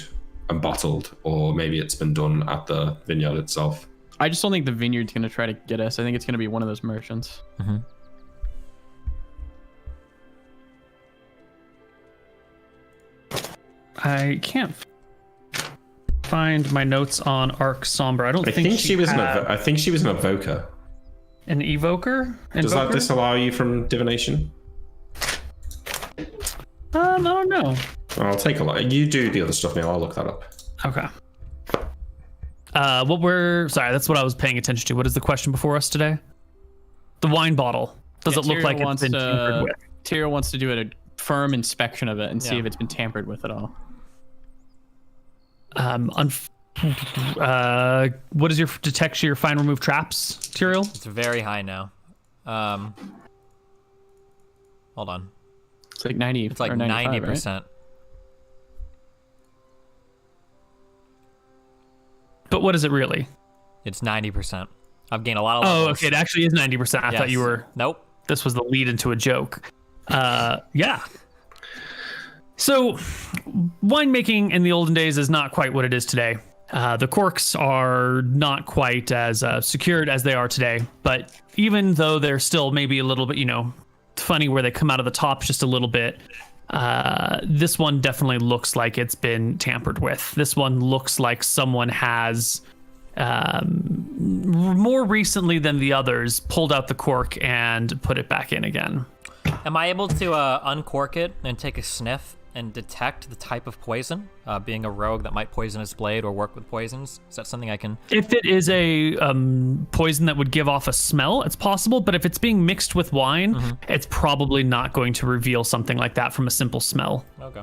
and bottled, or maybe it's been done at the vineyard itself. I just don't think the vineyard's gonna try to get us. I think it's gonna be one of those merchants. I can't find my notes on Arc Sombre. I don't I think she was had I think she was an evoker. an evoker. Does that Invoker? disallow you from divination? I don't know. I'll take a look. You do the other stuff, Neal. I'll look that up. Okay. That's what I was paying attention to. What is the question before us today? The wine bottle. Does it look Tyrael like it's wants been to- tampered with? Tyrael wants to do a firm inspection of it and see Yeah. if it's been tampered with at all. What is your detection, your find remove traps, Tyrael? it's very high now. Hold on. It's like 90. It's like or 95, 90%. right? But what is it really? It's 90%. I've gained a lot of Oh, levels. okay. It actually is 90%. I thought Yes. you were. Nope. This was the lead into a joke. Yeah. So, winemaking in the olden days is not quite what it is today. The corks are not quite as secured as they are today, but even though they're still maybe a little bit, funny where they come out of the top just a little bit, this one definitely looks like it's been tampered with. This one looks like someone has, more recently than the others, pulled out the cork and put it back in again. Am I able to uncork it and take a sniff and detect the type of poison? Being a rogue that might poison his blade or work with poisons, is that something I can? If it is a poison that would give off a smell, it's possible. But if it's being mixed with wine, it's probably not going to reveal something like that from a simple smell. Okay.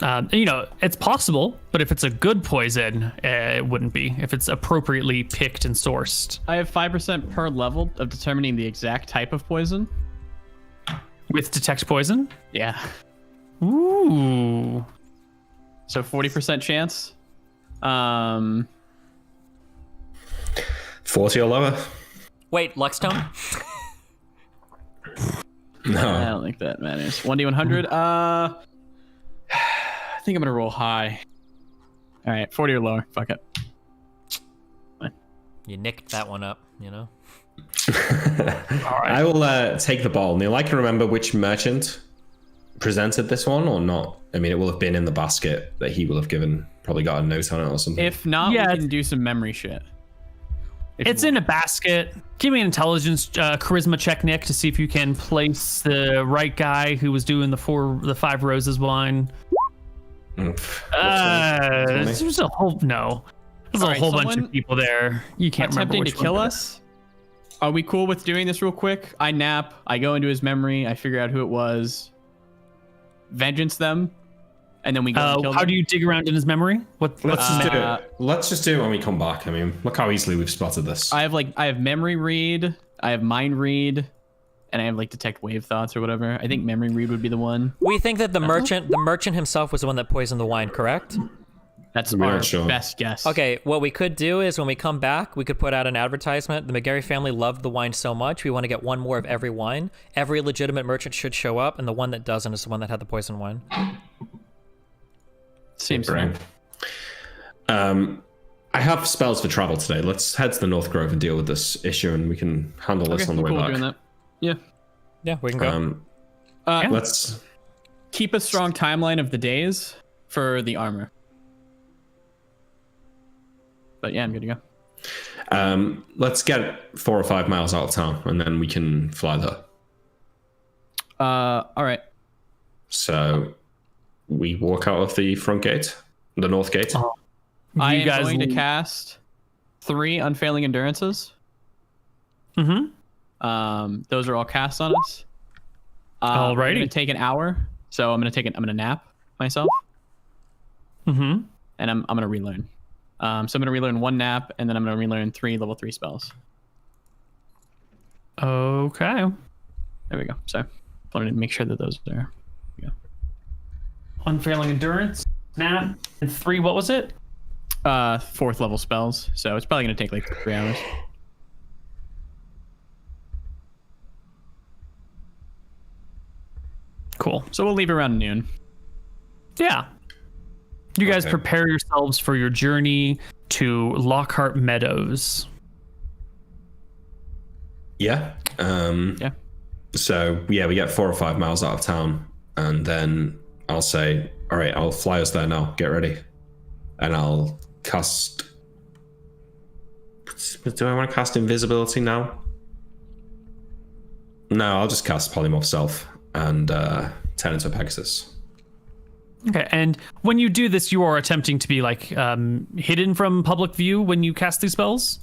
It's possible, but if it's a good poison, it wouldn't be. If it's appropriately picked and sourced. I have 5% per level of determining the exact type of poison. With detect poison? Yeah. Ooh. So 40% chance. 40 or lower. Wait, Luckstone? No. I don't think that matters. 1d100. I think I'm gonna roll high. All right, 40 or lower. Fuck it. You nicked that one up, All right. I will take the ball. Neal, I can remember which merchant presented this one or not. I mean, it will have been in the basket that he will have given, probably got a note on it or something. If not, we can do some memory shit. It's in a basket. Give me an intelligence charisma check, Nick, to see if you can place the right guy who was doing the 5 roses wine. There's a whole bunch of people there. You can't remember which to kill us. Are we cool with doing this real quick? I nap. I go into his memory. I figure out who it was. Vengeance them, and then we go and kill them. How do you dig around in his memory? Let's just do it when we come back. I mean, look how easily we've spotted this. I have memory read, I have mind read, and I have detect wave thoughts or whatever. I think memory read would be the one. We think that the merchant himself was the one that poisoned the wine, correct? That's our best guess. Okay, what we could do is when we come back, we could put out an advertisement. The McGarry family loved the wine so much, we want to get one more of every wine. Every legitimate merchant should show up, and the one that doesn't is the one that had the poison wine. Seems right. I have spells for travel today. Let's head to the North Grove and deal with this issue, and we can handle this on the way back. Doing that. Yeah. Yeah, we can go. Let's keep a strong timeline of the days for the armor. But yeah, I'm good to go. Let's get 4 or 5 miles out of town, and then we can fly there. All right. So we walk out of the front gate, the north gate. I am going to cast 3 unfailing endurances. Those are all cast on us. Alrighty. I'm going to take an hour, so I'm going to nap myself. And I'm going to relearn. So I'm going to relearn 1 nap, and then I'm going to relearn 3 level 3 spells. Okay. There we go. So I wanted to make sure that those are there. We go. Unfailing endurance, nap, and 3. What was it? 4th level spells. So it's probably going to take 3 hours. Cool. So we'll leave around noon. Yeah. You guys prepare yourselves for your journey to Lockhart Meadows. Yeah. So, we get 4 or 5 miles out of town, and then I'll say, all right, I'll fly us there now. Get ready. And I'll cast... Do I want to cast invisibility now? No, I'll just cast Polymorph Self and turn into a Pegasus. Okay, and when you do this, you are attempting to be hidden from public view when you cast these spells?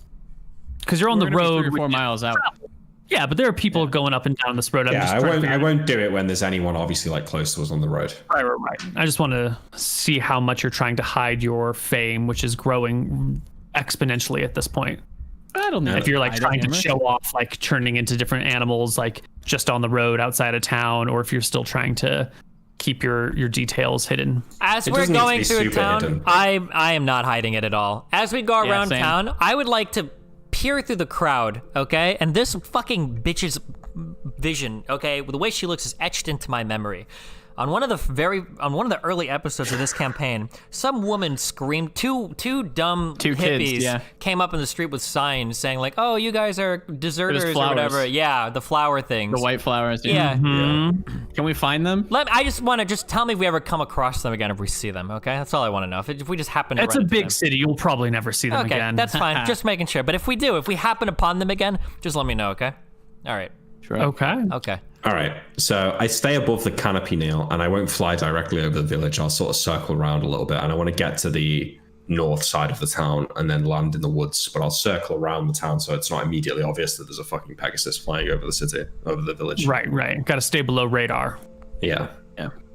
Because you're on the road. 3 or 4 miles out. Yeah, but there are people going up and down this road. I won't do it when there's anyone obviously close to us on the road. Right. I just want to see how much you're trying to hide your fame, which is growing exponentially at this point. I don't know. If you're trying to show off, turning into different animals, just on the road outside of town, or if you're still trying to keep your details hidden. As we're going through town, I am not hiding it at all. As we go around town, I would like to peer through the crowd, okay? And this fucking bitch's vision, okay, the way she looks is etched into my memory. On one of the early episodes of this campaign, some woman screamed. Two dumb hippies kids, came up in the street with signs saying like, "Oh, you guys are deserters or whatever." Yeah, the flower things. The white flowers. Yeah. Can we find them? I just want to tell me if we ever come across them again, if we see them. Okay, that's all I want to know. If we just happen to. It's a big city. You'll probably never see them again. Okay, that's fine. Just making sure. But if we happen upon them again, just let me know. Okay. All right. Sure. Okay. All right, so I stay above the canopy, Neal, and I won't fly directly over the village. I'll sort of circle around a little bit, and I want to get to the north side of the town and then land in the woods, but I'll circle around the town so it's not immediately obvious that there's a fucking Pegasus flying over the city, over the village. Right. Got to stay below radar. Yeah.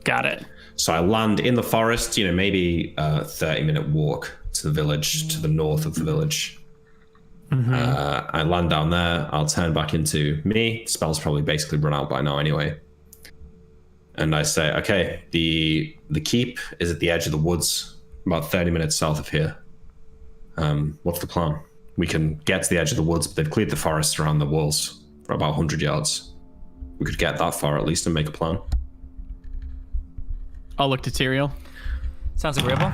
Got it. So I land in the forest, maybe a 30-minute walk to the village, to the north of the village. I land down there. I'll turn back into me. Spell's probably basically run out by now anyway. And I say, okay, the keep is at the edge of the woods, about 30 minutes south of here. What's the plan? We can get to the edge of the woods, but they've cleared the forest around the walls for about 100 yards. We could get that far at least and make a plan. I'll look to Tyrael. Sounds agreeable.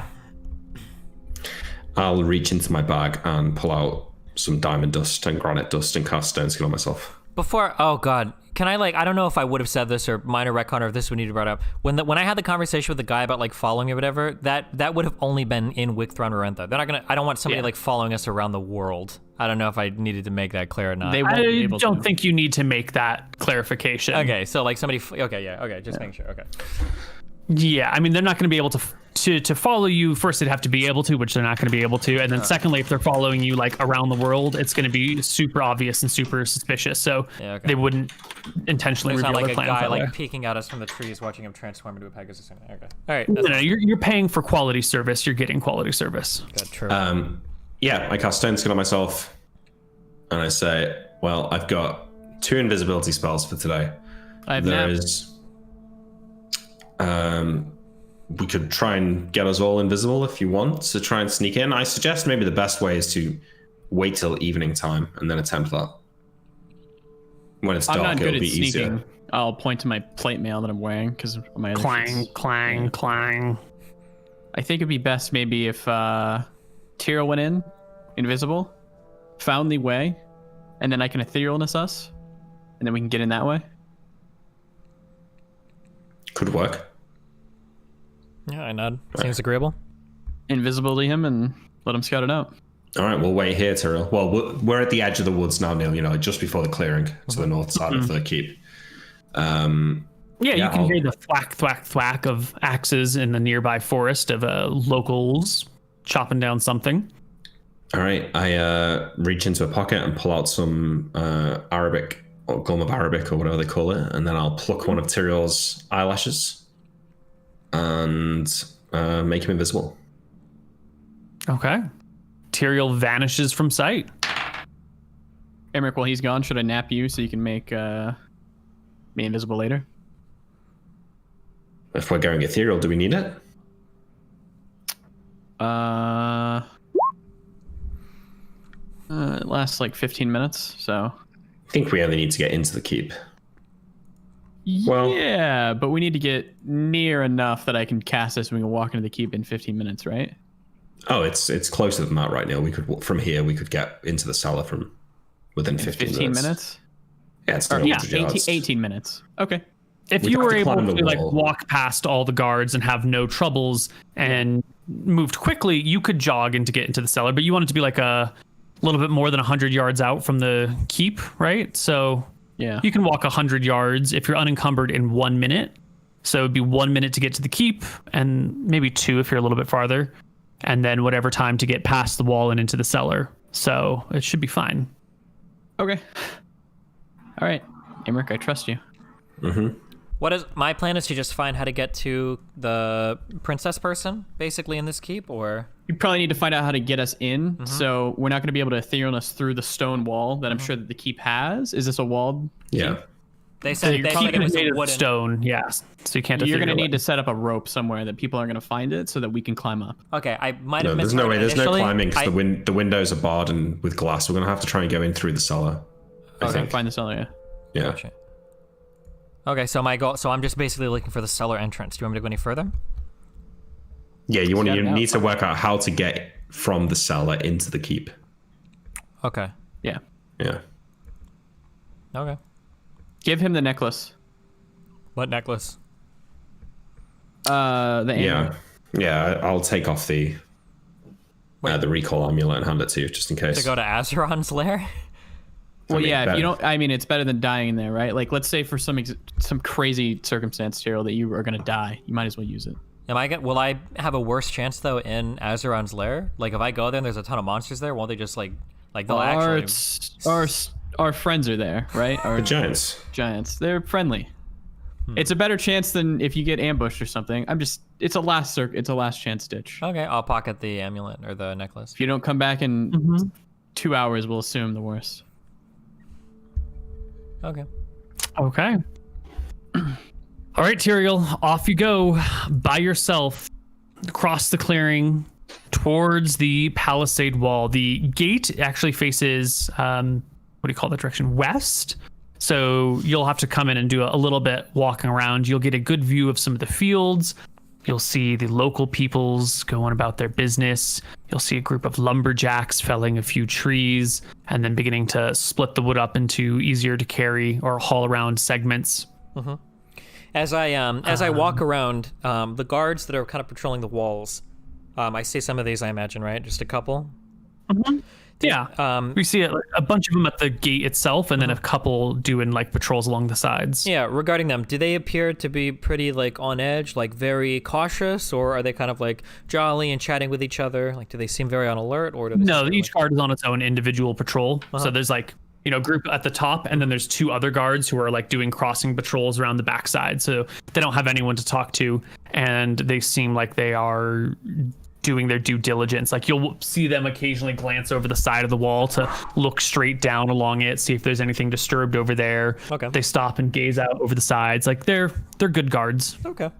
I'll reach into my bag and pull out some diamond dust and granite dust and cast stone skin on myself. Oh god, can I I don't know if I would have said this or minor retcon or if this would need to be brought up. When I had the conversation with the guy about following me or whatever, that would have only been in Wicthron Rorentha. They're not gonna. I don't want somebody following us around the world. I don't know if I needed to make that clear or not. They won't be able don't to. think you need to make that clarification. Okay, so somebody. Okay, just making sure. Okay. Yeah, I mean, they're not going to be able to follow you. First, they'd have to be able to, which they're not going to be able to. And then secondly, if they're following you around the world, it's going to be super obvious and super suspicious. So they wouldn't intentionally It's reveal not their like a plan. guy peeking at us from the trees, watching him transform into a Pegasus. Okay. All right. No, you're paying for quality service. You're getting quality service. Good, true. I cast stone skin on myself, and I say, well, I've got 2 invisibility spells for today. We could try and get us all invisible if you want to try and sneak in. I suggest maybe the best way is to wait till evening time and then attempt that. When it's dark, it'll be easier. I'll point to my plate mail that I'm wearing because my other Clang, clang, clang. I think it'd be best maybe if Tyrael went in, invisible, found the way, and then I can etherealness us, and then we can get in that way. Could work. Yeah, I nod. Seems agreeable. Invisible to him and let him scout it out. All right, we'll wait here, Tyrael. Well, we're at the edge of the woods now, Neal, just before the clearing to the north side of the keep. You can hear the thwack, thwack, thwack of axes in the nearby forest of locals chopping down something. All right, I reach into a pocket and pull out some Arabic, or gum of Arabic, or whatever they call it, and then I'll pluck one of Tyrael's eyelashes and make him invisible. Okay. Tyrael vanishes from sight. Emmerich, while he's gone, should I nap you so you can make me invisible later? If we're going ethereal, do we need it? It lasts 15 minutes, so. I think we only need to get into the keep. Well, yeah, but we need to get near enough that I can cast this and we can walk into the keep in 15 minutes, right? Oh, it's closer than that right now. We could get into the cellar from within 15 minutes. Yeah, it's 18 minutes. Okay. If you were able to walk past all the guards and have no troubles and moved quickly, you could jog to get into the cellar, but you want it to be a little bit more than 100 yards out from the keep, right? So yeah, you can walk 100 yards if you're unencumbered in 1 minute. So it'd be 1 minute to get to the keep and maybe 2 if you're a little bit farther. And then whatever time to get past the wall and into the cellar. So it should be fine. Okay. All right. Emmerich, I trust you. Mm-hmm. My plan is to just find how to get to the princess person, basically, in this keep, or? You probably need to find out how to get us in. Mm-hmm. So we're not going to be able to etherealness through the stone wall that I'm sure that the keep has. Is this a walled Yeah. keep? They said your keep is made of stone, yes. So you can't. You're going to need to set up a rope somewhere that people aren't going to find it, so that we can climb up. Okay, I might have. There's no way. There's no climbing because the windows are barred and with glass. We're going to have to try and go in through the cellar. I think. Find the cellar. Yeah. Gotcha. Okay, so I'm just basically looking for the cellar entrance. Do you want me to go any further? Yeah, you need to work out how to get from the cellar into the keep. Okay. Yeah. Yeah. Okay. Give him the necklace. What necklace? The amulet. Yeah, I'll take off the recall amulet and hand it to you just in case. To go to Azeron's lair? Well, better. if you don't. I mean, it's better than dying in there, right? Like, let's say for some crazy circumstance, Tyrell, that you are gonna die, you might as well use it. Will I have a worse chance though in Azeron's lair? Like, if I go there and there's a ton of monsters there, won't they just like they'll actually? Our friends are there, right? Our The giants. Giants. They're friendly. It's a better chance than if you get ambushed or something. It's a last chance ditch. Okay, I'll pocket the amulet or the necklace. If you don't come back in 2 hours, we'll assume the worst. Okay. Okay. All right, Tyrael, off you go by yourself across the clearing towards the palisade wall. The gate actually faces, what do you call that direction? West. So you'll have to come in and do a little bit walking around. You'll get a good view of some of the fields. You'll see the local peoples going about their business. You'll see a group of lumberjacks felling a few trees and then beginning to split the wood up into easier to carry or haul around segments. Mm-hmm. As I walk around, the guards that are kind of patrolling the walls, I see some of these, I imagine, right? Just a couple? Mm-hmm. Yeah. We see a bunch of them at the gate itself, and then a couple doing like patrols along the sides. Yeah, regarding them, do they appear to be pretty like on edge, like very cautious, or are they kind of like jolly and chatting with each other? Like, do they seem very on alert, or do they No, each guard is on its own individual patrol. So there's like, group at the top, and then there's two other guards who are like doing crossing patrols around the backside. So they don't have anyone to talk to, and they seem like they are doing their due diligence. Like, you'll see them occasionally glance over the side of the wall to look straight down along it, see if there's anything disturbed over there. Okay. They stop and gaze out over the sides. Like, they're good guards. Okay.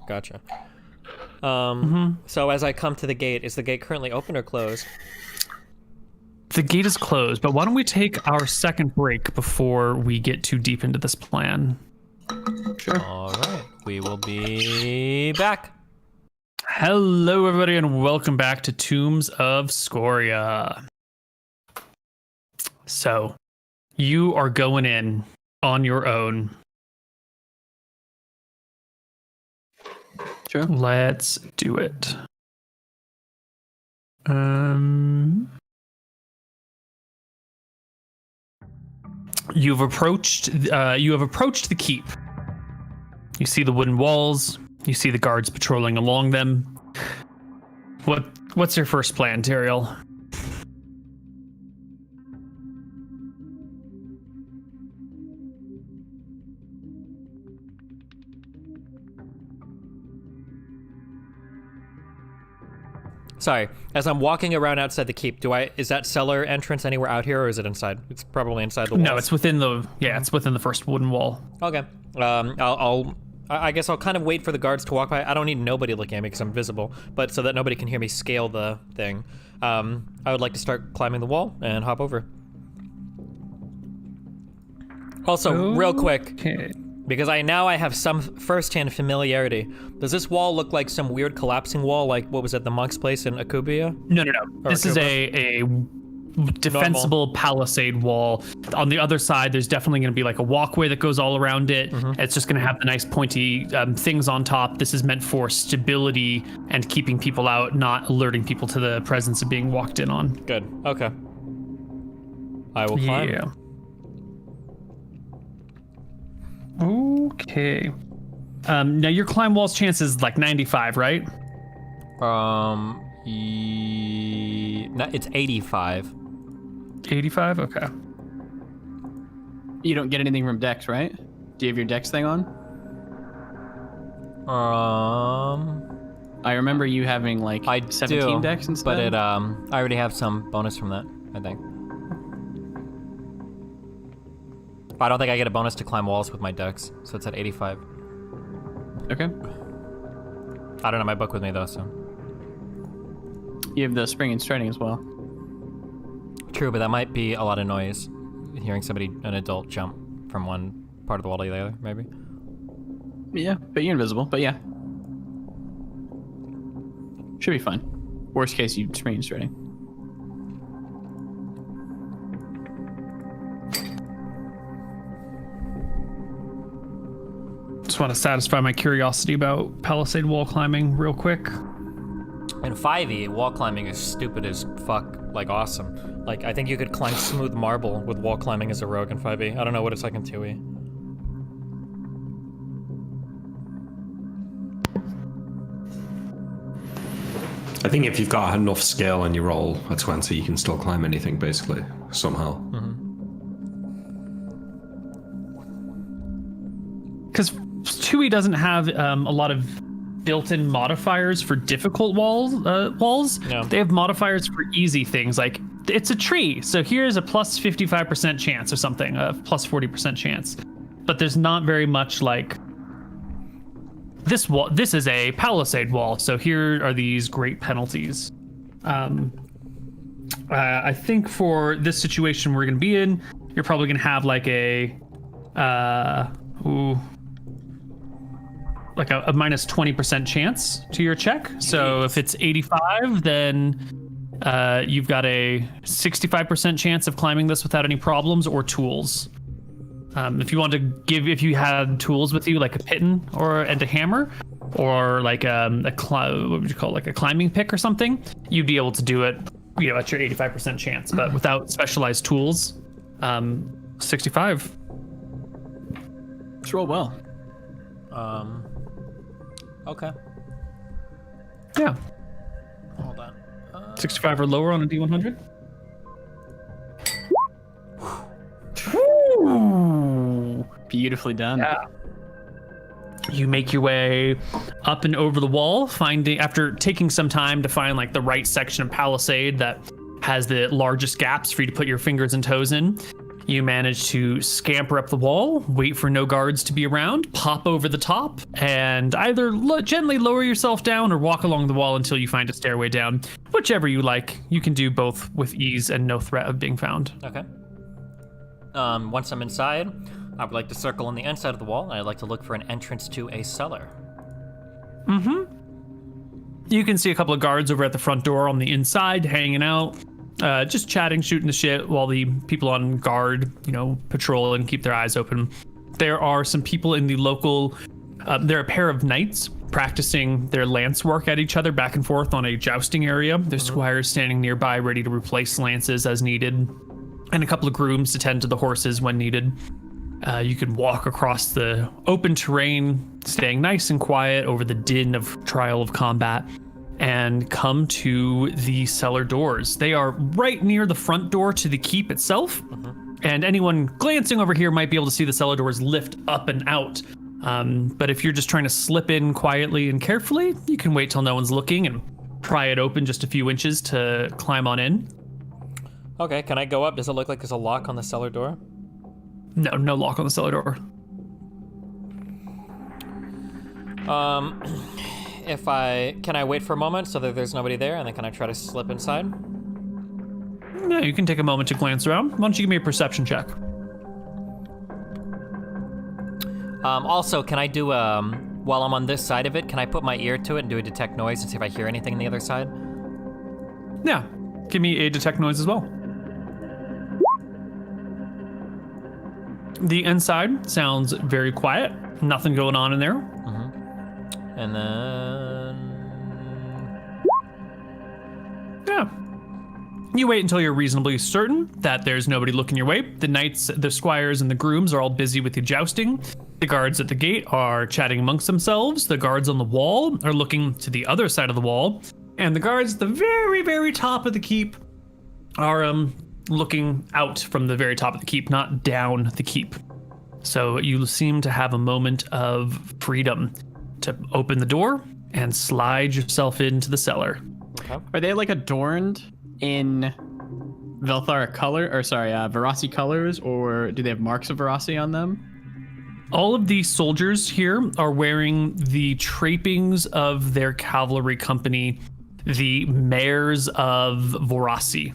Gotcha. So as I come to the gate, is the gate currently open or closed? The gate is closed, but why don't we take our second break before we get too deep into this plan? Sure. All right. We will be back. Hello, everybody, and welcome back to Tombs of Scoria. So, you are going in on your own. Sure. Let's do it. You have approached the keep. You see the wooden walls. You see the guards patrolling along them. What's your first plan, Tyrael? Sorry, as I'm walking around outside the keep, is that cellar entrance anywhere out here, or is it inside? It's probably inside the wall. No, it's within the first wooden wall. Okay. I guess I'll kind of wait for the guards to walk by. I don't need nobody looking at me because I'm visible, but so that nobody can hear me scale the thing. I would like to start climbing the wall and hop over. Also, real quick, because I have some first-hand familiarity. Does this wall look like some weird collapsing wall, like what was at the monk's place in Akubia? No. This is a defensible palisade wall. On the other side, there's definitely going to be like a walkway that goes all around it. It's just going to have the nice pointy things on top. This is meant for stability and keeping people out, not alerting people to the presence of being walked in on. Good. Okay. I will climb. Yeah. Okay. Now your climb wall's chance is like 95, right? It's 85. 85? Okay. You don't get anything from Dex, right? Do you have your Dex thing on? I remember you having like 17 Dex instead. But I already have some bonus from that, I think. I don't think I get a bonus to climb walls with my Dex, so it's at 85. Okay. I don't have my book with me though, so. You have the spring and striding as well. True, but that might be a lot of noise. Hearing an adult jump from one part of the wall to the other, maybe. Yeah, but you're invisible. But yeah, should be fine. Worst case, you range ready. Just want to satisfy my curiosity about palisade wall climbing real quick. In 5e, wall climbing is stupid as fuck, like awesome. Like, I think you could climb smooth marble with wall climbing as a rogue in 5e. I don't know what it's like in 2e. I think if you've got enough skill and you roll a 20, you can still climb anything, basically, somehow. Because 2e doesn't have a lot of built-in modifiers for difficult walls. No. They have modifiers for easy things, like it's a tree, so here's a plus 55% chance or something, a plus 40% chance. But there's not very much like this wall. This is a palisade wall, so here are these great penalties. I think for this situation we're going to be in, you're probably going to have like a like a minus 20% chance to your check. So if it's 85, then you've got a 65% chance of climbing this without any problems or tools. If you want to if you had tools with you, like a piton and a hammer, or like what would you call it, like a climbing pick or something, you'd be able to do it, at your 85% chance. But without specialized tools, 65. Let's roll well. Okay. Yeah. Hold on. 65 or lower on a D100. Beautifully done. Yeah. You make your way up and over the wall, after taking some time to find like the right section of palisade that has the largest gaps for you to put your fingers and toes in. You manage to scamper up the wall, wait for no guards to be around, pop over the top, and either gently lower yourself down or walk along the wall until you find a stairway down. Whichever you like. You can do both with ease and no threat of being found. Okay. Once I'm inside, I would like to circle on the inside of the wall, and I'd like to look for an entrance to a cellar. You can see a couple of guards over at the front door on the inside, hanging out. Just chatting, shooting the shit while the people on guard, patrol and keep their eyes open. There are some people in the local, there are a pair of knights practicing their lance work at each other back and forth on a jousting area. There's squires standing nearby ready to replace lances as needed, and a couple of grooms to tend to the horses when needed. You can walk across the open terrain, staying nice and quiet over the din of trial of combat, and come to the cellar doors. They are right near the front door to the keep itself, and anyone glancing over here might be able to see the cellar doors lift up and out. But if you're just trying to slip in quietly and carefully, you can wait till no one's looking and pry it open just a few inches to climb on in. Okay, can I go up? Does it look like there's a lock on the cellar door? No lock on the cellar door. Can I wait for a moment so that there's nobody there, and then can I try to slip inside? Yeah, you can take a moment to glance around. Why don't you give me a perception check? Also, can I do, while I'm on this side of it, can I put my ear to it and do a detect noise and see if I hear anything on the other side? Yeah, give me a detect noise as well. The inside sounds very quiet. Nothing going on in there. And then... Yeah. You wait until you're reasonably certain that there's nobody looking your way. The knights, the squires, and the grooms are all busy with the jousting. The guards at the gate are chatting amongst themselves. The guards on the wall are looking to the other side of the wall. And the guards at the very, very top of the keep are looking out from the very top of the keep, not down the keep. So you seem to have a moment of freedom to open the door and slide yourself into the cellar. Okay. Are they like adorned in Verasi colors, or do they have marks of Verasi on them? All of the soldiers here are wearing the trappings of their cavalry company, the mares of Vorasi.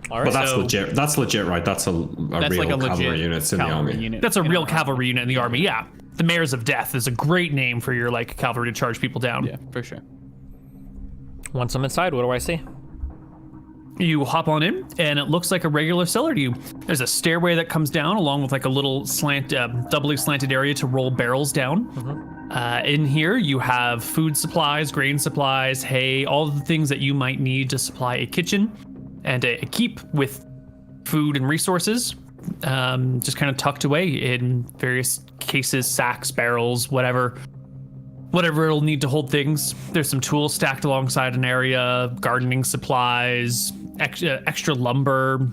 All But right. that's So- legit. That's legit, right? That's a real like a legit cavalry unit in the cavalry army. unit. That's a in real our cavalry unit in the army. Yeah, the Mares of Death is a great name for your like cavalry to charge people down. Yeah, for sure. Once I'm inside, what do I see? You hop on in, and it looks like a regular cellar to you. There's a stairway that comes down, along with like a little doubly slanted area to roll barrels down. In here, you have food supplies, grain supplies, hay, all the things that you might need to supply a kitchen and a keep with food and resources. Just kind of tucked away in various cases, sacks, barrels, whatever it'll need to hold things. There's some tools stacked alongside an area, gardening supplies, extra lumber,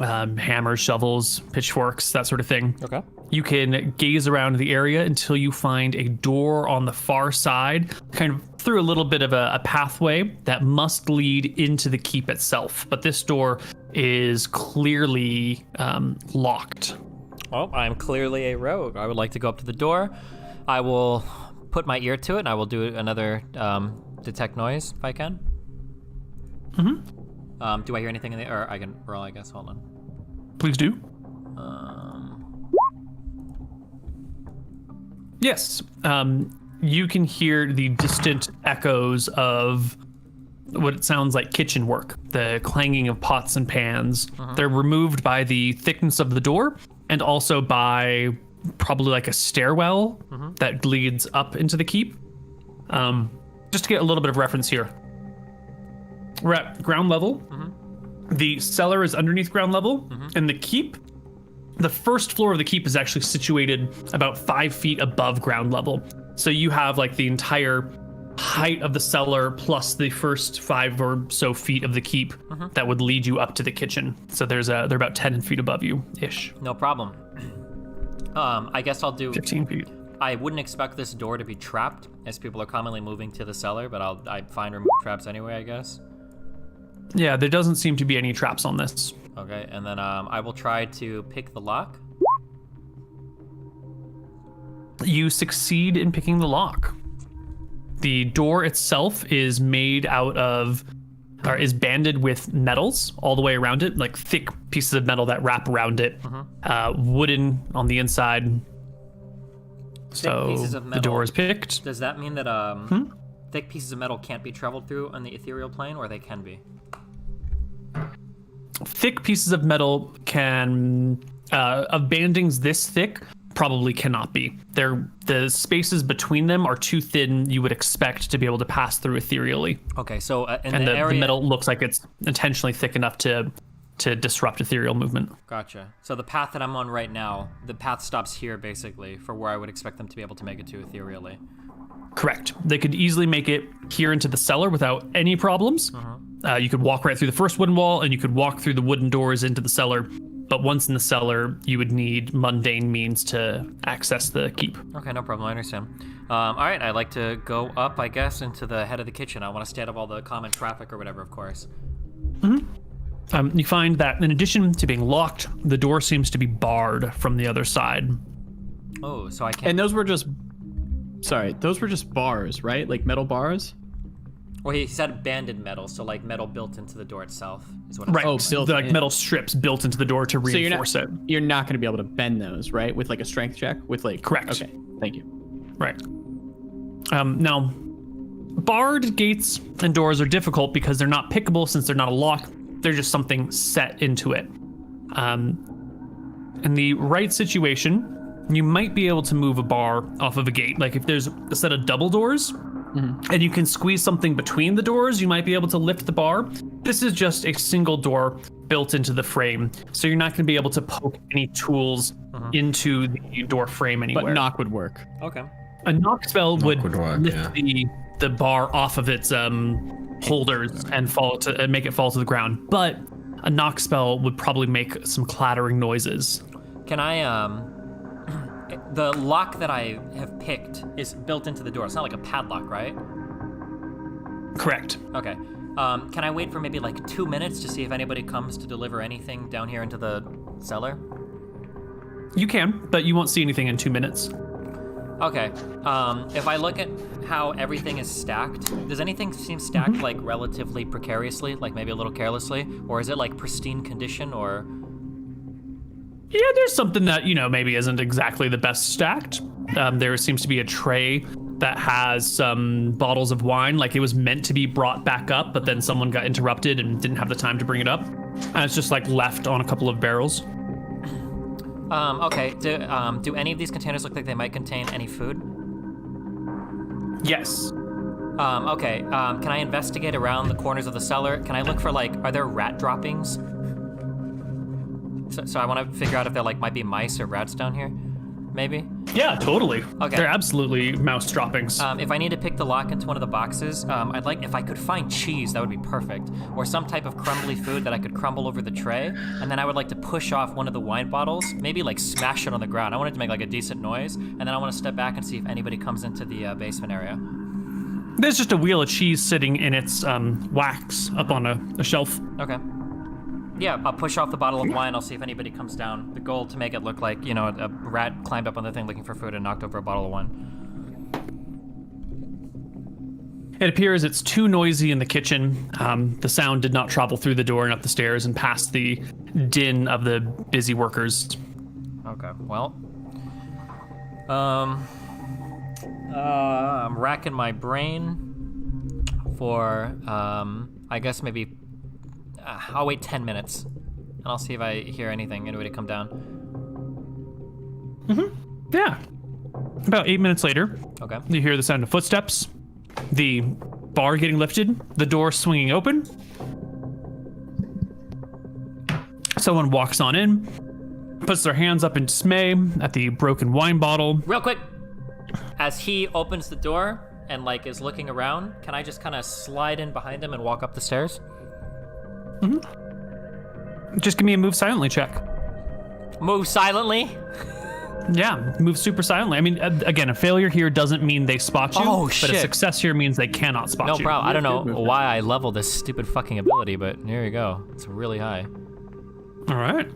hammers, shovels, pitchforks, that sort of thing. Okay. You can gaze around the area until you find a door on the far side, kind of through a little bit of a pathway that must lead into the keep itself. But this door is clearly locked. Well, I'm clearly a rogue. I would like to go up to the door. I will put my ear to it, and I will do another detect noise if I can. Do I hear anything in the or I can roll, I guess. Hold on. Please do. Yes. You can hear the distant echoes of what it sounds like kitchen work, the clanging of pots and pans. They're removed by the thickness of the door and also by probably like a stairwell that leads up into the keep. Just to get a little bit of reference here. We're at ground level. The cellar is underneath ground level, and the keep, the first floor of the keep is actually situated about 5 feet above ground level. So you have like the entire height of the cellar plus the first 5 or so feet of the keep that would lead you up to the kitchen. So they're about 10 feet above you ish. No problem. I guess I'll do 15 feet. I wouldn't expect this door to be trapped, as people are commonly moving to the cellar, but I'd find remove traps anyway, I guess. Yeah, there doesn't seem to be any traps on this. Okay, and then I will try to pick the lock. You succeed in picking the lock. The door itself is made out of, or is banded with metals all the way around it, like thick pieces of metal that wrap around it. Wooden on the inside. So pieces of the metal. door is picked. Does that mean that thick pieces of metal can't be traveled through on the ethereal plane, or they can be? Thick pieces of metal can, of bandings this thick, probably cannot be. The spaces between them are too thin. You would expect to be able to pass through ethereally. Okay, so And the metal looks like it's intentionally thick enough to disrupt ethereal movement. Gotcha. So the path that I'm on right now, the path stops here basically for where I would expect them to be able to make it to ethereally. Correct. They could easily make it here into the cellar without any problems. You could walk right through the first wooden wall, and you could walk through the wooden doors into the cellar. But once in the cellar, you would need mundane means to access the keep. Okay, no problem. I understand. All right, I'd like to go up, I guess, into the head of the kitchen. I want to stay out of all the common traffic or whatever, of course. You find that in addition to being locked, the door seems to be barred from the other side. Oh, so I can't. And those were just bars, right? Like metal bars? Well, he said banded metal, so like metal built into the door itself is what I'm Right. Oh, So built like in. metal strips built into the door to So reinforce it. you're not going to be able to bend those, right? With like a strength check? With like Correct. Okay, thank you. Right. Now, barred gates and doors are difficult because they're not pickable since they're not a lock. They're just something set into it. In the right situation, you might be able to move a bar off of a gate. Like if there's a set of double doors and you can squeeze something between the doors, you might be able to lift the bar. This is just a single door built into the frame. So you're not going to be able to poke any tools into the door frame anywhere. But knock would work. Okay. A knock spell would work, lift the bar off of its holders and make it fall to the ground. But a knock spell would probably make some clattering noises. Can I, the lock that I have picked is built into the door. It's not like a padlock, right? Correct. Okay. Can I wait for maybe like 2 minutes to see if anybody comes to deliver anything down here into the cellar? You can, but you won't see anything in 2 minutes. Okay. If I look at how everything is stacked, does anything seem stacked like relatively precariously, like maybe a little carelessly, or is it like pristine condition, or? Yeah, there's something that, maybe isn't exactly the best stacked. There seems to be a tray that has some bottles of wine, like it was meant to be brought back up, but then someone got interrupted and didn't have the time to bring it up. And it's just like left on a couple of barrels. Okay. Do any of these containers look like they might contain any food? Yes. Okay. Can I investigate around the corners of the cellar? Can I look for are there rat droppings? So I want to figure out if there might be mice or rats down here, maybe? Yeah, totally. Okay. They're absolutely mouse droppings. If I need to pick the lock into one of the boxes, I'd like, if I could find cheese, that would be perfect. Or some type of crumbly food that I could crumble over the tray. And then I would like to push off one of the wine bottles, maybe smash it on the ground. I want it to make a decent noise. And then I want to step back and see if anybody comes into the basement area. There's just a wheel of cheese sitting in its wax up on a shelf. Okay. Yeah, I'll push off the bottle of wine. I'll see if anybody comes down. The goal to make it look like, a rat climbed up on the thing looking for food and knocked over a bottle of wine. It appears it's too noisy in the kitchen. The sound did not travel through the door and up the stairs and past the din of the busy workers. Okay, well. I'm racking my brain for, I guess maybe... I'll wait 10 minutes, and I'll see if I hear anybody come down. Yeah. About 8 minutes later, Okay. you hear the sound of footsteps, the bar getting lifted, the door swinging open. Someone walks on in, puts their hands up in dismay at the broken wine bottle. Real quick, as he opens the door and is looking around, can I just kind of slide in behind him and walk up the stairs? Just give me a move silently check. Move silently? Yeah, move super silently. I mean, again, a failure here doesn't mean they spot you, Oh, but shit. a success here means they cannot spot No you. problem. I don't know why I leveled this stupid fucking ability, but here you go. It's really high. All right.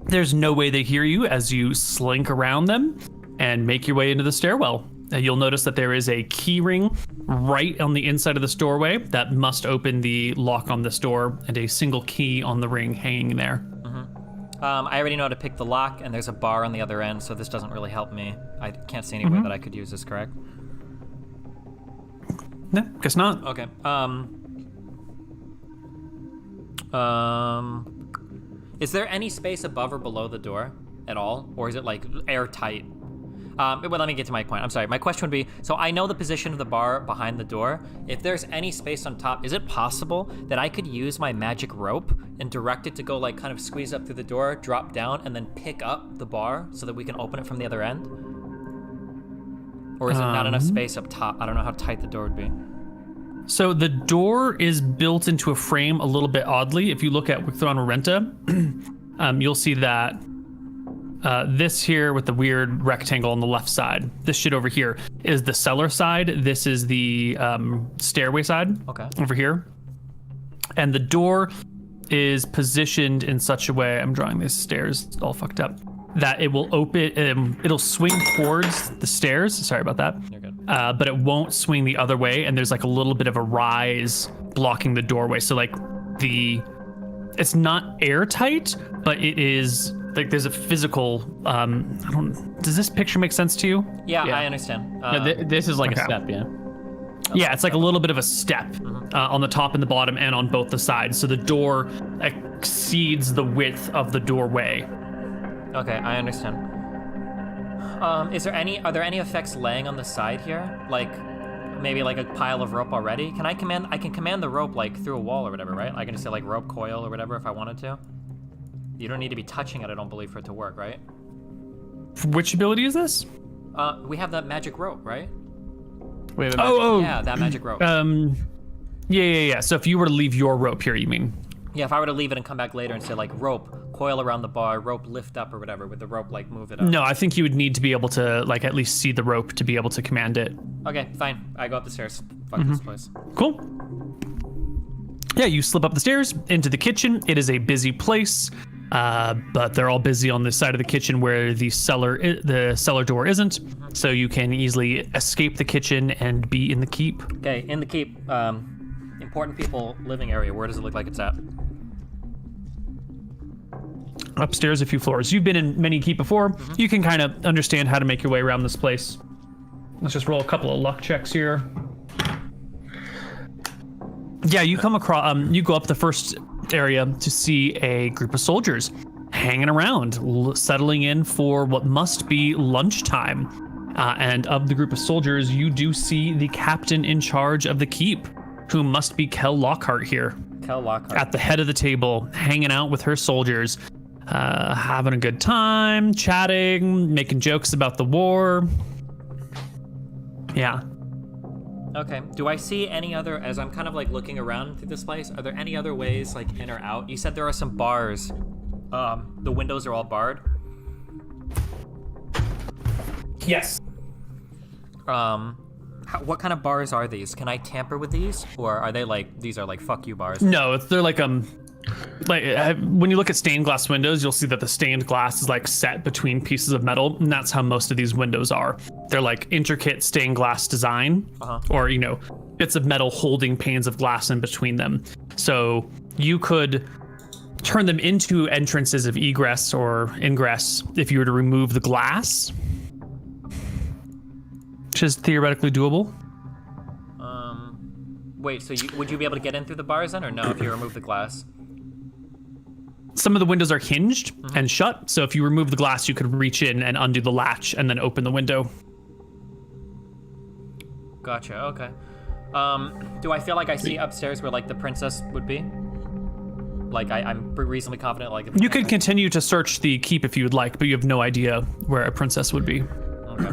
There's no way they hear you as you slink around them and make your way into the stairwell. You'll notice that there is a key ring right on the inside of this doorway that must open the lock on this door, and a single key on the ring hanging there. I already know how to pick the lock, and there's a bar on the other end, so this doesn't really help me. I can't see any way that I could use this, correct? No, guess not. Okay. Is there any space above or below the door at all, or is it airtight? Well, let me get to my point. I'm sorry. My question would be, so I know the position of the bar behind the door. If there's any space on top, is it possible that I could use my magic rope and direct it to go kind of squeeze up through the door, drop down, and then pick up the bar so that we can open it from the other end? Or is there not enough space up top? I don't know how tight the door would be. So the door is built into a frame a little bit oddly. If you look at Wicthron Renta, you'll see that this here with the weird rectangle on the left side, this shit over here is the cellar side. This is the stairway side. Okay. Over here. And the door is positioned in such a way, I'm drawing these stairs all fucked up, that it will open, it'll swing towards the stairs. Sorry about that. You're good. But it won't swing the other way. And there's a little bit of a rise blocking the doorway. So it's not airtight, but it is there's a physical, does this picture make sense to you? Yeah. I understand. This is a step, yeah. Yeah, it's a little bit of a step on the top and the bottom and on both the sides. So the door exceeds the width of the doorway. Okay, I understand. Are there any effects laying on the side here? Maybe a pile of rope already? I can command the rope through a wall or whatever, right? I can just say rope coil or whatever if I wanted to. You don't need to be touching it, I don't believe, for it to work, right? Which ability is this? We have that magic rope, right? Yeah, that magic rope. Yeah. So if you were to leave your rope here, you mean? Yeah, if I were to leave it and come back later and say rope, coil around the bar, rope lift up or whatever, with the rope move it up. No, I think you would need to be able to at least see the rope to be able to command it. Okay, fine. I go up the stairs. Fuck this place. Cool. Yeah, you slip up the stairs into the kitchen. It is a busy place. but they're all busy on the side of the kitchen where the cellar door isn't. So you can easily escape the kitchen and be in the keep. Okay, in the keep, important people living area. Where does it look like it's at? Upstairs a few floors. You've been in many keep before. You can kind of understand how to make your way around this place. Let's just roll a couple of luck checks here. Yeah, you come across, you go up the first area to see a group of soldiers hanging around, settling in for what must be lunchtime. And of the group of soldiers, you do see the captain in charge of the keep, who must be Kel Lockhart here. Kel Lockhart. At the head of the table, hanging out with her soldiers, having a good time, chatting, making jokes about the war. Yeah. Okay. Do I see any other, as I'm kind of like looking around through this place, are there any other ways like in or out? You said there are some bars. The windows are all barred? Yes. What kind of bars are these? Can I tamper with these? Or are they like, these are like fuck you bars? No, they're like when you look at stained glass windows, you'll see that the stained glass is like set between pieces of metal, and that's how most of these windows are. They're like intricate stained glass design, or bits of metal holding panes of glass in between them. So you could turn them into entrances of egress or ingress if you were to remove the glass, which is theoretically doable. Wait, so would you be able to get in through the bars then, or no, if you remove the glass? Some of the windows are hinged and shut, so if you remove the glass, you could reach in and undo the latch and then open the window. Gotcha, okay. Do I feel like I see upstairs where, like, the princess would be? Like, I'm reasonably confident, like... You could continue to search the keep if you would like, but you have no idea where a princess would be. Okay.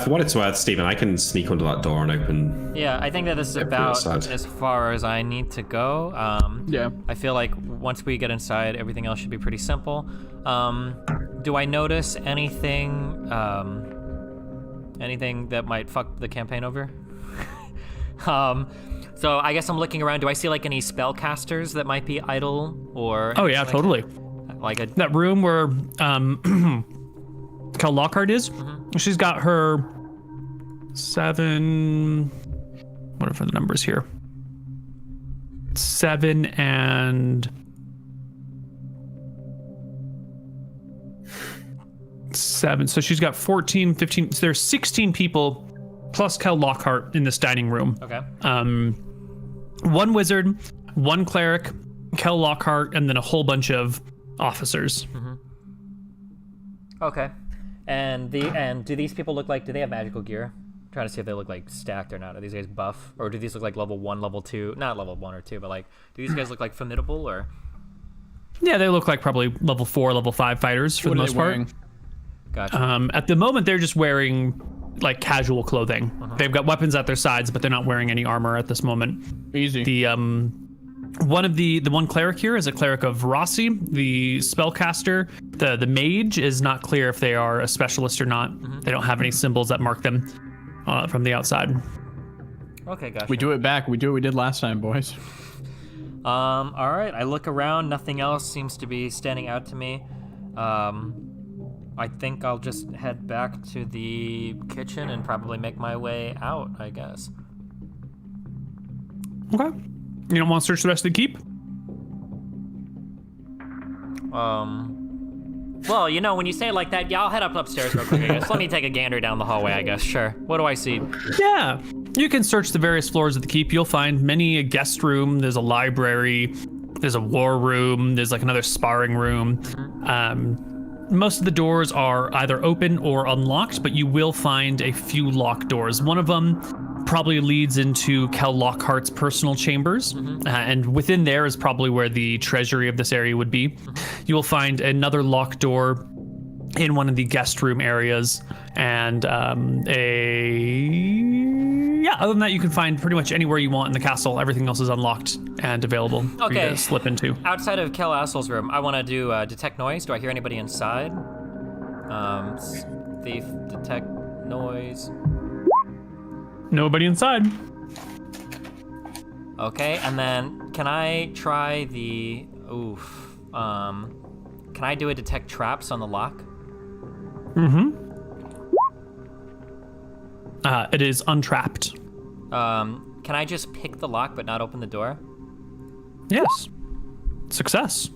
For what it's worth, Stephen, I can sneak under that door and open... Yeah, I think that this is about as far as I need to go. Yeah. I feel like once we get inside, everything else should be pretty simple. Do I notice anything that might fuck the campaign over? So I guess I'm looking around. Do I see like any spellcasters that might be idle or? Oh yeah, totally. That room where Kel Lockhart is. She's got her 7. What are the numbers here? 7 and 7. So she's got 14, 15. So there's 16 people plus Kel Lockhart in this dining room. Okay. 1 wizard, 1 cleric, Kel Lockhart, and then a whole bunch of officers. Okay. And do these people look like, do they have magical gear? I'm trying to see if they look like stacked or not. Are these guys buff? Or do these look like level 1, level 2? Not level 1 or 2, but like, do these guys look like formidable or? Yeah, they look like probably level 4, level 5 fighters for the most part. Gotcha. At the moment, they're just wearing like casual clothing. They've got weapons at their sides, but they're not wearing any armor at this moment. Easy. The one cleric here is a cleric of Rossi. The spellcaster, the mage, is not clear if they are a specialist or not. They don't have any symbols that mark them from the outside. Okay, gotcha. We do it back. We do what we did last time, boys. All right. I look around. Nothing else seems to be standing out to me. I think I'll just head back to the kitchen and probably make my way out, I guess. Okay. You don't want to search the rest of the keep? Well, when you say it like that, yeah, I'll head up upstairs real quick, I guess. Let me take a gander down the hallway, I guess. Sure. What do I see? Yeah. You can search the various floors of the keep. You'll find many a guest room. There's a library. There's a war room. There's like another sparring room. Most of the doors are either open or unlocked, but you will find a few locked doors. One of them probably leads into Kel Lockhart's personal chambers, and within there is probably where the treasury of this area would be. You will find another locked door in one of the guest room areas, and other than that, you can find pretty much anywhere you want in the castle. Everything else is unlocked and available for you to slip into. Outside of Kel Assel's room, I want to do detect noise. Do I hear anybody inside? Thief, detect noise. Nobody inside. Okay, and then can I try the... Can I do a detect traps on the lock? It is untrapped. Can I just pick the lock but not open the door? Yes. Success.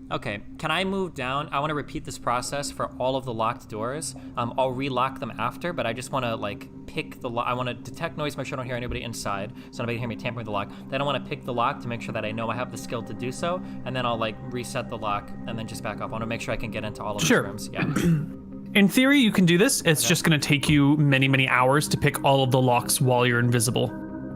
Okay, can I move down? I want to repeat this process for all of the locked doors. I'll relock them after, but I just want to like pick the lock. I want to detect noise, make sure I don't hear anybody inside, so nobody can hear me tampering with the lock. Then I want to pick the lock to make sure that I know I have the skill to do so, and then I'll like reset the lock and then just back up. I want to make sure I can get into all of these rooms. Yeah. In theory, you can do this. It's just going to take you many, many hours to pick all of the locks while you're invisible.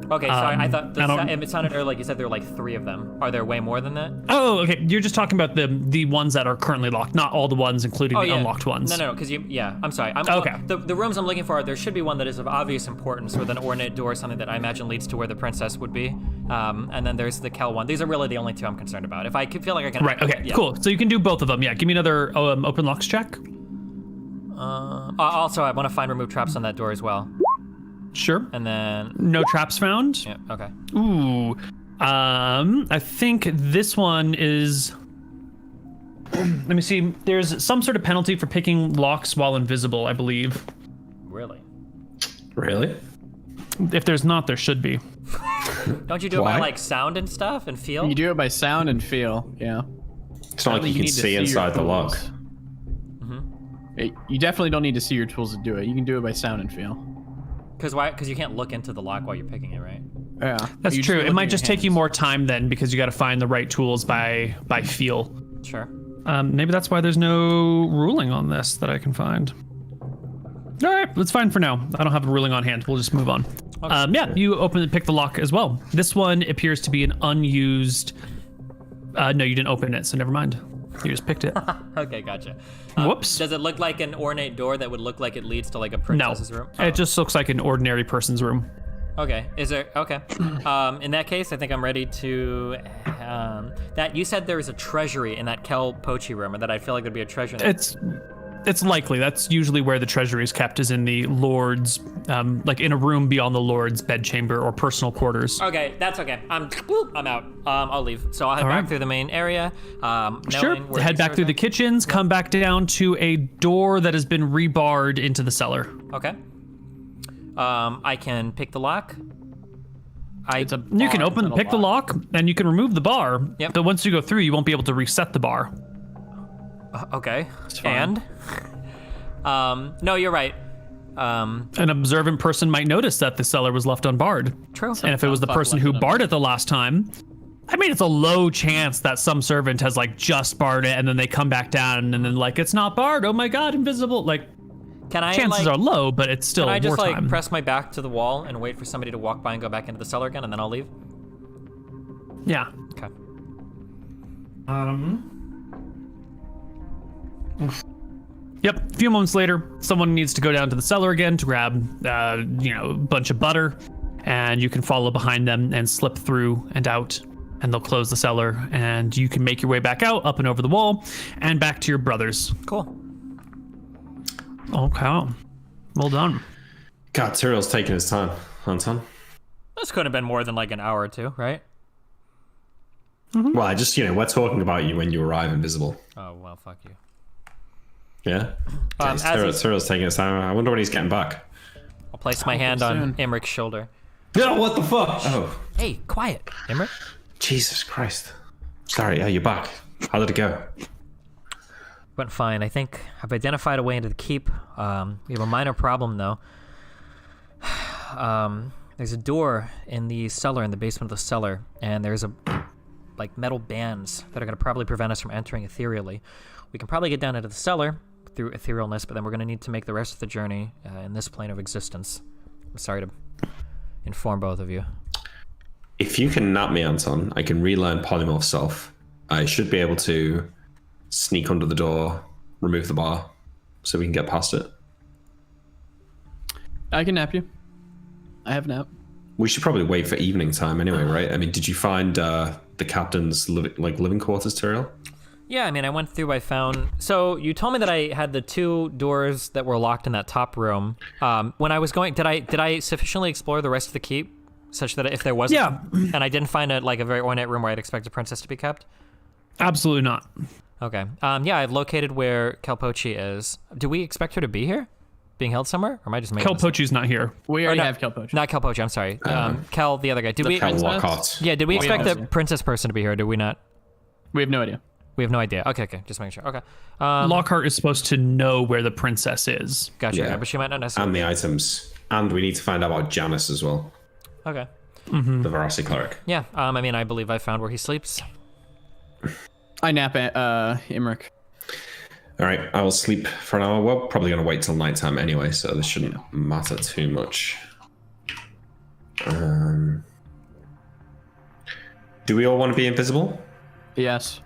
Okay, sorry. I thought it sounded earlier like you said there were like 3 of them. Are there way more than that? Oh, okay. You're just talking about the ones that are currently locked, not all the ones, including the unlocked ones. No, because I'm sorry. Okay. The rooms I'm looking for, there should be one that is of obvious importance with an ornate door, something that I imagine leads to where the princess would be. And then there's the Kel one. These are really the only 2 I'm concerned about. If I feel like I can. Right. Okay. Cool. So you can do both of them. Yeah. Give me another open locks check. Also, I want to find remove traps on that door as well. Sure. And then no traps found. Yeah. Okay. Ooh. I think this one is. Let me see. There's some sort of penalty for picking locks while invisible, I believe. Really? Really? If there's not, there should be. Don't you do it by like sound and stuff and feel? You do it by sound and feel. Yeah. It's not like you can see inside the lock. You definitely don't need to see your tools to do it. You can do it by sound and feel. Because you can't look into the lock while you're picking it, right? Yeah. That's true. It might just take you more time then because you got to find the right tools by feel. Sure. Maybe that's why there's no ruling on this that I can find. All right, that's fine for now. I don't have a ruling on hand. We'll just move on. Okay. Yeah, you open and pick the lock as well. This one appears to be an unused. No, you didn't open it, so never mind. You just picked it. Okay, gotcha. Whoops. Does it look like an ornate door that would look like it leads to like a princess's room? No, it just looks like an ordinary person's room. Okay. Is there? Okay. In that case, I think I'm ready to. That you said there was a treasury in that Kel Pochi room, or that I feel like there'd be a treasure. It's likely. That's usually where the treasury is kept, is in the Lord's, like in a room beyond the Lord's bedchamber or personal quarters. Okay, that's okay. I'm out. I'll leave. So I'll head back through the main area. Sure. Head back through the kitchens. Come back down to a door that has been rebarred into the cellar. Okay. I can pick the lock. You can pick the lock, and you can remove the bar. Yep. But once you go through, you won't be able to reset the bar. Okay. And? No, you're right. An observant person might notice that the cellar was left unbarred. True. And if it was the person who barred it the last time, I mean, it's a low chance that some servant has like just barred it and then they come back down and then like, it's not barred. Oh my God, invisible. Like, chances are low, but it's still more time. Can I just press my back to the wall and wait for somebody to walk by and go back into the cellar again, and then I'll leave? Yeah. Okay. Yep. A few moments later, someone needs to go down to the cellar again to grab, a bunch of butter, and you can follow behind them and slip through and out, and they'll close the cellar, and you can make your way back out, up and over the wall, and back to your brothers. Cool. Okay. Well done. God, Cyril's taking his time, Anton. This could have been more than like an hour or 2, right? Mm-hmm. Well, I just, we're talking about you when you arrive invisible. Oh, well, fuck you. Yeah? Cyril's taking his time. I wonder when he's getting back. I'll place my hand on Emmeric's shoulder. Yeah, what the fuck? Oh. Hey, quiet, Emeric. Jesus Christ. Sorry, yeah, you're back. How did it go? Went fine. I think I've identified a way into the keep. We have a minor problem, though. There's a door in the cellar, in the basement of the cellar, and there's metal bands that are going to probably prevent us from entering ethereally. We can probably get down into the cellar through etherealness, but then we're going to need to make the rest of the journey in this plane of existence. I'm sorry to inform both of you. If you can nap me, Anton, I can relearn polymorph self. I should be able to sneak under the door, remove the bar, so we can get past it. I can nap you. I have nap. We should probably wait for evening time anyway, right? I mean, did you find the captain's living quarters, Tyrell? Yeah, I mean, I went through, I found... So, you told me that I had the 2 doors that were locked in that top room. When I was going... Did I sufficiently explore the rest of the keep? Such that if there wasn't... Yeah. And I didn't find a very ornate room where I'd expect a princess to be kept? Absolutely not. Okay. Yeah, I've located where Kalpochi is. Do we expect her to be here? Being held somewhere? Or am I just making this up? Kalpochi's not here. We already have Kelpoach. Not Kalpochi, I'm sorry. Kel, the other guy. Did we? Cal Lockhart. Yeah, did we expect yeah. the princess person to be here? Did we not? We have no idea. We have no idea. Okay, just making sure. Okay. Lockhart is supposed to know where the princess is. Gotcha. Yeah. Yeah, but she might not necessarily. And the items. And we need to find out about Janice as well, Okay. the Verasi cleric. Yeah. I mean, I believe I found where he sleeps. I nap at Imric. All right, I will sleep for an hour. We're probably going to wait till nighttime anyway, so this shouldn't matter too much. Do we all want to be invisible? Yes.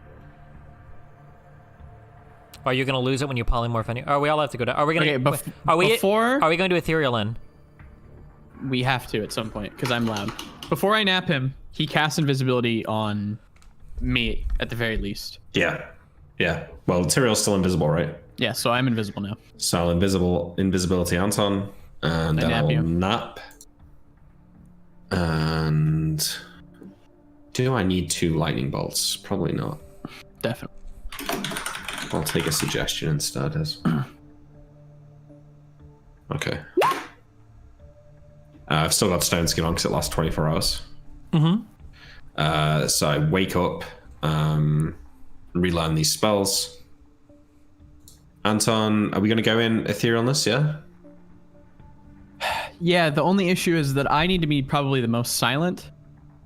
Are you going to lose it when you polymorph any? Or we all have to go down. Are we going to? Okay, are we? before Are we going to ethereal in? we have to at some point because I'm loud. Before I nap him, he casts invisibility on me at the very least. Yeah. Well, Tyriel's still invisible, right? Yeah, so I'm invisible now. So I'll invisibility Anton, and then nap I'll you. nap. And do I need 2 lightning bolts? Probably not. Definitely. I'll take a suggestion instead. Okay. I've still got stone skin on because it lasts 24 hours. So I wake up, relearn these spells. Anton, are we going to go in etherealness? Yeah. Yeah, the only issue is that I need to be probably the most silent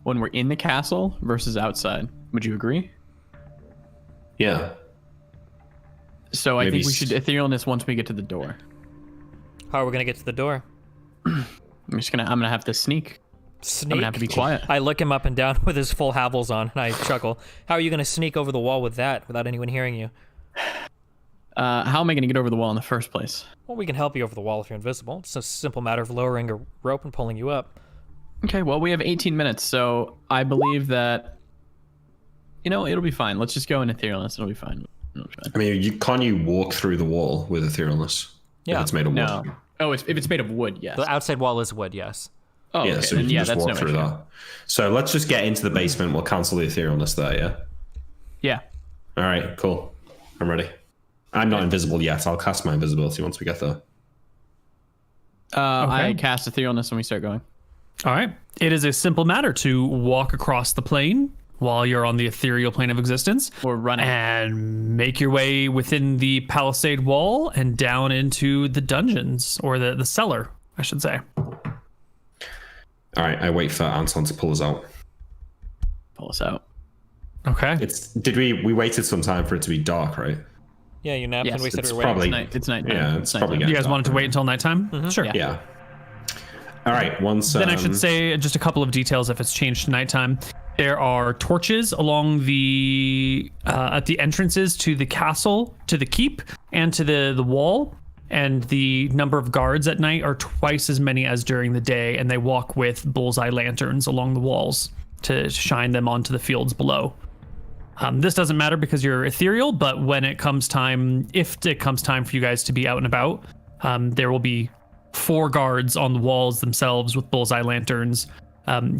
when we're in the castle versus outside. Would you agree? Yeah. So I Maybe think we should etherealness once we get to the door. How are we going to get to the door? I'm gonna have to sneak. Sneak. I'm gonna have to be quiet. I look him up and down with his full havels on, and I chuckle. How are you going to sneak over the wall with that without anyone hearing you? How am I gonna get over the wall in the first place? Well, we can help you over the wall if you're invisible. It's a simple matter of lowering a rope and pulling you up. Okay, well, we have 18 minutes, so I believe that, it'll be fine. Let's just go in etherealness. It'll be fine. I mean, can't you walk through the wall with etherealness? Yeah. If it's made of wood. No. Oh, if it's made of wood, yes. The outside wall is wood, yes. Oh, Yeah, okay. so Then, you can just that's walk no through issue. that. So let's just get into the basement. We'll cancel the etherealness there, yeah? Yeah. All right, cool. I'm ready. I'm not invisible yet. I'll cast my invisibility once we get there. I cast etherealness when we start going. All right. It is a simple matter to walk across the plane while you're on the ethereal plane of existence. Or running. And make your way within the palisade wall and down into the dungeons, or the cellar, I should say. All right, I wait for Anton to pull us out. Pull us out. Okay. We waited some time for it to be dark, right? Yeah, you napped Yes, and we said it's we were waiting. probably- It's night. Yeah, it's probably nighttime. You guys wanted to wait until nighttime? Sure. Yeah. All right, once... Then I should say just a couple of details if it's changed to nighttime. There are torches along the at the entrances to the castle, to the keep, and to the wall. And the number of guards at night are twice as many as during the day, and they walk with bullseye lanterns along the walls to shine them onto the fields below. This doesn't matter because you're ethereal, but when it comes time, if it comes time for you guys to be out and about, there will be 4 guards on the walls themselves with bullseye lanterns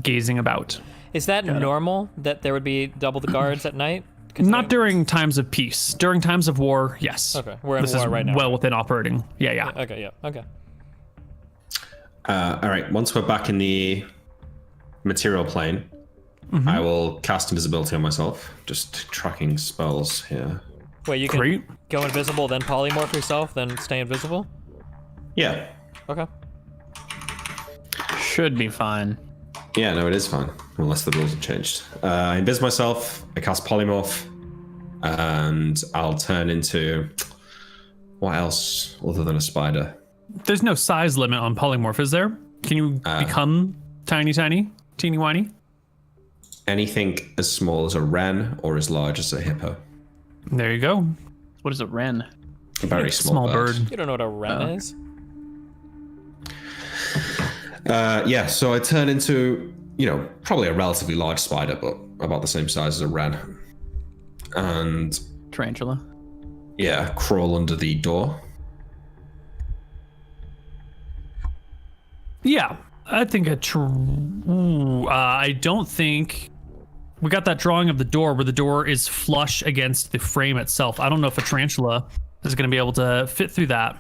gazing about. Is that normal that there would be double the guards at night? Not during times of peace. During times of war, yes. Okay, we're in this war is right now. well within operating. Yeah. Okay, yeah, okay. all right, once we're back in the material plane, I will cast invisibility on myself. Just tracking spells here. Wait, you can Great. go invisible, then polymorph yourself, then stay invisible? Yeah. Okay. Should be fine. Yeah, no, it is fine. Unless the rules have changed. I invis myself, I cast polymorph, and I'll turn into... What else other than a spider? There's no size limit on polymorph, is there? Can you become teeny whiny? Anything as small as a wren or as large as a hippo. There you go. What is a wren? A very small bird. You don't know what a wren is? Yeah, so I turn into, probably a relatively large spider, but about the same size as a wren. And Tarantula. yeah, crawl under the door. Yeah, I think I don't think We got that drawing of the door where the door is flush against the frame itself. I don't know if a tarantula is going to be able to fit through that.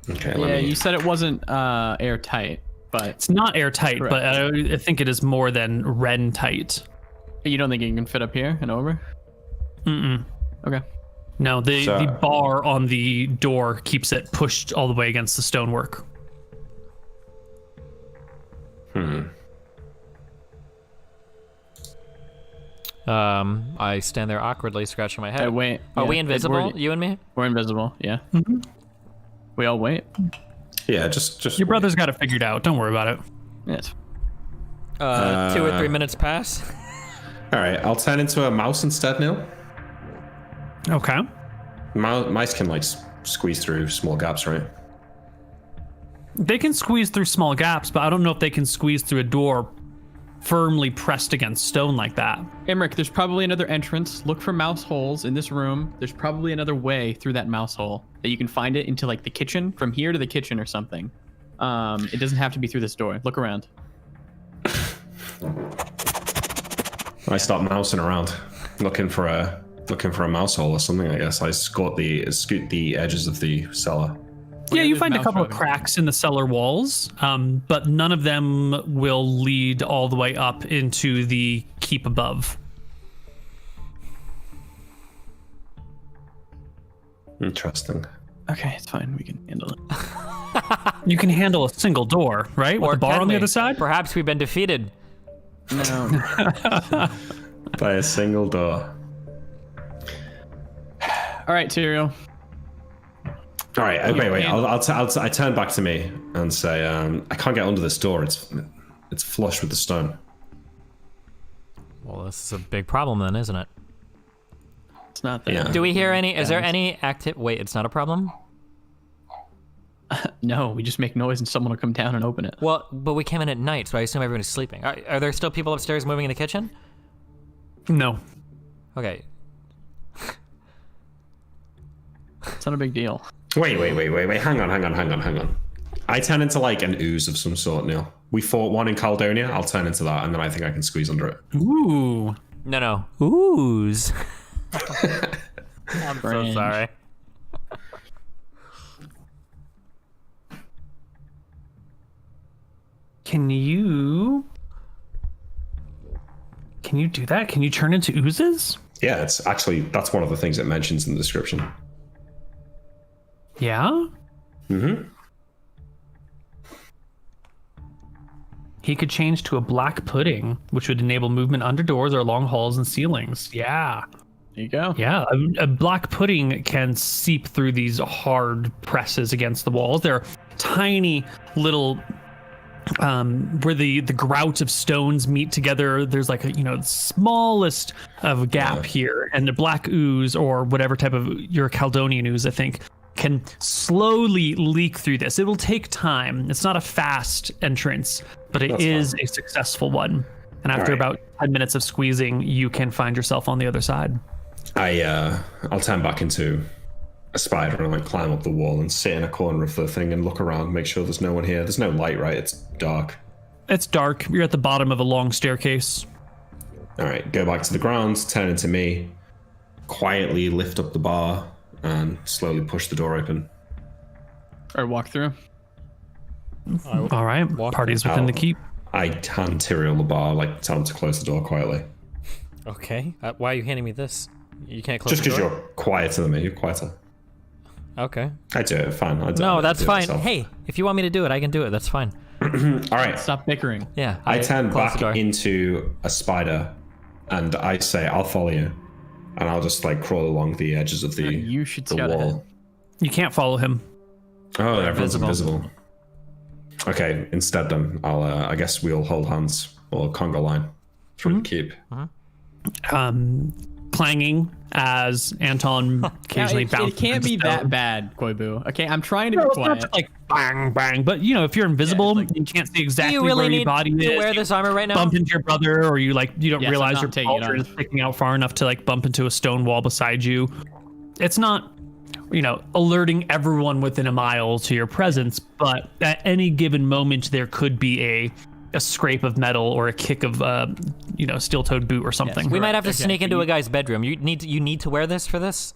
Okay. Yeah, you said it wasn't airtight, but It's not airtight, Correct. but I think it is more than Ren tight. you don't think it can fit up here and over? Okay. No, the So- bar on the door keeps it pushed all the way against the stonework. I stand there awkwardly, scratching my head. Hey, wait. Are we Yeah, invisible? You and me? We're invisible. Yeah. We all wait. Yeah, just Your brother's got it figured out. Don't worry about it. Yes. 2 or 3 minutes pass. All right, I'll turn into a mouse instead, Neal. Okay. Mice can like squeeze through small gaps, right? They can squeeze through small gaps, but I don't know if they can squeeze through a door firmly pressed against stone like that. Emmerich, there's probably another entrance. Look for mouse holes in this room. There's probably another way through that mouse hole that you can find it into like the kitchen, from here to the kitchen or something. It doesn't have to be through this door. Look around. I start mousing around, looking for a mouse hole or something. I guess I scoot the edges of the cellar. Yeah, you there's find a mouse couple of rubbing. cracks in the cellar walls, but none of them will lead all the way up into the keep above. Interesting. Okay, it's fine. We can handle it. You can handle a single door, right? With Or the bar can on the we? other side? Perhaps we've been defeated. No. By a single door. All right, Tyrael. All right. Okay. Wait. hand. I turn back to me and say, I can't get under this door. It's flush with the stone. Well, this is a big problem then, isn't it? It's not that. Yeah. Do we hear any? Is there any active? Wait, it's not a problem. No, we just make noise and someone will come down and open it. Well, but we came in at night, so I assume everybody's sleeping. Are there still people upstairs moving in the kitchen? No. Okay. It's not a big deal. Wait. Hang on. I turn into like an ooze of some sort, Neal. We fought one in Caledonia. I'll turn into that, and then I think I can squeeze under it. Ooh. No. Ooze. I'm so Strange. sorry. Can you do that? Can you turn into oozes? Yeah, that's one of the things it mentions in the description. Yeah? Mm-hmm. He could change to a black pudding, which would enable movement under doors or along halls and ceilings. Yeah. There you go. Yeah, a black pudding can seep through these hard presses against the walls. They're tiny little where the grout of stones meet together. There's like a smallest of a gap here, and the black ooze or whatever type of your Caledonian ooze, I think, can slowly leak through this. It will take time. It's not a fast entrance, but it is a successful one. And after All right. about 10 minutes of squeezing, you can find yourself on the other side. I'll turn back into a spider and like climb up the wall and sit in a corner of the thing and look around, make sure there's no one here. There's no light, right? It's dark. It's dark. You're at the bottom of a long staircase. All right, go back to the ground, turn into me, quietly lift up the bar, and slowly push the door open. Or walk through. All right. Party's within the keep. I hand Tyrael the bar, like tell him to close the door quietly. Okay. Why are you handing me this? You can't close Just the because door? you're quieter than me, you're quieter. Okay. I do it, fine. No, that's do it fine. myself. Hey, if you want me to do it, I can do it. That's fine. All right. Stop bickering. Yeah. I turn close back the door. into a spider, and I say, "I'll follow you," and I'll just like crawl along the edges of the You should the scout wall. ahead. You can't follow him. Oh, everyone's invisible. invisible. Okay, instead then I guess we'll hold hands or conga line through the keep. Clanging as Anton occasionally it bounces. can't be into that stone. bad, Koibu. Okay, I'm trying to be It's not quiet. just like bang, bang. But if you're invisible, you can't see Do exactly you really where your need body to is. wear You this armor right now? bump into your brother, or you don't Yes, I'm realize not your taking it pauldron off. is sticking out far enough to like bump into a stone wall beside you. It's not, alerting everyone within a mile to your presence, but at any given moment there could be a a scrape of metal or a kick of steel-toed boot or something. Yes, We might have to Okay. sneak into a guy's bedroom. You need to wear this for this?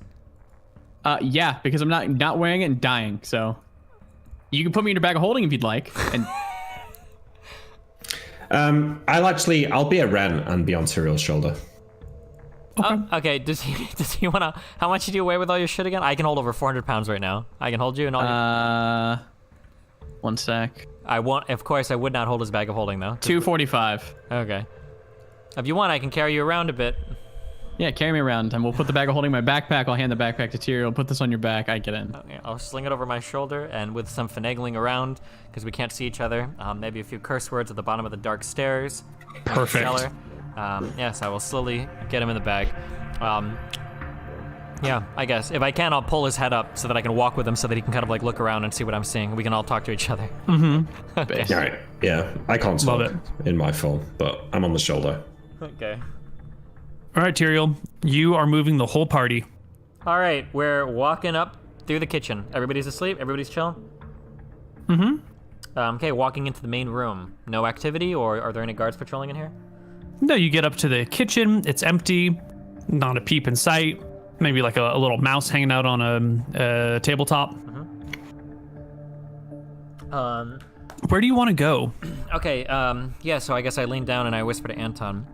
Yeah, because I'm not wearing it and dying. So you can put me in your bag of holding if you'd like. And I'll be a Ren and be on Cyril's shoulder. Okay. Does he want to? How much do you weigh with all your shit again? I can hold over 400 pounds right now. I can hold you and all. 1 sec. I won't. Of course, I would not hold his bag of holding though. 245. Okay. If you want, I can carry you around a bit. Yeah, carry me around, and we'll put the bag of holding in my backpack. I'll hand the backpack to Tyrael. Put this on your back. I get in. Okay, I'll sling it over my shoulder, and with some finagling around, because we can't see each other, maybe a few curse words at the bottom of the dark stairs. Perfect. Cellar. Yes, I will slowly get him in the bag. Yeah, I guess. If I can, I'll pull his head up so that I can walk with him so that he can kind of like look around and see what I'm seeing. We can all talk to each other. Okay. All right. Yeah, I can't Love talk in my form, but I'm on the shoulder. Okay. All right, Tyrael, you are moving the whole party. All right, we're walking up through the kitchen. Everybody's asleep? Everybody's chilling? Okay, walking into the main room. No activity, or are there any guards patrolling in here? No, you get up to the kitchen. It's empty. Not a peep in sight. Maybe like a little mouse hanging out on a tabletop. Where do you want to go? Okay, yeah, so I guess I lean down and I whisper to Anton.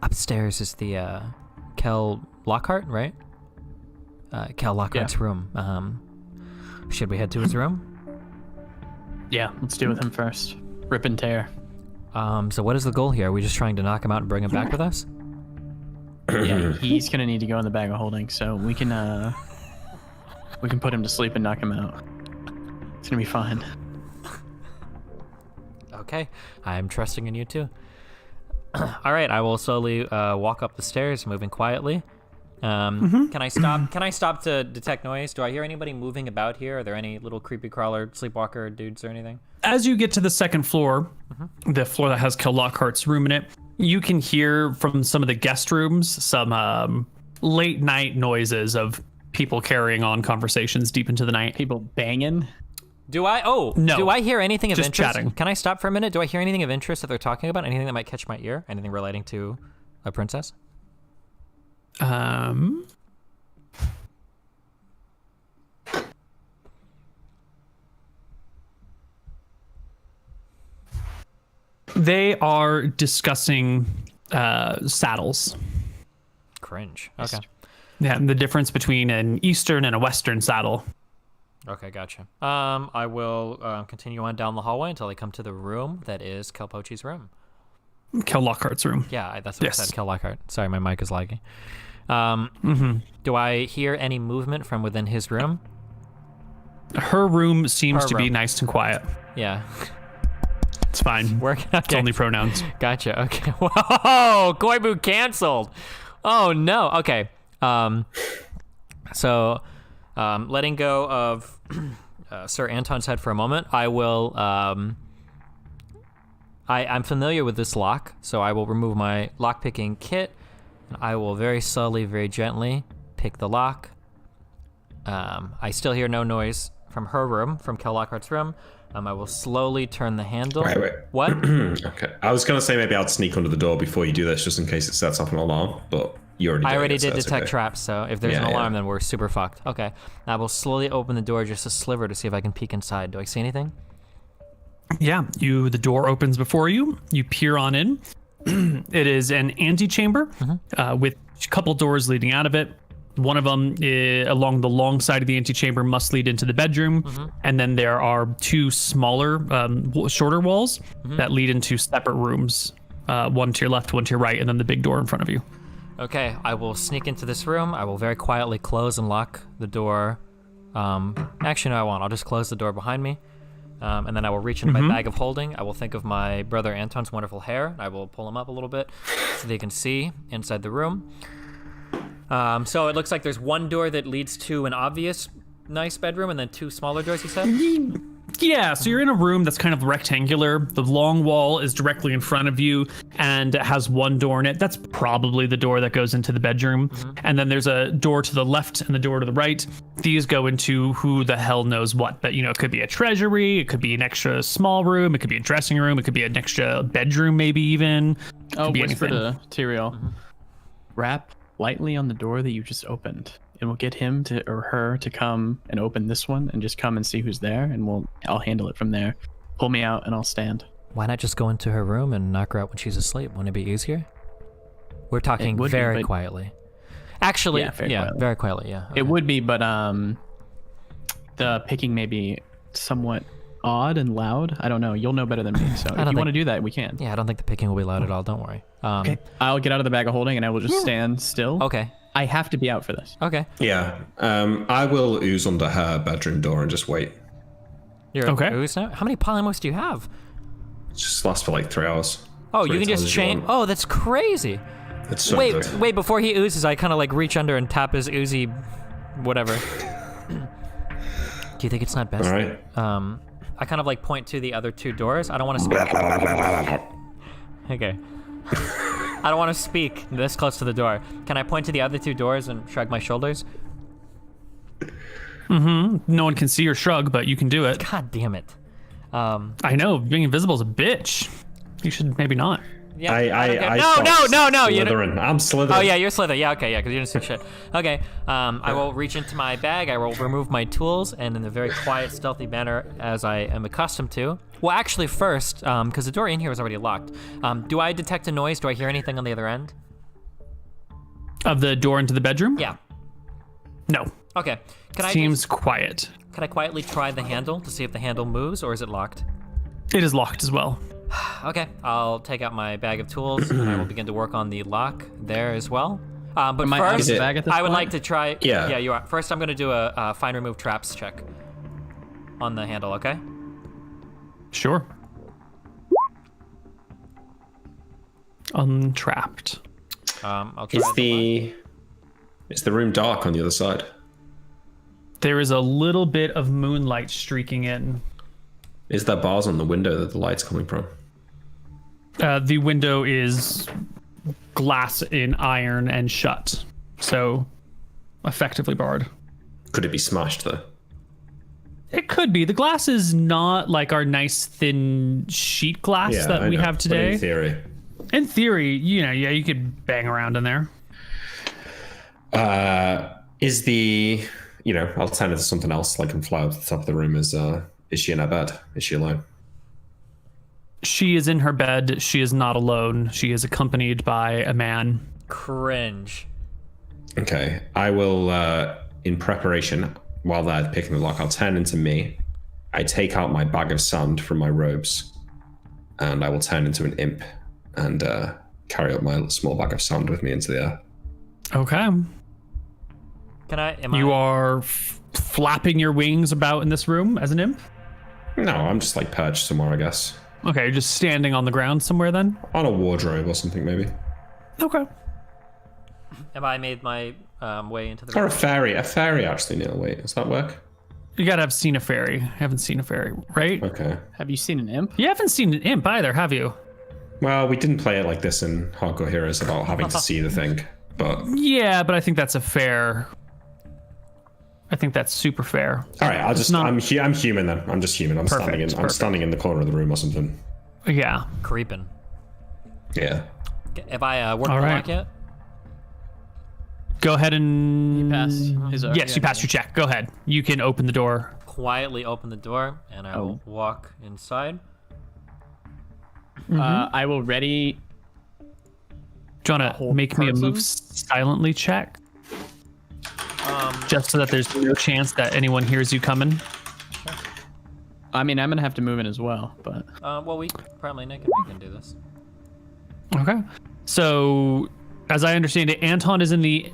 Upstairs is the, Kel Lockhart, right? Kel Lockhart's room. Should we head to his room? Yeah, let's do with him first. Rip and tear. So what is the goal here? Are we just trying to knock him out and bring him back with us? Yeah, he's gonna need to go in the bag of holding, so we can put him to sleep and knock him out. It's gonna be fine. Okay, I'm trusting in you too. All right, I will slowly walk up the stairs, moving quietly. Can I stop? Can I stop to detect noise? Do I hear anybody moving about here? Are there any little creepy crawler, sleepwalker dudes or anything? As you get to the second floor, the floor that has Kel Lockhart's room in it, you can hear from some of the guest rooms some late night noises of people carrying on conversations deep into the night. People banging. Do I? Oh, No. Do I hear anything of Just interest? chatting. Can I stop for a minute? Do I hear anything of interest that they're talking about? Anything that might catch my ear? Anything relating to a princess? They are discussing saddles. Cringe. Okay. Yeah, the difference between an Eastern and a Western saddle. Okay, gotcha. I will continue on down the hallway until I come to the room that is Kelpochi's room. Kel Lockhart's room. Yeah, that's what Yes. I said, Kel Lockhart. Sorry, my mic is lagging. Do I hear any movement from within his room? Her room seems Her to be room. nice and quiet. Yeah. It's fine. It's It's only pronouns. Gotcha. Okay. Whoa! Koibu canceled. Oh no. Okay. So, letting go of Sir Anton's head for a moment, I will. I'm familiar with this lock, so I will remove my lock-picking kit, and I will very slowly, very gently pick the lock. I still hear no noise from her room, from Kel Lockhart's room. I will slowly turn the handle. Wait. What? Okay. I was going to say maybe I'd sneak under the door before you do this, just in case it sets off an alarm, but you already did. I already it, so did it's detect okay. traps, so if there's an alarm, then we're super fucked. Okay. I will slowly open the door just a sliver to see if I can peek inside. Do I see anything? Yeah, the door opens before you. You peer on in. It is an antechamber with a couple doors leading out of it. One of them along the long side of the antechamber must lead into the bedroom, and then there are two smaller, shorter walls that lead into separate rooms. One to your left, one to your right, and then the big door in front of you. Okay, I will sneak into this room. I will very quietly close and lock the door. Actually, no, I won't. I'll just close the door behind me. And then I will reach into my bag of holding. I will think of my brother Anton's wonderful hair. I will pull him up a little bit so they can see inside the room. So it looks like there's one door that leads to an obvious nice bedroom and then two smaller doors, you said? Yeah, so you're in a room that's kind of rectangular. The long wall is directly in front of you and it has one door in it. That's probably the door that goes into the bedroom. And then there's a door to the left and the door to the right. These go into who the hell knows what. But, it could be a treasury. It could be an extra small room. It could be a dressing room. It could be an extra bedroom, maybe even. Oh, whisper to Tyrael. Rap lightly on the door that you just opened. And we'll get him or her to come and open this one and just come and see who's there, and I'll handle it from there. Pull me out and I'll stand. Why not just go into her room and knock her out when she's asleep? Wouldn't it be easier? We're talking very quietly. Actually, very quietly, yeah. Okay. It would be, but the picking may be somewhat odd and loud. I don't know. You'll know better than me. So if you want to do that, we can. Yeah, I don't think the picking will be loud at all. Don't worry. Okay. I'll get out of the bag of holding and I will just stand still. Okay. I have to be out for this. Okay. Yeah. I will ooze under her bedroom door and just wait. You're okay. Ooze now? How many polymorphs do you have? It just lasts for like 3 hours. Oh, you can just change. Oh, that's crazy. It's so wait, good. wait. Before he oozes, I kind of like reach under and tap his oozy, whatever. Do you think it's not best? All right. I kind of like point to the other 2 doors. I don't want to speak. Okay. I don't want to speak this close to the door. Can I point to the other 2 doors and shrug my shoulders? No one can see or shrug, but you can do it. God damn it. I know, being invisible is a bitch. You should maybe not. Yeah, No. You Slytherin. I'm Slytherin. Oh yeah, you're Slytherin. Yeah, okay, yeah, because you didn't see shit. Okay, I will reach into my bag. I will remove my tools, and in a very quiet, stealthy manner, as I am accustomed to. Well, actually, first, because the door in here is already locked. Do I detect a noise? Do I hear anything on the other end? Of the door into the bedroom? Yeah. No. Okay. Seems quiet. Can I quietly try the handle to see if the handle moves, or is it locked? It is locked as well. Okay, I'll take out my bag of tools and I will begin to work on the lock there as well. But Am I out of the bag at this I would point? like to try. Yeah. You are. First, I'm going to do a find remove traps check on the handle. Okay. Sure. Untrapped. I'll try. Is the room dark on the other side? There is a little bit of moonlight streaking in. Is there bars on the window that the light's coming from? The window is glass in iron and shut, so effectively barred. Could it be smashed though? It could be. The glass is not like our nice thin sheet glass that we have today. In theory, you could bang around in there. Is the alternative to something else like can fly up to the top of the room? Is she in her bed? Is she alone? She is in her bed. She is not alone. She is accompanied by a man. Cringe. Okay. I will, in preparation, while they're picking the lock, I'll turn into me. I take out my bag of sand from my robes, and I will turn into an imp and carry up my small bag of sand with me into the air. Okay. You are flapping your wings about in this room as an imp? No, I'm just like perched somewhere, I guess. Okay, you're just standing on the ground somewhere then? On a wardrobe or something, maybe. Okay. Have I made my way into the... Or a fairy actually, Neal. Wait, does that work? You gotta have seen a fairy. Haven't seen a fairy, right? Okay. Have you seen an imp? You haven't seen an imp either, have you? Well, we didn't play it like this in Hardcore Heroes about having to see the thing, but... Yeah, but I think that's I think that's super fair. All right, I'm human then. I'm just human. I'm standing in the corner of the room or something. Yeah. Creeping. Yeah. Have I worked the lock yet? Go ahead and... You pass. Yes, you passed your check. Go ahead. You can open the door. Quietly open the door, and I will walk inside. I will ready... Do you want to make me a move silently check? Just so that there's no chance that anyone hears you coming. Sure. I mean, I'm gonna have to move in as well, but... Well, we can do this. Okay. So, as I understand it, Anton is in the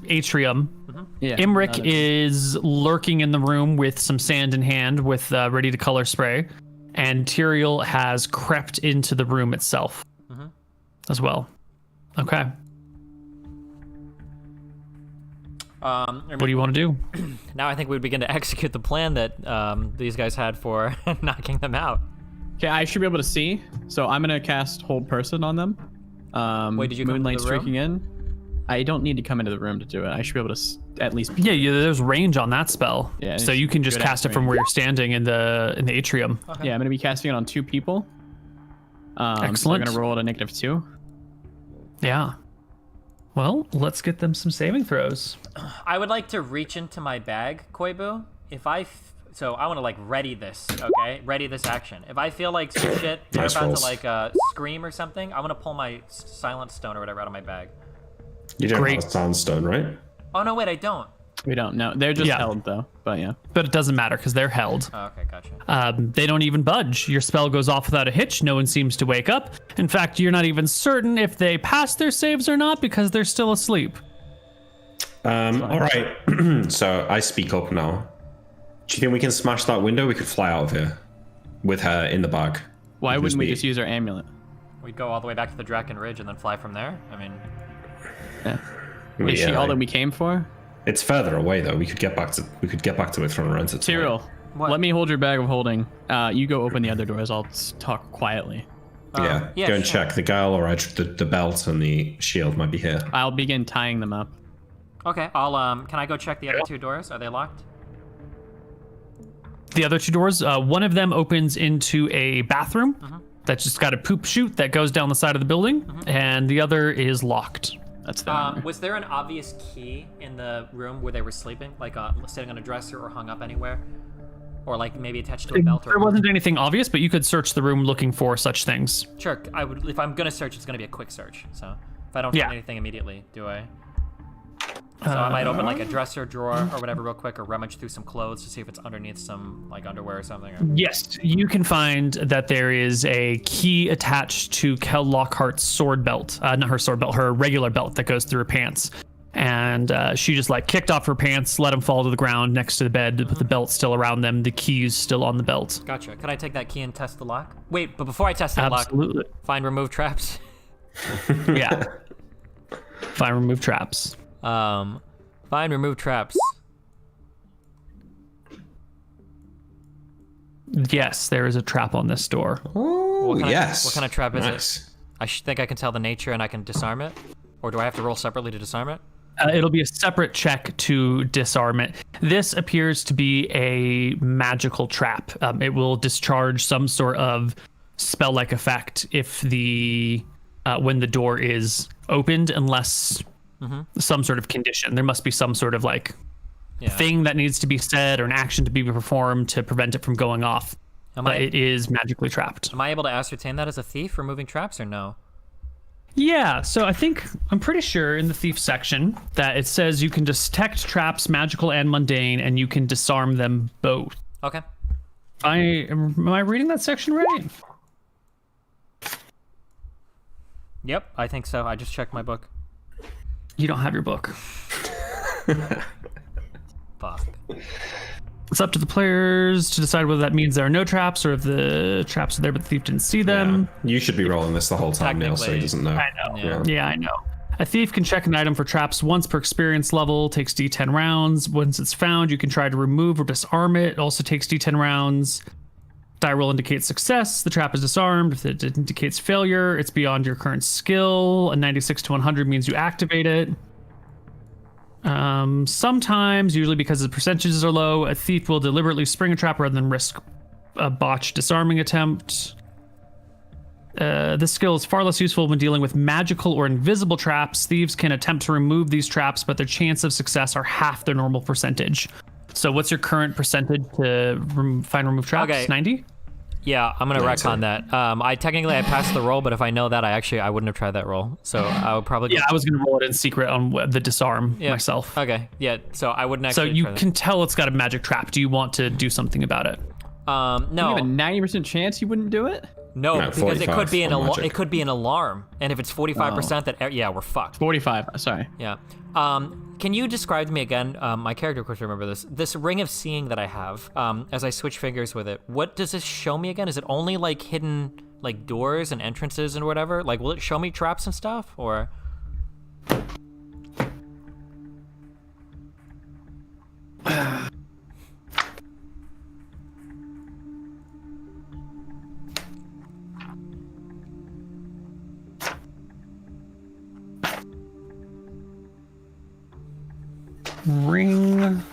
atrium. Mm-hmm. Yeah. Imric is lurking in the room with some sand in hand with ready to color spray. And Tyrael has crept into the room itself as well. Okay. What do you want to do? Now I think we begin to execute the plan that these guys had for knocking them out. Okay, I should be able to see, so I'm gonna cast Hold Person on them. Wait, did you come into Moonlight the room? streaking in? I don't need to come into the room to do it. I should be able to at least. Yeah, there's range on that spell. Yeah, so it's you can just good at cast it from range. where you're standing in the atrium. Okay. Yeah, I'm gonna be casting it on 2 people. Excellent. So we're gonna roll at a -2. Yeah. Well, let's get them some saving throws. I would like to reach into my bag, Koibu. So I want to like ready this, okay? Ready this action. If I feel like some shit, they're Nice about rolls. to like scream or something, I want to pull my silent stone or whatever out of my bag. You don't Great. have Soundstone, right? Oh no, wait, I don't. We don't know. They're just Yeah. held though. But yeah. But it doesn't matter because they're held. Oh, okay, gotcha. They don't even budge. Your spell goes off without a hitch. No one seems to wake up. In fact, you're not even certain if they pass their saves or not because they're still asleep. All right. So I speak up now. Do you think we can smash that window? We could fly out of here with her in the bag. Why Just wouldn't we be- just use our amulet? We'd go all the way back to the Draken Ridge and then fly from there. I mean, Yeah. Is she Yeah, all that we came for? It's further away though. We could get back to it from Renta. Cyril, What? let me hold your bag of holding. You go open the other doors. I'll talk quietly. Yeah. yeah, Go and sure. check. The guile or the belt and the shield might be here. I'll begin tying them up. okay. I'll Can I go check the other 2 doors? Are they locked? The other 2 doors, one of them opens into a bathroom that's just got a poop chute that goes down the side of the building, and the other is locked. That's the Was there an obvious key in the room where they were sleeping, like sitting on a dresser or hung up anywhere, or like maybe attached to a belt? There wasn't anything obvious, but you could search the room looking for such things. Sure. I would. If I'm gonna search, it's gonna be a quick search. So if I don't Yeah. find anything immediately, do I? So I might open like a dresser drawer or whatever real quick, or rummage through some clothes to see if it's underneath some like underwear or something. Or... Yes, you can find that there is a key attached to Kel Lockhart's sword belt. Not her sword belt, her regular belt that goes through her pants. And she just like kicked off her pants, let them fall to the ground next to the bed with the belt still around them, the keys still on the belt. Gotcha. Can I take that key and test the lock? Wait, but before I test the Absolutely. lock, find remove traps. Yeah. Find remove traps. Find remove traps. Yes, there is a trap on this door. Oh, What kind of trap is nice. it? I think I can tell the nature and I can disarm it, or do I have to roll separately to disarm it? It'll be a separate check to disarm it. This appears to be a magical trap. It will discharge some sort of spell-like effect if when the door is opened, unless some sort of condition. There must be some sort of like thing that needs to be said or an action to be performed to prevent it from going off. But it is magically trapped. Am I able to ascertain that as a thief, removing traps, or no? Yeah, so I'm pretty sure in the thief section that it says you can detect traps, magical and mundane, and you can disarm them both. Okay. Am I reading that section right? Yep, I think so. I just checked my book. You don't have your book. Fuck. It's up to the players to decide whether that means there are no traps or if the traps are there but the thief didn't see them. You should be rolling this the whole time, Neal, so he doesn't know. I know. Yeah. Yeah, I know. A thief can check an item for traps once per experience level, takes D10 rounds. Once it's found, you can try to remove or disarm it. It also takes D10 rounds. Die roll indicates success. The trap is disarmed. If it indicates failure, it's beyond your current skill. A 96 to 100 means you activate it. Sometimes, usually because the percentages are low, a thief will deliberately spring a trap rather than risk a botched disarming attempt. This skill is far less useful when dealing with magical or invisible traps. Thieves can attempt to remove these traps, but their chance of success are half their normal percentage. So what's your current percentage to find remove traps? Okay. 90? Yeah, I'm gonna retcon that. I passed the roll, but if I know that, I wouldn't have tried that roll. So I would probably. Yeah, I was gonna roll it in secret on the disarm myself. Okay, yeah. So I wouldn't actually. So you try can tell it's got a magic trap. Do you want to do something about it? that. You No, have a 90% chance you wouldn't do it? no, No, because it could 45 be on magic. it could be an alarm, and if it's 45%, that we're fucked. 45. Sorry. Yeah. Can you describe to me again? My character, of course, remember this. This ring of seeing that I have. As I switch fingers with it, what does this show me again? Is it only like hidden like doors and entrances and whatever? Like, will it show me traps and stuff, or? ring.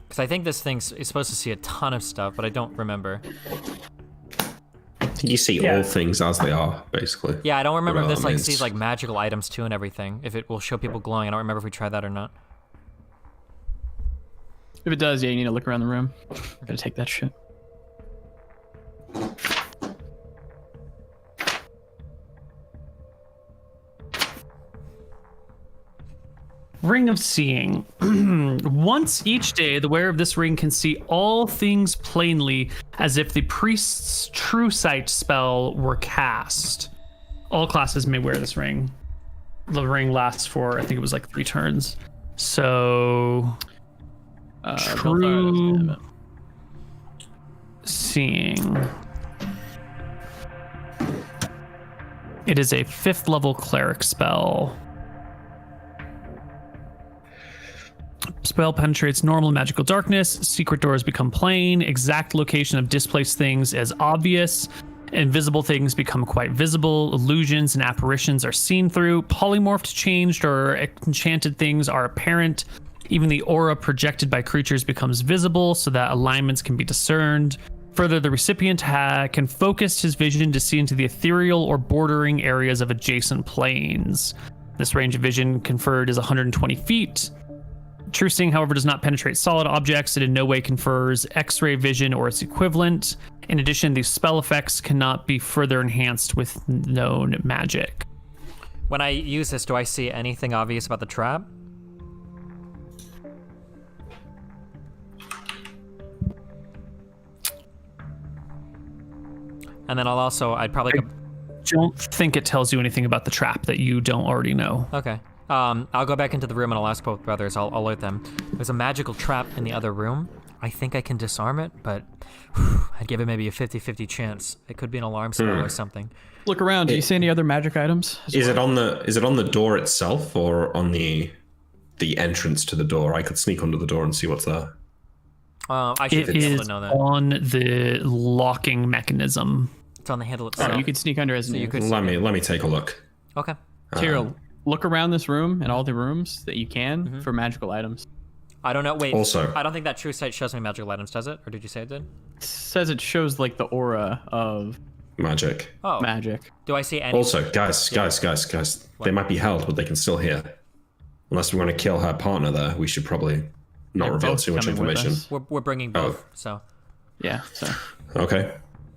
Because I think this thing is supposed to see a ton of stuff, but I don't remember. You see all things as they are, basically. Yeah, I don't remember if this like means. sees like magical items too and everything. If it will show people glowing, I don't remember if we tried that or not. If it does, yeah, you need to look around the room. We're gonna take that shit. Ring of Seeing. Once each day, the wearer of this ring can see all things plainly as if the priest's true sight spell were cast. All classes may wear this ring. The ring lasts for, I think it was like 3 turns. So, true seeing. It is a 5th level cleric spell. Spell penetrates normal magical darkness. Secret doors become plain. Exact location of displaced things is obvious. Invisible things become quite visible. Illusions and apparitions are seen through. Polymorphed, changed, or enchanted things are apparent. Even the aura projected by creatures becomes visible so that alignments can be discerned. Further, the recipient can focus his vision to see into the ethereal or bordering areas of adjacent planes. This range of vision conferred is 120 feet. True seeing, however, does not penetrate solid objects. It in no way confers X-ray vision or its equivalent. In addition, these spell effects cannot be further enhanced with known magic. When I use this, do I see anything obvious about the trap? And then I'd probably go... Don't think it tells you anything about the trap that you don't already know. Okay. I'll go back into the room and I'll ask both brothers. I'll alert them. There's a magical trap in the other room. I think I can disarm it, but I'd give it maybe a 50-50 chance. It could be an alarm spell or something. Look around. Do you see any other magic items? Is it on the door itself or on the entrance to the door? I could sneak under the door and see what's there. I should It be able is to know that. on the locking mechanism. It's on the handle itself. Oh, you could sneak under as an you could Let me take a look. Okay. Tyrael, look around this room and all the rooms that you can for magical items. I don't know. Wait. Also- I don't think that true sight shows me magical items, does it? Or did you say it did? It says it shows like the aura of Magic. Oh. magic. Do I see any? Also, guys, they might be held, but they can still hear. Unless we want to kill her partner there, we should probably not They're reveal both too much coming with information. us. We're bringing both. So. Yeah. So. Okay.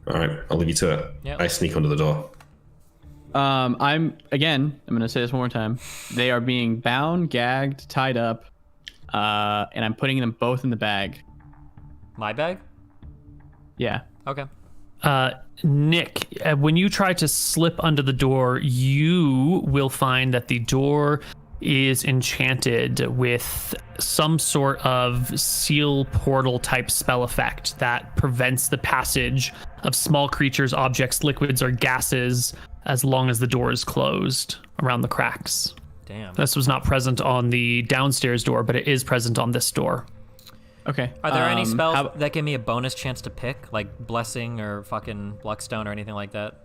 All right. I'll leave you to it. Yep. I sneak under the door. I'm gonna say this one more time. They are being bound, gagged, tied up, and I'm putting them both in the bag. My bag? Yeah. Okay. Nick, when you try to slip under the door, you will find that the door is enchanted with some sort of seal portal type spell effect that prevents the passage of small creatures, objects, liquids, or gases as long as the door is closed around the cracks. Damn. This was not present on the downstairs door, but it is present on this door. Okay. Are there any spells that give me a bonus chance to pick, like Blessing or fucking Luckstone or anything like that?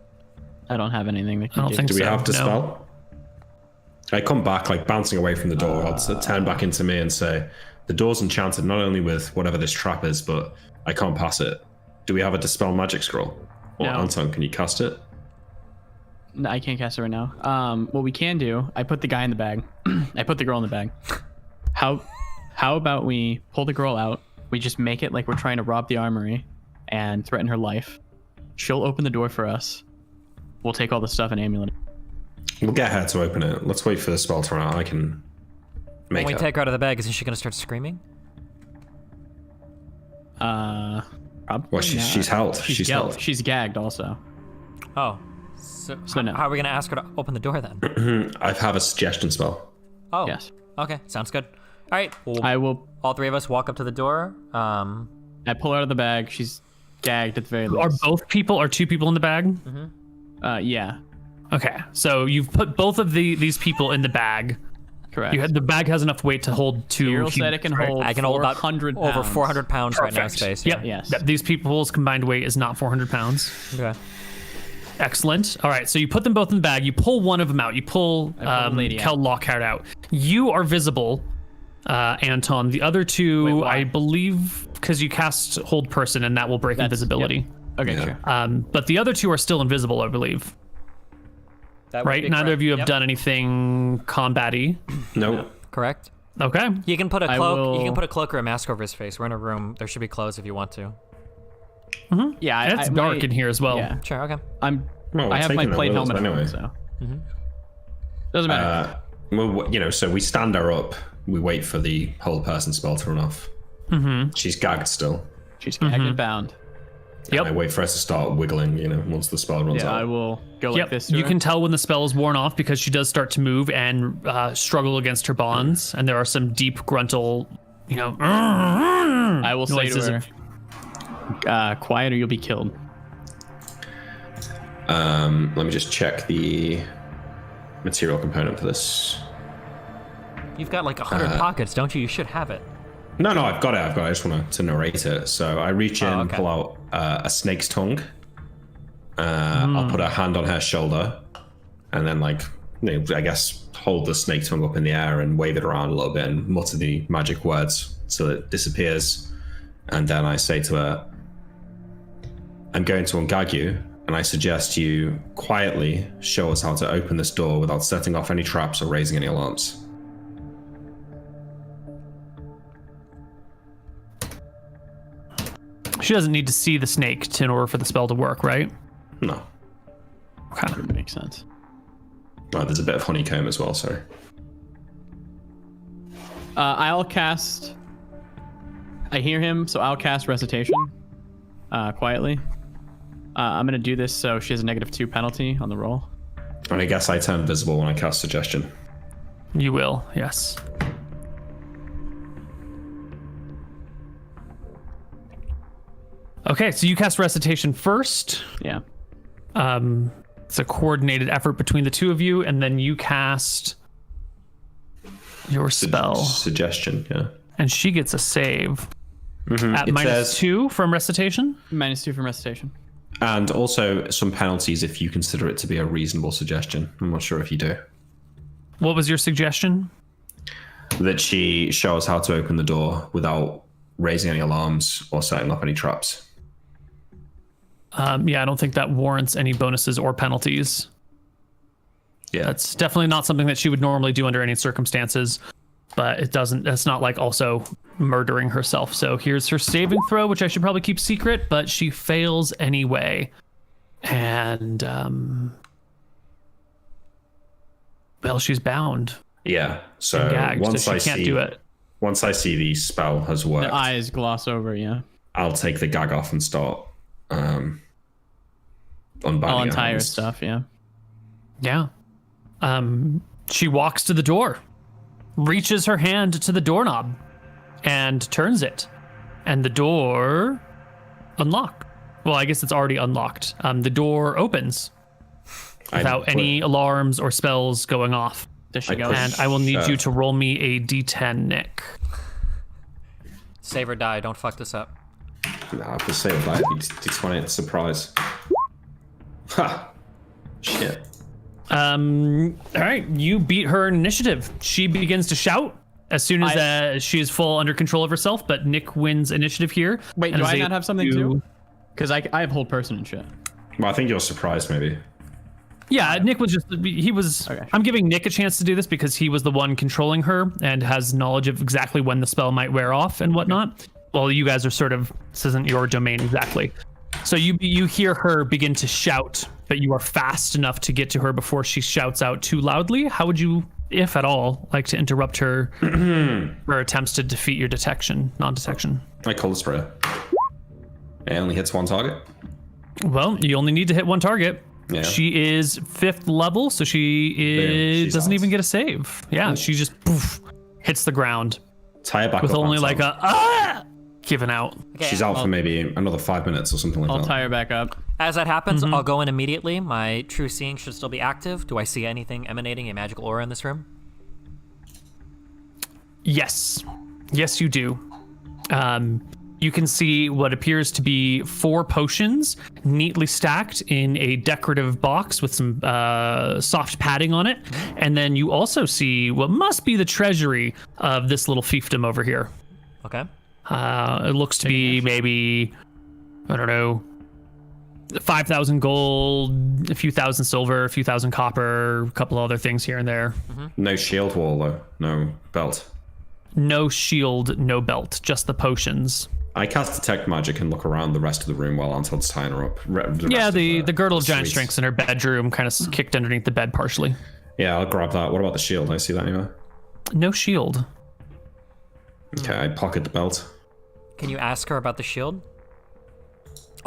I don't have anything that I can don't give think Do we so, have to no. spell? I come back, like bouncing away from the door. I'll turn back into me and say, the door's enchanted not only with whatever this trap is, but I can't pass it. Do we have a Dispel Magic Scroll? Or No. Anton, can you cast it? No, I can't cast it right now. What we can do, I put the guy in the bag. I put the girl in the bag. How about we pull the girl out? We just make it like we're trying to rob the armory and threaten her life. She'll open the door for us. We'll take all the stuff and amulet. We'll get her to open it. Let's wait for the spell to run out. I can make When we her. take her out of the bag, isn't she going to start screaming? Probably Well, she's held. She's held. She's gagged also. Oh. So no. how are we going to ask her to open the door then? I have a suggestion spell. Oh. Yes. Okay. Sounds good. All right. Well, I will. all three of us walk up to the door. I pull her out of the bag. She's gagged at the very Are least. are 2 people in the bag? Yeah. Okay, so you've put both of these people in the bag. Correct. The bag has enough weight to hold 2 Tyrael said it can right? hold I can hold about 400 over pounds. 400 pounds right now Perfect. space. Yep. Yes. These people's combined weight is not 400 pounds. Okay. Excellent. All right, so you put them both in the bag. You pull one of them out. You pull Kel Lockhart out. You are visible, Anton. The other two, I believe, because you cast Hold Person, and that will break invisibility. Yep. Okay, sure. But the other two are still invisible, I believe. Right? Neither of you have done anything combat-y. Nope. Correct. Okay. You can put a cloak. You can put a cloak or a mask over his face. We're in a room. There should be clothes if you want to. Yeah, it's dark in here as well. Yeah. Sure. Okay. I have my plate helmet anyway, so doesn't matter. Well, so we stand her up. We wait for the Hold Person spell to run off. She's gagged still. She's gagged and bound. Yep. And I wait for us to start wiggling, once the spell runs out. Yeah, I will go like this. You can tell when the spell is worn off because she does start to move and struggle against her bonds, and there are some deep gruntal, I will say to her, quiet or you'll be killed. Let me just check the material component for this. You've got like 100 pockets, don't you? You should have it. No, I've got it. I just want to narrate it. So I reach in, pull out a snake's tongue. I'll put a hand on her shoulder, and then I guess hold the snake tongue up in the air and wave it around a little bit and mutter the magic words so it disappears. And then I say to her, I'm going to ungag you, and I suggest you quietly show us how to open this door without setting off any traps or raising any alarms. She doesn't need to see the snake in order for the spell to work, right? No. Okay. That makes sense. Oh, there's a bit of honeycomb as well, sorry. I'll cast... I hear him, so I'll cast Recitation quietly. I'm going to do this so she has a -2 penalty on the roll. And I guess I turn visible when I cast Suggestion. You will, yes. Okay, so you cast Recitation first. Yeah. It's a coordinated effort between the two of you, and then you cast your spell. Suggestion, yeah. And she gets a save at It -2 from Recitation. -2 from Recitation. And also some penalties if you consider it to be a reasonable suggestion. I'm not sure if you do. What was your suggestion? That she shows how to open the door without raising any alarms or setting up any traps. Yeah, I don't think that warrants any bonuses or penalties. Yeah. That's definitely not something that she would normally do under any circumstances, but it's not like also murdering herself. So here's her saving throw, which I should probably keep secret, but she fails anyway. And, well, she's bound. Yeah. So gagged, once so she can't do it. Once I see the spell has worked, The eyes gloss over, yeah. I'll take the gag off and start unbinding I'll her untie her hands. stuff, yeah. Yeah. She walks to the door, reaches her hand to the doorknob, and turns it. And the door unlocked. Well, I guess it's already unlocked. The door opens without any alarms or spells going off. There she goes. And I will need you to roll me a d10, Nick. Save or die. Don't fuck this up. Nah, for save life, D20, it's a surprise. Ha! Shit. All right, you beat her initiative. She begins to shout as soon as she is full under control of herself, but Nick wins initiative here. Wait, do I not have something too? Because I have Hold Person and shit. Well, I think you're surprised, maybe. Yeah, Nick was Okay. I'm giving Nick a chance to do this because he was the one controlling her and has knowledge of exactly when the spell might wear off and whatnot. Well, you guys are sort of, this isn't your domain exactly. So you hear her begin to shout, but you are fast enough to get to her before she shouts out too loudly. How would you, if at all, like to interrupt her attempts to defeat your non-detection? I cold spray. It only hits one target. Well, you only need to hit one target. Yeah. She is 5th level, so she doesn't even get a save. Yeah, she just hits the ground Tie her back with up, only Anton. like a given out. Okay, She's out for maybe another 5 minutes or something like I'll that. tie her back up. As that happens, I'll go in immediately. My true seeing should still be active. Do I see anything emanating a magical aura in this room? Yes, you do. you can see what appears to be 4 potions neatly stacked in a decorative box with some soft padding on it. And then you also see what must be the treasury of this little fiefdom over here. Okay. It looks to be maybe, I don't know, 5,000 gold, a few thousand silver, a few thousand copper, a couple other things here and there. No shield wall, though. No belt. No shield, no belt, just the potions. I cast Detect Magic and look around the rest of the room while Anton's tying her up. The girdle of giant suites. strengths in her bedroom kind of kicked underneath the bed partially. Yeah, I'll grab that. What about the shield? I see that anywhere. No shield. Okay, I pocket the belt. Can you ask her about the shield?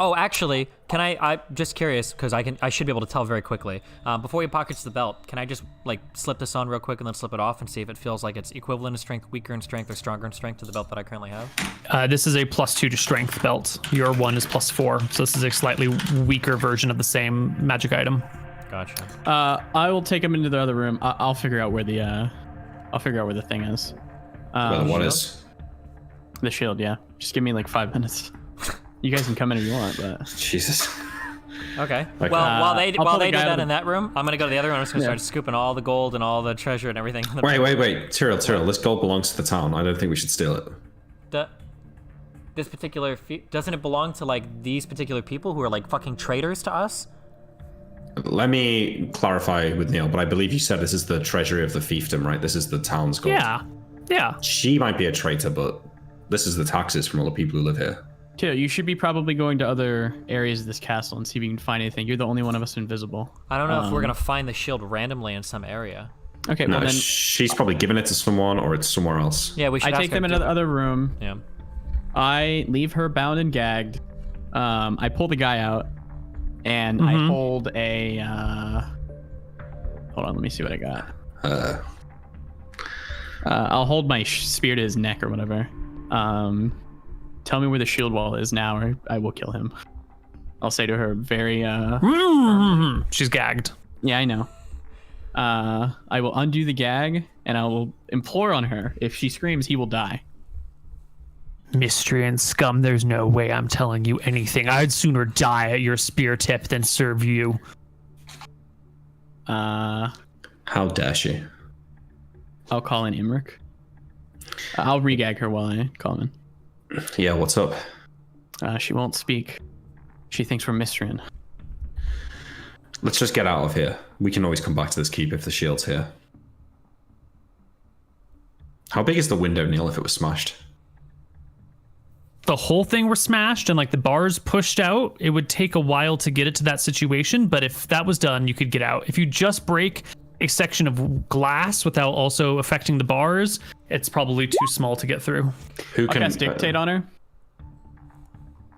Oh, actually, can I'm just curious because I should be able to tell very quickly. Before he pockets the belt, can I just like slip this on real quick and then slip it off and see if it feels like it's equivalent in strength, weaker in strength, or stronger in strength to the belt that I currently have? This is a +2 to strength belt. Your one is +4, so this is a slightly weaker version of the same magic item. Gotcha. I will take him into the other room. I'll figure out where the thing is. Where the what is? The shield, yeah. Just give me like 5 minutes. You guys can come in if you want, but Jesus. Okay. Okay. Well, while they I'll pull do the guy that out in that room, I'm gonna go to the other room. I'm just gonna start scooping all the gold and all the treasure and everything. Wait. Tyrell, this gold belongs to the town. I don't think we should steal it. This particular doesn't it belong to like these particular people who are like fucking traitors to us? Let me clarify with Neal, but I believe you said this is the treasury of the fiefdom, right? This is the town's gold. Yeah. She might be a traitor, but this is the taxes from all the people who live here. Too, you should be probably going to other areas of this castle and see if you can find anything. You're the only one of us invisible. I don't know if we're gonna find the shield randomly in some area. Okay, No, well then she's probably given it to someone or it's somewhere else. Yeah, we should. I take them into the other room. Yeah. I leave her bound and gagged. I pull the guy out, and I hold a. Hold on, let me see what I got. I'll hold my spear to his neck or whatever. Tell me where the shield wall is now, or I will kill him. I'll say to her very. She's gagged. Yeah, I know. I will undo the gag, and I will implore on her. If she screams, he will die. Mystery and scum, there's no way I'm telling you anything. I'd sooner die at your spear tip than serve you. How dare she? I'll call in Imric. I'll regag her while I call him in. Yeah, what's up? She won't speak. She thinks we're Mystrian. Let's just get out of here. We can always come back to this keep if the shield's here. How big is the window, Neal, if it was smashed? The whole thing were smashed and like the bars pushed out, it would take a while to get it to that situation. But if that was done, you could get out. If you just break a section of glass without also affecting the bars, it's probably too small to get through. Who I'll can cast Dictate on her.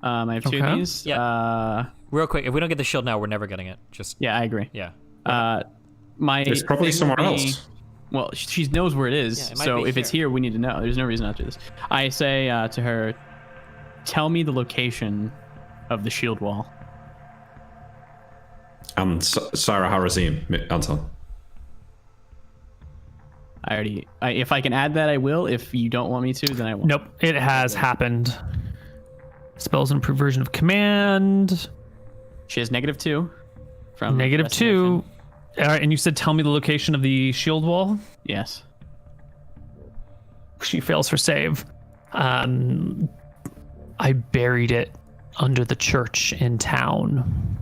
I have 2 of these. Yeah. Real quick, if we don't get the shield now, we're never getting it. Just Yeah, I agree. yeah. It's probably thing somewhere would be- else. Well, she knows where it is, Yeah, it might so be if it's here. here, we need to know. There's no reason not to do this. I say to her, tell me the location of the shield wall. Sarah Harazim, Anton. If I can add that, I will. If you don't want me to, then I won't. Nope, it has happened. Spells and improved version of command. She has -2 from -2. All right, and you said tell me the location of the shield wall. Yes. She fails her save. I buried it under the church in town.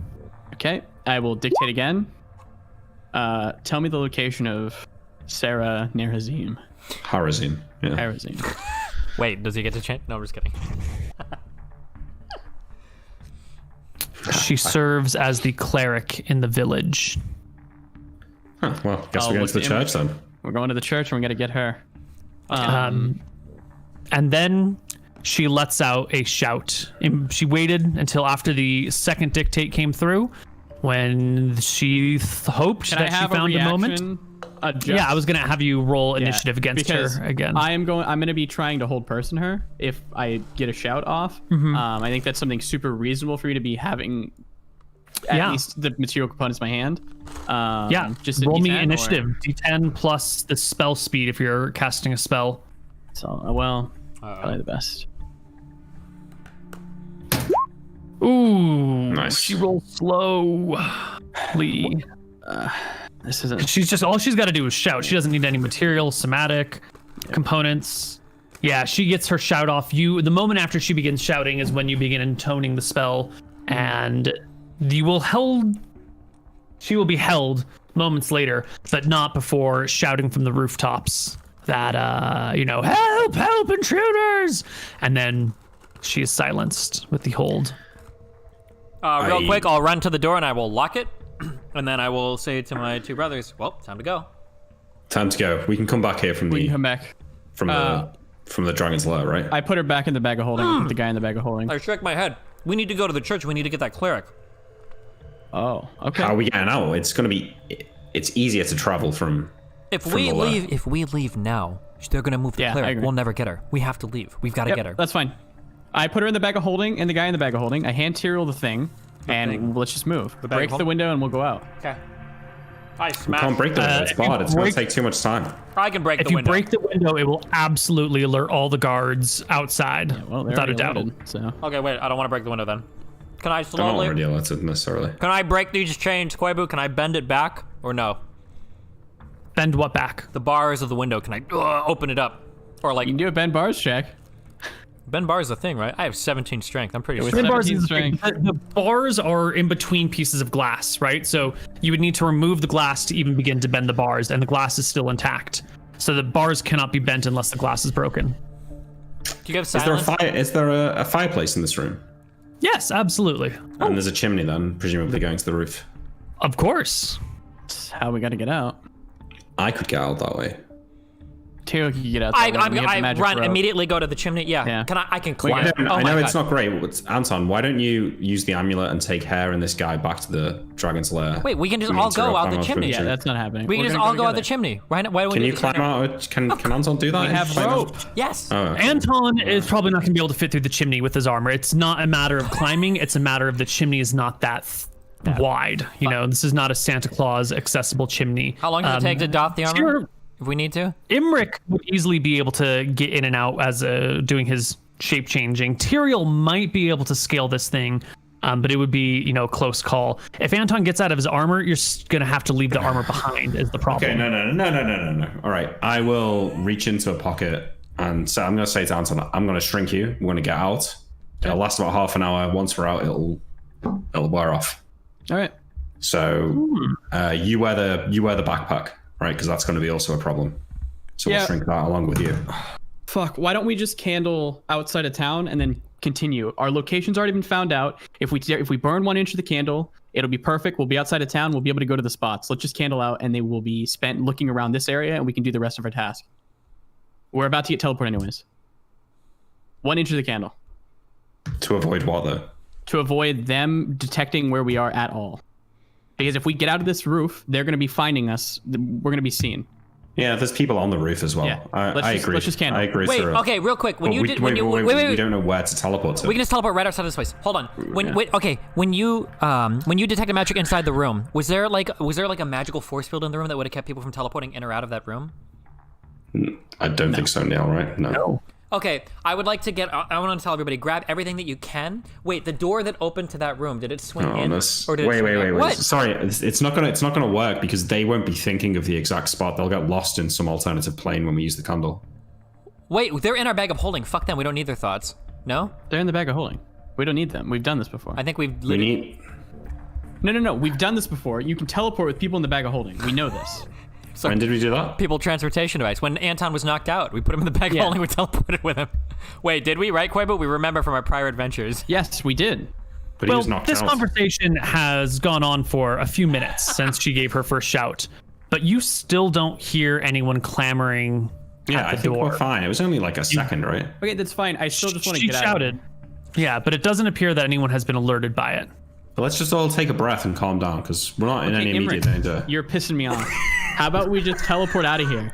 Okay, I will dictate again. Tell me the location of Sarah Nerazim. Harazim. Yeah. Harazim. Wait, does he get to change? No, I'm just kidding. She serves as the cleric in the village. Huh, well, guess we're going to the church then. We're going to the church and we got to get her. And then she lets out a shout. And she waited until after the second dictate came through when she hoped Can that I have she found a a moment. reaction? Yeah, I was going to have you roll initiative against because her again. I'm going to be trying to hold person her if I get a shout off. I think that's something super reasonable for you to be having at least the material components in my hand. Just a roll me D10 initiative. D10 plus the spell speed if you're casting a spell. So, well, probably the best. Ooh, Nice. She rolls slow. Lee. This isn't. She's just all she's got to do is shout. She doesn't need any material, somatic components. Yeah, she gets her shout off. The moment after she begins shouting is when you begin intoning the spell, and you will held. She will be held moments later, but not before shouting from the rooftops that help, intruders, and then she is silenced with the hold. Real quick, I'll run to the door and I will lock it, and then I will say to my two brothers, "Well, time to go." Time to go. We can come back here from We can come back. from the Dragon's Lair, right? I put her back in the bag of holding. Put the guy in the bag of holding. I shook my head. We need to go to the church. We need to get that cleric. Oh, okay. How are we getting out? It's easier to travel from. If from we the lair. leave, now, they're gonna move the Yeah, I cleric. agree. We'll never get her. We have to leave. We've got to Yep, get her. that's fine. I put her in the bag of holding and the guy in the bag of holding. I hand Tyrael the thing, and let's just move. bag Break of the window and we'll go out. Okay. I We smash. can't break the window. It's if you barred. It's going break- to take too much time. I can break If the you window. break the window, it will absolutely alert all the guards outside, Well, they're without a already doubt. loaded, so. Okay, wait. I don't want to break the window then. Can I They're not slowly? already alerted necessarily. Can I break these chains, Koibu? Can I bend it back or no? Bend what back? The bars of the window. Can I open it up? Or like You can do a Ben Bars check. bend bar is a thing, right? I have 17 strength. I'm pretty with sure. The bars, 17 is the thing. strength. The bars are in between pieces of glass, right? So you would need to remove the glass to even begin to bend the bars, and the glass is still intact. So the bars cannot be bent unless the glass is broken. Do you have Is there a silence? fire? Is there a fireplace in this room? Yes, absolutely. And there's a chimney then, presumably going to the roof. Of course. That's how we got to get out. I could get out that way. Tyrael can get out. that way. We have the I magic run rope. immediately. Go to the chimney. Yeah. Yeah. I can climb. I my know it's God. not great. But Anton, why don't you use the amulet and take her and this guy back to the Dragon's Lair? Wait, we can just We all need to go out climb the up chimney. through Yeah, the that's not happening. We can We're just gonna all go out together. the chimney. Why don't we Can do you this climb together? out? Can Anton do that? We have Climb out? rope. Yes. Oh, okay. Anton is probably not going to be able to fit through the chimney with his armor. It's not a matter of climbing. It's a matter of the chimney is not that wide. You know, this is not a Santa Claus accessible chimney. How long does it take to doff the armor? Sure. If we need to. Imric would easily be able to get in and out as doing his shape changing. Tyrael might be able to scale this thing, but it would be a close call. If Anton gets out of his armor, you're gonna have to leave the armor behind. Is the problem? Okay, no. All right, I will reach into a pocket and so I'm going to say to Anton, I'm going to shrink you. We're going to get out. It'll last about half an hour. Once we're out, it'll wear off. All right. So you wear the backpack, right? Because that's going to be also a problem. So Yeah. we'll shrink that along with you. Fuck. Why don't we just candle outside of town and then continue? Our location's already been found out. If we burn 1 inch of the candle, it'll be perfect. We'll be outside of town. We'll be able to go to the spots. Let's just candle out, and they will be spent looking around this area, and we can do the rest of our task. We're about to get teleported anyways. 1 inch of the candle To avoid what though? to avoid them detecting where we are at all. Because if we get out of this roof, they're going to be finding us. We're going to be seen. Yeah, there's people on the roof as well. Yeah. I Let's agree. just candle. I agree. Wait, Cyril. okay, real quick. When But you we, did, wait, when you wait, wait, we don't know where to teleport to. we can just teleport right outside this place. Hold on. When you detected magic inside the room, was there like a magical force field in the room that would have kept people from teleporting in or out of that room? I don't think so, Neal, right? No. Okay, I would like to get. I want to tell everybody, grab everything that you can. Wait, the door that opened to that room, did it swing Oh, in? this. Or did it swing out? Wait. What? Sorry, it's not gonna work because they won't be thinking of the exact spot. They'll get lost in some alternative plane when we use the candle. Wait, they're in our bag of holding. Fuck them. We don't need their thoughts. No? They're in the bag of holding. We don't need them. We've done this before. I think we've. We need. No. We've done this before. You can teleport with people in the bag of holding. We know this. When did we do that? People transportation device. When Anton was knocked out, we put him in the bag of Yeah. holding. We teleported with him. Wait, did we? Right, Koibu? We remember from our prior adventures. Yes, we did. But he Well, was knocked this out. conversation has gone on for a few minutes since she gave her first shout, but you still don't hear anyone clamoring Yeah, at I the think door. we're fine. It was only like a second, right? Okay, that's fine. I still just want to She get out. shouted. Yeah, but it doesn't appear that anyone has been alerted by it. But let's just all take a breath and calm down because we're not in any Imric, immediate danger. You're pissing me off. How about we just teleport out of here?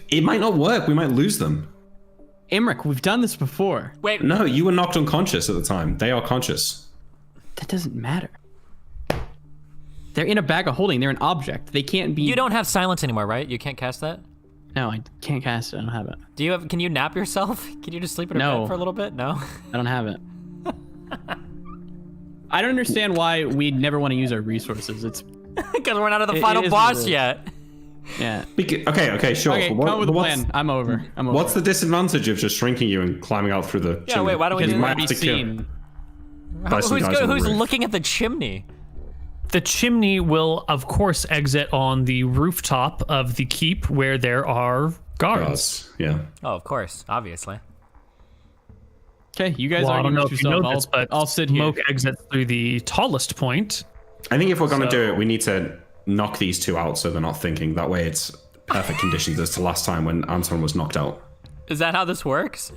It might not work. We might lose them. Imric, we've done this before. Wait, No, you were knocked unconscious at the time. They are conscious. That doesn't matter. They're in a bag of holding. They're an object. They can't be. you don't have silence anymore, right? You can't cast that? No, I can't cast it. I don't have it. Can you nap yourself? Can you just sleep in a No. bed for a little bit? No? I don't have it. I don't understand why we never want to use our resources. It's because we're not at the final boss yet. Yeah. Okay, sure. Okay, come up with a plan. I'm over. What's the disadvantage of just shrinking you and climbing out through the chimney? Wait, why don't we Because do we that? might be seen. Who's looking at the chimney? The chimney will, of course, exit on the rooftop of the keep where there are guards. Yeah. Oh, of course, obviously. Okay, you guys I argue don't know with if you yourself. know this, but I'll sit here. smoke exits through the tallest point. I think if we're going to do it, we need to knock these two out so they're not thinking. That way it's perfect conditions as to last time when Anton was knocked out. Is that how this works?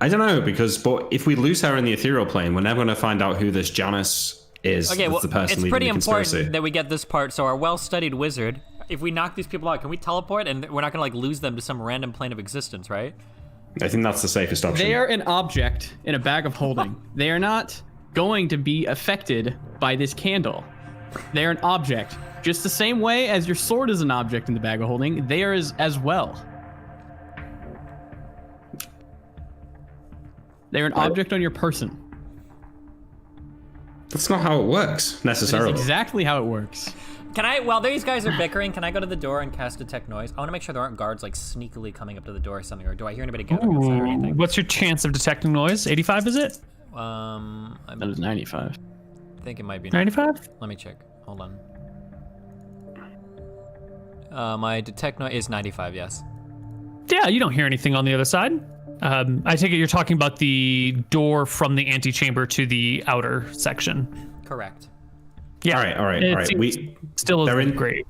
I don't know, but if we lose her in the ethereal plane, we're never going to find out who this Janice is. Okay, well, the person it's leading pretty the conspiracy. important that we get this part. So our well-studied wizard, if we knock these people out, can we teleport? And we're not going to lose them to some random plane of existence, right? I think that's the safest option. They are an object in a bag of holding. They are not going to be affected by this candle. They are an object. Just the same way as your sword is an object in the bag of holding, they are as well. They're an object on your person. That's not how it works, necessarily. That's exactly how it works. Can I, while these guys are bickering, can I go to the door and cast detect noise? I want to make sure there aren't guards like sneakily coming up to the door or something, or do I hear anybody gathering inside or anything? What's your chance of detecting noise? 85, is it? That is 95. I think it might be 95? Let me check. Hold on. My detect noise is 95, yes. Yeah, you don't hear anything on the other side. I take it you're talking about the door from the antechamber to the outer section. Correct. Yeah. All right. We still they're in great.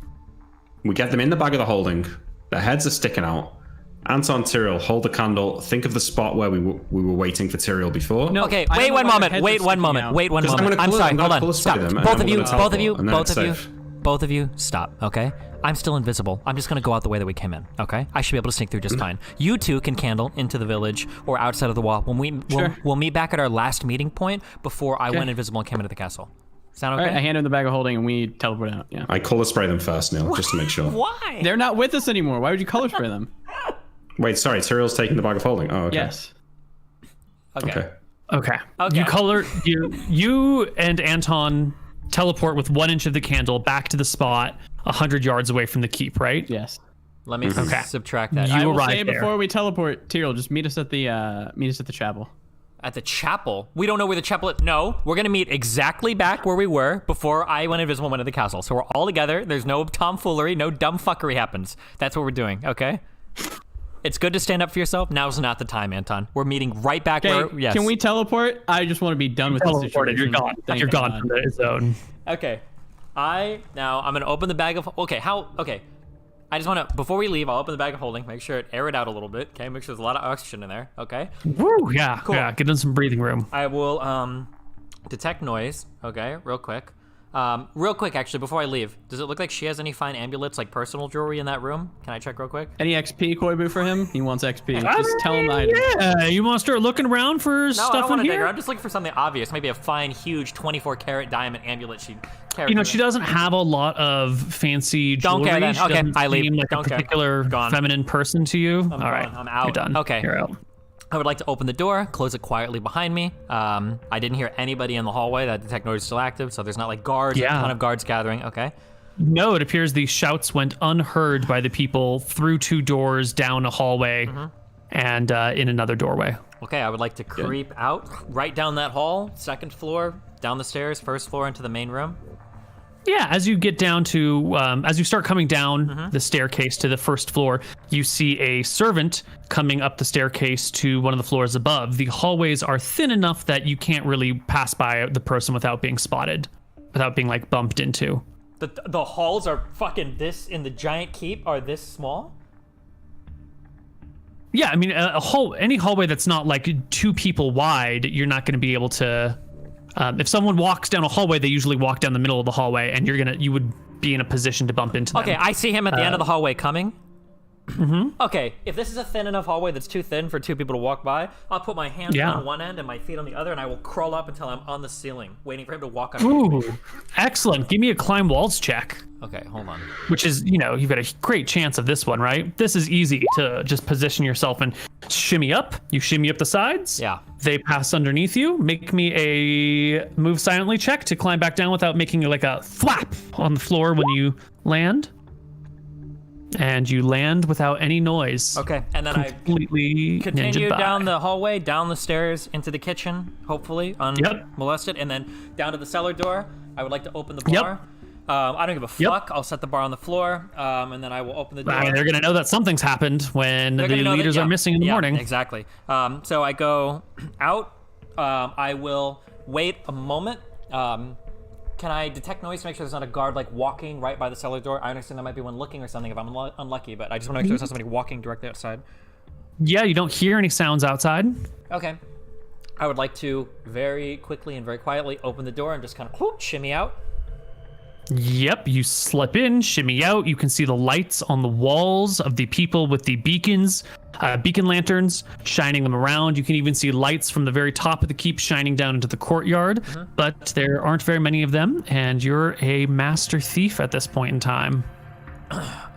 We get them in the bag of the holding. Their heads are sticking out. Anton, Tyrael, hold the candle. Think of the spot where we were waiting for Tyrael before. No, Okay, I don't wait know one why their moment. heads Wait are one sticking moment. out. Wait one 'Cause moment. I'm sorry. Hold on. Stop. them, and Both then of you. we're gonna Both of you. teleport, and then Both it's of you. safe. Both of you. Stop. Okay. I'm still invisible. I'm just gonna go out the way that we came in. Okay. I should be able to sneak through just fine. You two can candle into the village or outside of the wall. When we'll meet back at our last meeting point before I went invisible and came into the castle. Sound okay? All right, I hand him the bag of holding and we teleport out. Yeah. I color spray them first, Neal, just to make sure. Why? They're not with us anymore. Why would you color spray them? Wait, sorry, Tyrael's taking the bag of holding. Oh, okay. Yes. Okay. Okay. Okay. You and Anton teleport with 1 inch of the candle back to the spot 100 yards away from the keep, right? Yes. Let me subtract that. You I will arrive say there. before we teleport, Tyrael, just meet us at the chapel. At the chapel? We don't know where the chapel is. No, we're going to meet exactly back where we were before I went invisible and went to the castle. So we're all together. There's no tomfoolery. No dumb fuckery happens. That's what we're doing, okay? It's good to stand up for yourself. Now's not the time, Anton. We're meeting right back where... Yes. Can we teleport? I just want to be done with this Teleported. situation. You're gone. Thank You're gone God. from the zone. Okay. I'm going to open the bag of... Okay, I just want to... Before we leave, I'll open the bag of holding. Make sure it air it out a little bit, okay? Make sure there's a lot of oxygen in there, okay? Woo, yeah. Cool. Yeah, get in some breathing room. I will detect noise, okay, real quick. Real quick, actually, before I leave, does it look like she has any fine amulets, like personal jewelry in that room? Can I check real quick? Any XP, Koibu, for him? He wants XP. Just tell him I... Yeah, you want to start looking around for No, I stuff don't in want to dig here? her. I'm just looking for something obvious. Maybe a fine, huge 24-karat diamond amulet she carries. You know, she doesn't have a lot of fancy jewelry. Don't care then. She Okay, doesn't I leave. seem like Don't a care. particular Gone. feminine person to you. I'm All gone. right, I'm out. You're done. Okay. You're out. I would like to open the door, close it quietly behind me. I didn't hear anybody in the hallway. That detect noise is still active, so there's not like guards, a ton of guards gathering. Okay. No, it appears these shouts went unheard by the people through 2 doors, down a hallway, and in another doorway. Okay, I would like to creep out right down that hall, 2nd floor, down the stairs, 1st floor into the main room. Yeah, as you get down to, as you start coming down the staircase to the 1st floor, you see a servant coming up the staircase to one of the floors above. The hallways are thin enough that you can't really pass by the person without being spotted, without being like bumped into. The halls are fucking this in the giant keep are this small? Yeah, I mean, any hallway that's not like 2 people wide, you're not going to be able to. If someone walks down a hallway, they usually walk down the middle of the hallway, and you would be in a position to bump into them. Okay, I see him at the end of the hallway coming. Okay, if this is a thin enough hallway that's too thin for two people to walk by, I'll put my hands on one end and my feet on the other, and I will crawl up until I'm on the ceiling, waiting for him to walk on. Ooh, excellent. Give me a climb walls check. Okay, hold on. Which is, you've got a great chance of this one, right? This is easy to just position yourself and shimmy up. You shimmy up the sides. Yeah. They pass underneath you. Make me a move silently check to climb back down without making like a thwap on the floor when you land. And you land without any noise. Okay, and then completely I continue ninja-ed down by. the hallway, down the stairs, into the kitchen, hopefully unmolested, and then down to the cellar door. I would like to open the bar. I don't give a fuck. I'll set the bar on the floor, and then I will open the door. They're going to know that something's happened when the leaders are missing in the morning. Exactly. So I go out. I will wait a moment. Can I detect noise to make sure there's not a guard like walking right by the cellar door? I understand there might be one looking or something if I'm unlucky, but I just want to make sure there's not somebody walking directly outside. Yeah, you don't hear any sounds outside. Okay. I would like to very quickly and very quietly open the door and just kind of shimmy out. Yep, you slip in, shimmy out. You can see the lights on the walls of the people with the beacons, beacon lanterns, shining them around. You can even see lights from the very top of the keep shining down into the courtyard, but there aren't very many of them, and you're a master thief at this point in time.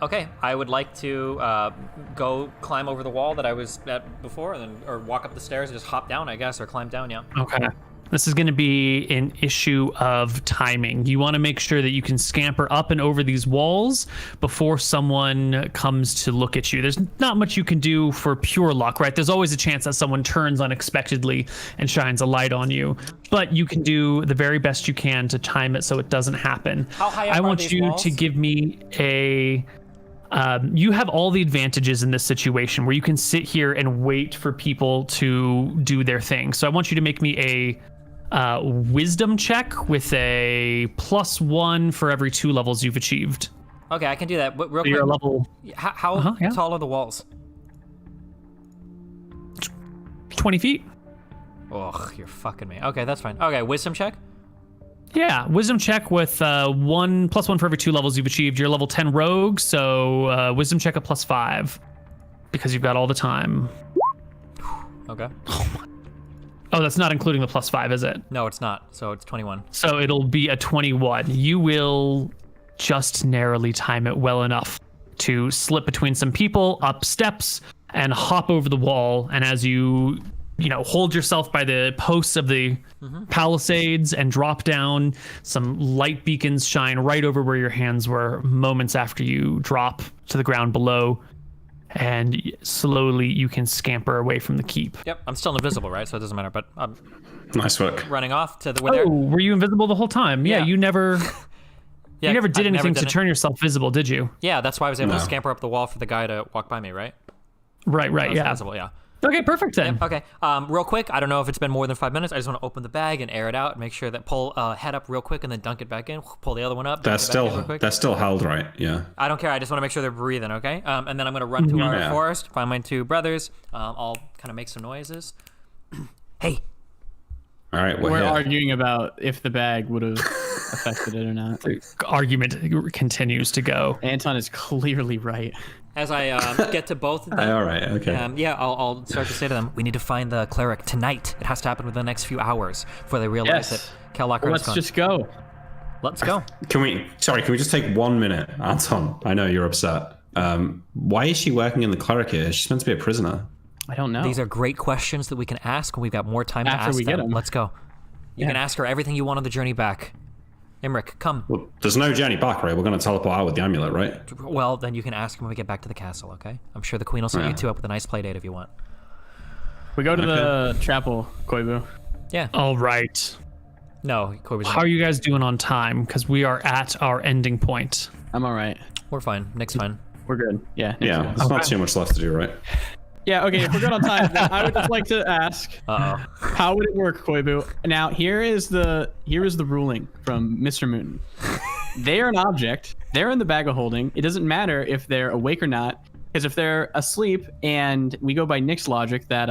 Okay, I would like to go climb over the wall that I was at before, and then, or walk up the stairs and just hop down, I guess, or climb down, yeah. Okay. This is going to be an issue of timing. You want to make sure that you can scamper up and over these walls before someone comes to look at you. There's not much you can do for pure luck, right? There's always a chance that someone turns unexpectedly and shines a light on you, but you can do the very best you can to time it so it doesn't happen. How high up I are want these you walls? to give me a... you have all the advantages in this situation where you can sit here and wait for people to do their thing. So I want you to make me a wisdom check with a +1 for every 2 levels you've achieved. Okay, I can do that. But real So you're quick, level how tall are the walls? 20 feet. Ugh, you're fucking me. Okay, that's fine. Okay, wisdom check. Yeah, wisdom check with +1 for every 2 levels you've achieved. You're level 10 rogue, so wisdom check a +5 because you've got all the time. Okay. Oh, that's not including the +5, is it? No, it's not. So it's 21. So it'll be a 21. You will just narrowly time it well enough to slip between some people, up steps, and hop over the wall. And as you hold yourself by the posts of the palisades and drop down, some light beacons shine right over where your hands were moments after you drop to the ground below. And slowly you can scamper away from the keep. Yep, I'm still invisible, right? So it doesn't matter, but I'm Nice work. running off to the Oh, were you invisible the whole time? Yeah, Yeah. you never... Yeah, you never did I anything did to it. turn yourself visible, did you? Yeah, that's why I was able to No. scamper up the wall for the guy to walk by me, right? Right, I was yeah. invisible, yeah. Okay, perfect then. Okay, real quick, I don't know if it's been more than 5 minutes. I just want to open the bag and air it out, make sure that pull head up real quick and then dunk it back in. Pull the other one up. That's dunk it back in real quick. still held, right? Yeah. I don't care. I just want to make sure they're breathing, okay? And then I'm going to run to our Yeah. forest, find my 2 brothers. I'll kind of make some noises. Hey. All right, We're here. arguing about if the bag would have affected it or not. The argument continues to go. Anton is clearly right. As I get to both of them, All right, okay. I'll start to say to them, we need to find the cleric tonight. It has to happen within the next few hours before they realize Yes. that Cal Locker Let's just go. Let's go. Can we just take 1 minute, Anton? I know you're upset. Why is she working in the cleric here? She's meant to be a prisoner. I don't know. These are great questions that we can ask when we've got more time After to ask we get them. Let's go. You can ask her everything you want on the journey back. Imric, come. Well, there's no journey back, right? We're going to teleport out with the amulet, right? Well, then you can ask when we get back to the castle, okay? I'm sure the queen will set you Yeah. 2 up with a nice play date if you want. We go to the chapel, Koibu. Yeah. All right. No, Koibu's How are you guys doing on time? Because we are at our ending point. I'm all right. We're fine. Nick's fine. We're good. Yeah. Yeah, Nick's there's good. not too much left to do, right? Yeah. Okay. If we're good on time, then I would just like to ask, Uh-oh. how would it work, Koibu? Now, here is the ruling from MrMouton. They are an object. They're in the bag of holding. It doesn't matter if they're awake or not, because if they're asleep, and we go by Nick's logic that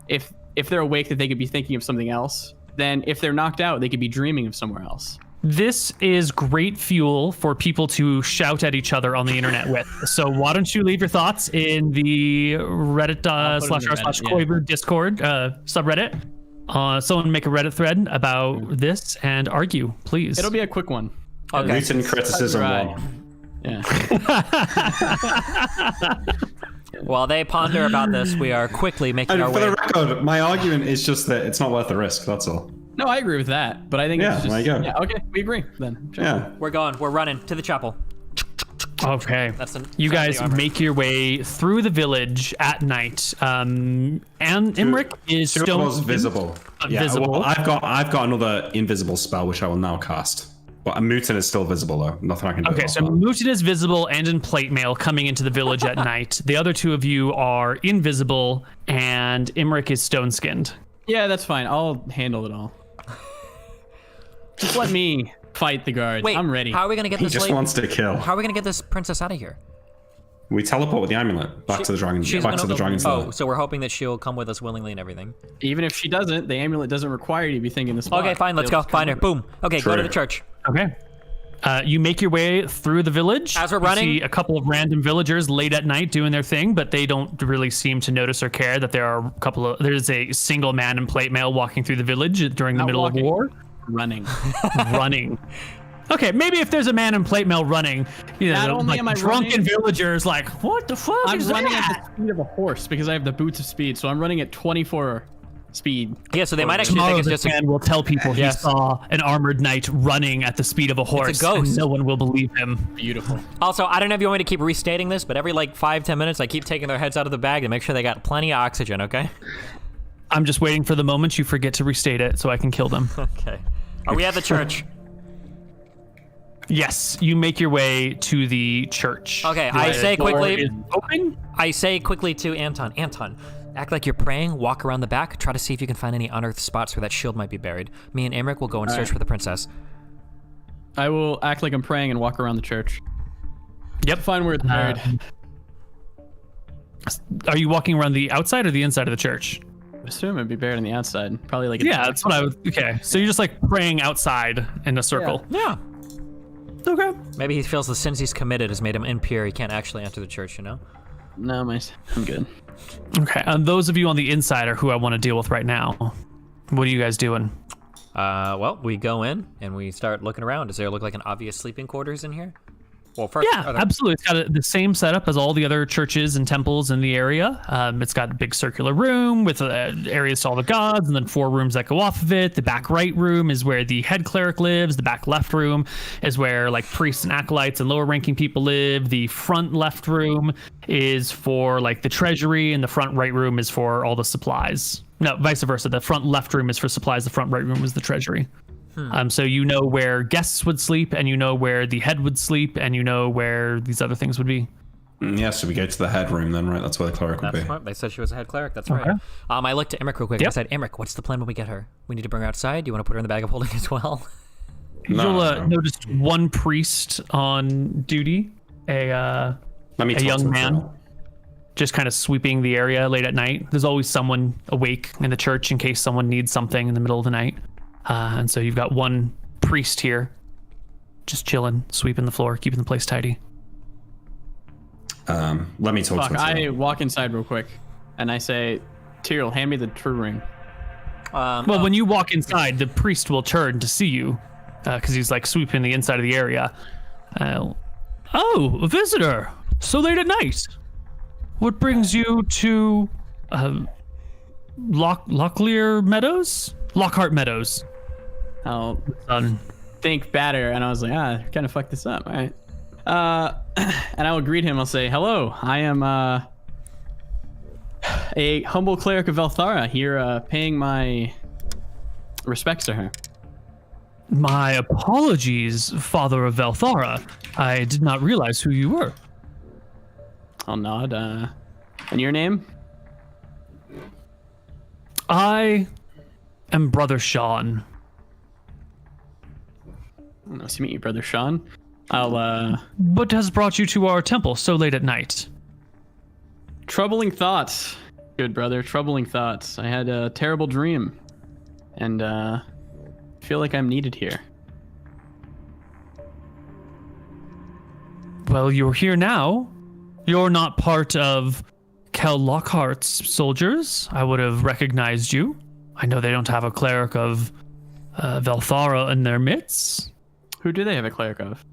if they're awake, that they could be thinking of something else. Then if they're knocked out, they could be dreaming of somewhere else. This is great fuel for people to shout at each other on the internet with. So why don't you leave your thoughts in the Reddit /r/Koibu Discord subreddit. Someone make a Reddit thread about this and argue, please. It'll be a quick one. Okay. Newton criticism one. Yeah. While they ponder about this, we are quickly making our For way. the record, my argument is just that it's not worth the risk. That's all. No, I agree with that, but I think it's just, there you go. Yeah, okay, we agree then. Sure. Yeah. We're going. We're running to the chapel. Okay. That's you guys armor. make your way through the village at night. And Imric is Two of stone us visible. visible. Well, I've got another invisible spell which I will now cast. But a Mutant is still visible though. Nothing I can do. Okay, about so that. Mutin is visible and in plate mail coming into the village at night. The other two of you are invisible, and Imric is stone skinned. Yeah, that's fine. I'll handle it all. Just let me fight the guards. Wait, I'm ready. How are we gonna get He this? just lady- wants to kill. How are we gonna get this princess out of here? We teleport with the amulet back to the dragon. She's Back gonna to the go- dragon's Oh, lair. so we're hoping that she'll come with us willingly and everything. Even if she doesn't, the amulet doesn't require you to be thinking the spot. Okay, fine. Let's They'll go. just come Find her. with Boom. Okay, go to True. the church. Okay. You make your way through the village. As we're You running- see a couple of random villagers late at night doing their thing, but they don't really seem to notice or care that there's a single man in plate mail walking through the village during the Not middle walking. of war. running. Running. Okay, maybe if there's a man in plate mail running, you know, Not only like am I drunken running- villagers like, what the fuck I'm is running that? at the speed of a horse because I have the boots of speed, so I'm running at 24 speed. Yeah, so they might actually Tomorrow think it's this just a man will tell people Yes. he saw an armored knight running at the speed of a horse. ghost. And no one will believe him. Beautiful. Also, I don't know if you want me to keep restating this, but every like 5-10 minutes, I keep taking their heads out of the bag to make sure they got plenty of oxygen. Okay. I'm just waiting for the moment you forget to restate it so I can kill them. Okay. Are we at the church? Yes, you make your way to the church. Okay, I say door quickly. is open. I say quickly to Anton. Anton, act like you're praying. Walk around the back. Try to see if you can find any unearthed spots where that shield might be buried. Me and Emmerich will go and search for the princess. I will act like I'm praying and walk around the church. Yep. Find where it's buried. Are you walking around the outside or the inside of the church? I assume it'd be buried on the outside. Probably like Yeah, that's what I would. Okay, so you're just like praying outside in a circle. Yeah. Okay. Maybe he feels the sins he's committed has made him impure. He can't actually enter the church, you know? No, I'm good. Okay. Those of you on the inside are who I want to deal with right now. What are you guys doing? Well, we go in and we start looking around. Does there look like an obvious sleeping quarters in here? Well, first, Yeah, absolutely. It's got the same setup as all the other churches and temples in the area. It's got a big circular room with areas to all the gods, and then 4 rooms that go off of it. The back right room is where the head cleric lives. The back left room is where like priests and acolytes and lower ranking people live. The front left room is for like the treasury, and the front right room is for all the supplies. No, vice versa. The front left room is for supplies. The front right room is the treasury. So you know where guests would sleep, and you know where the head would sleep, and you know where these other things would be. Yeah, so we go to the head room then, right? That's where the cleric would That's be. smart. They said she was a head cleric. That's Okay. right. I looked at Emmerich real quick. Yep. I said, Emmerich, what's the plan when we get her? We need to bring her outside. Do you want to put her in the bag of holding as well? You'll notice one priest on duty, Let me a talk to young the man, girl. just kind of sweeping the area late at night. There's always someone awake in the church in case someone needs something in the middle of the night. And so you've got one priest here, just chilling, sweeping the floor, keeping the place tidy. Let me talk Fuck, to the I girl. walk inside real quick, and I say, Tyrael, hand me the true ring. Well, when you walk inside, the priest will turn to see you because he's like sweeping the inside of the area. Oh, a visitor! So late at night. What brings you to Locklear Meadows? Lockhart Meadows. I'll Son. think better, and I was like, kind of fucked this up, all right? And I will greet him. I'll say, hello, I am a humble cleric of Velthara here, paying my respects to her. My apologies, Father of Velthara. I did not realize who you were. I'll nod. And your name? I am Brother Sean. Nice to meet you, Brother Sean. I'll, What has brought you to our temple so late at night? troubling thoughts. Good brother, troubling thoughts. I had a terrible dream, and feel like I'm needed here. Well, you're here now. You're not part of Kel Lockhart's soldiers. I would have recognized you. I know they don't have a cleric of Velthara in their midst. Who do they have a cleric of?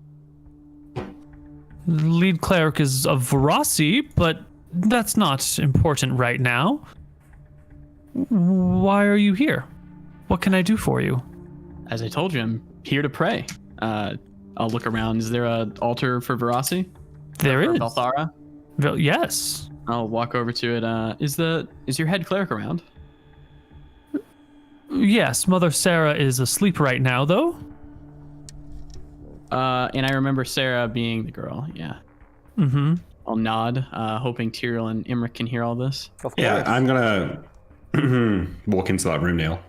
The lead cleric is of Verasi, but that's not important right now. Why are you here? What can I do for you? As I told you, I'm here to pray. I'll look around. Is there an altar for Verasi? There is. Velthara? Yes. I'll walk over to it. Is your head cleric around? Yes, Mother Sarah is asleep right now, though. And I remember Sarah being the girl. Yeah. Mm-hmm. I'll nod, hoping Tyrael and Imric can hear all this. Yeah, I'm gonna walk into that room, Neal,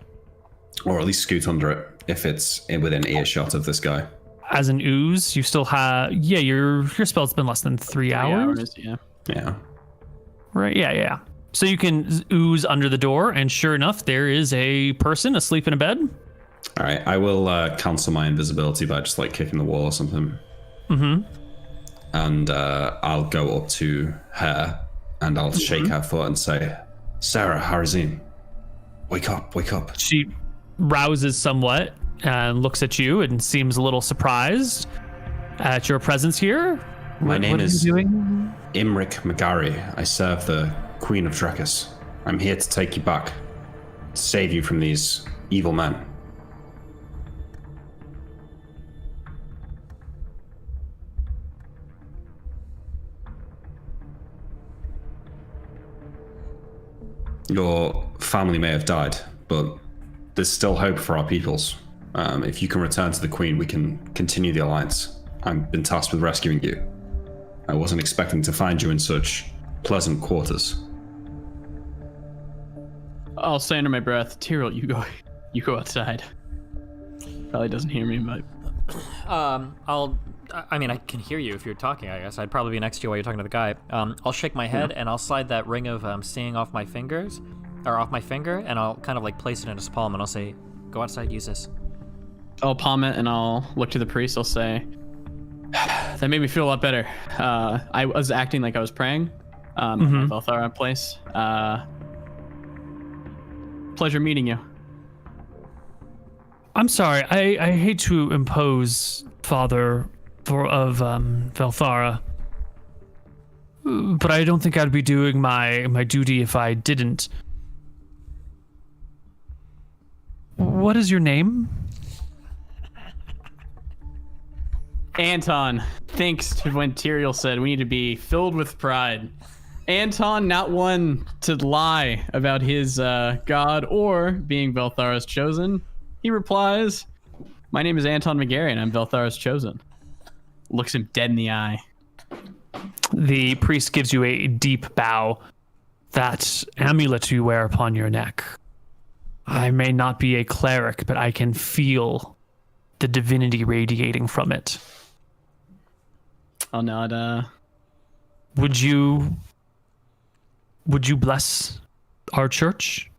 or at least scoot under it if it's within earshot of this guy. As an ooze, you still have your spell's been less than 3 hours. Yeah. Yeah. Right. Yeah. So you can ooze under the door, and sure enough, there is a person asleep in a bed. All right, I will cancel my invisibility by just like kicking the wall or something. Mm-hmm. And I'll go up to her and I'll shake her foot and say, Sarah, Harazim, wake up, wake up. She rouses somewhat and looks at you and seems a little surprised at your presence here. My name is what are you doing? Imric Magari. I serve the Queen of Drekis. I'm here to take you back, to save you from these evil men. Your family may have died, but there's still hope for our peoples. If you can return to the Queen, we can continue the alliance. I've been tasked with rescuing you. I wasn't expecting to find you in such pleasant quarters. I'll say under my breath, Tyrael, you go outside. Probably doesn't hear me, but I can hear you if you're talking, I guess. I'd probably be next to you while you're talking to the guy. I'll shake my head and I'll slide that ring of seeing off my finger, and I'll kind of like place it in his palm and I'll say, go outside, use this. I'll palm it and I'll look to the priest. I'll say, that made me feel a lot better. I was acting like I was praying at my Velthara place. Pleasure meeting you. I'm sorry. I hate to impose, Father of Velthara, but I don't think I'd be doing my duty if I didn't. What is your name? Anton. Thanks to when Tyrael said we need to be filled with pride. Anton, not one to lie about his god or being Velthara's chosen. He replies, my name is Anton Magari and I'm Velthara's chosen. Looks him dead in the eye. The priest gives you a deep bow. That amulet you wear upon your neck. I may not be a cleric, but I can feel the divinity radiating from it. I'll nod. Would you bless our church?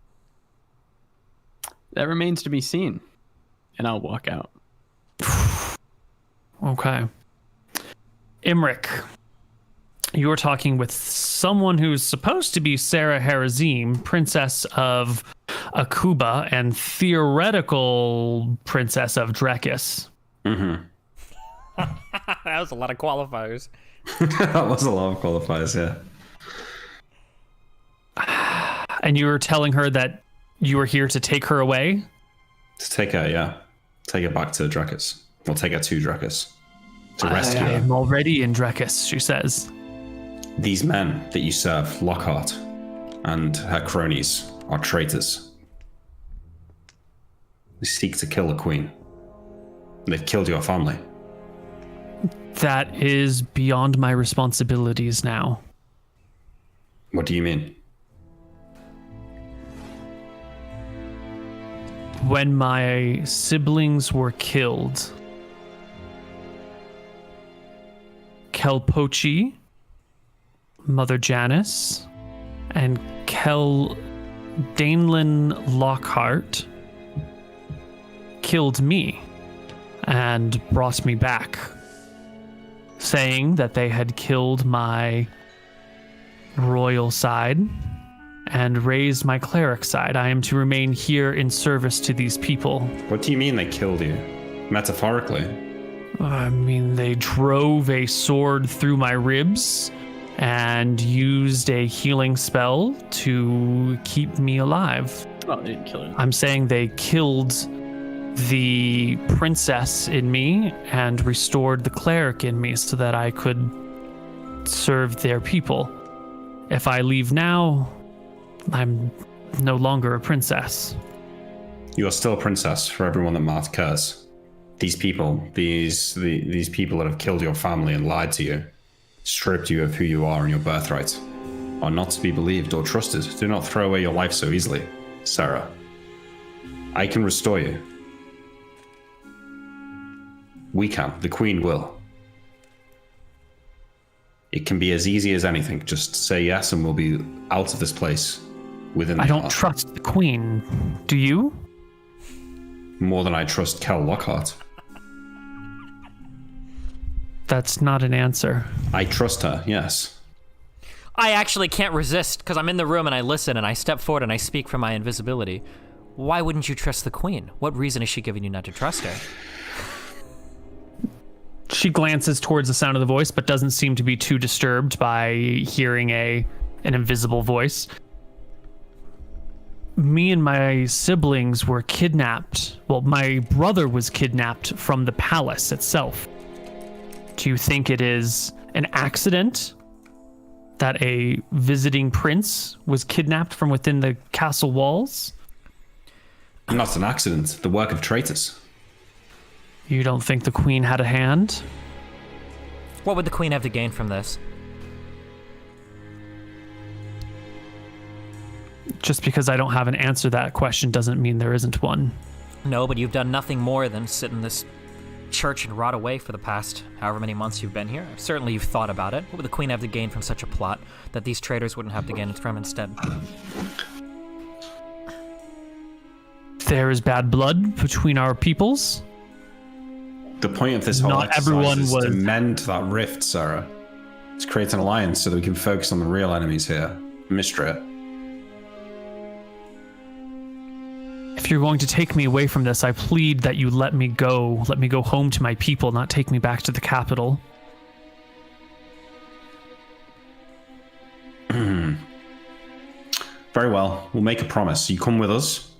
That remains to be seen. And I'll walk out. Okay. Imric, you are talking with someone who's supposed to be Sarah Harazim, Princess of Akuba and theoretical Princess of Drekis. Mm-hmm. That was a lot of qualifiers. That was a lot of qualifiers, yeah. And you were telling her that you were here to take her away? To take her, yeah. Take her back to Drekis. Or take her to Drekis. To rescue her. I am already in Drekis, she says. These men that you serve, Lockhart and her cronies, are traitors. They seek to kill the Queen. They've killed your family. That is beyond my responsibilities now. What do you mean? When my siblings were killed, Kelpochi, Mother Janice, and Kel Danelan Lockhart killed me and brought me back. saying that they had killed my royal side and raised my cleric side. I am to remain here in service to these people. What do you mean they killed you? Metaphorically? I mean, they drove a sword through my ribs and used a healing spell to keep me alive. Oh, they didn't kill him. I'm saying they killed the princess in me and restored the cleric in me so that I could serve their people. If I leave now, I'm no longer a princess. You are still a princess for everyone that Mart cares. These people, these people that have killed your family and lied to you, stripped you of who you are and your birthright, are not to be believed or trusted. Do not throw away your life so easily, Sarah. I can restore you. We can. The Queen will. It can be as easy as anything. Just say yes and we'll be out of this place within the I don't hour. trust the Queen. Do you? More than I trust Kel Lockhart. That's not an answer. I trust her, yes. I actually can't resist because I'm in the room and I listen and I step forward and I speak from my invisibility. Why wouldn't you trust the Queen? What reason is she giving you not to trust her? She glances towards the sound of the voice, but doesn't seem to be too disturbed by hearing an invisible voice. Me and my siblings were kidnapped. Well, my brother was kidnapped from the palace itself. Do you think it is an accident that a visiting prince was kidnapped from within the castle walls? Not an accident. The work of traitors. You don't think the Queen had a hand? What would the Queen have to gain from this? Just because I don't have an answer to that question doesn't mean there isn't one. No, but you've done nothing more than sit in this church and rot away for the past however many months you've been here. Certainly you've thought about it. What would the Queen have to gain from such a plot that these traitors wouldn't have to gain from instead? There is bad blood between our peoples. The point of this whole Not exercise everyone is was- to mend that rift, Sarah. To create an alliance so that we can focus on the real enemies here. Mistrit. If you're going to take me away from this, I plead that you let me go. Let me go home to my people, not take me back to the capital. Very well. We'll make a promise. You come with us.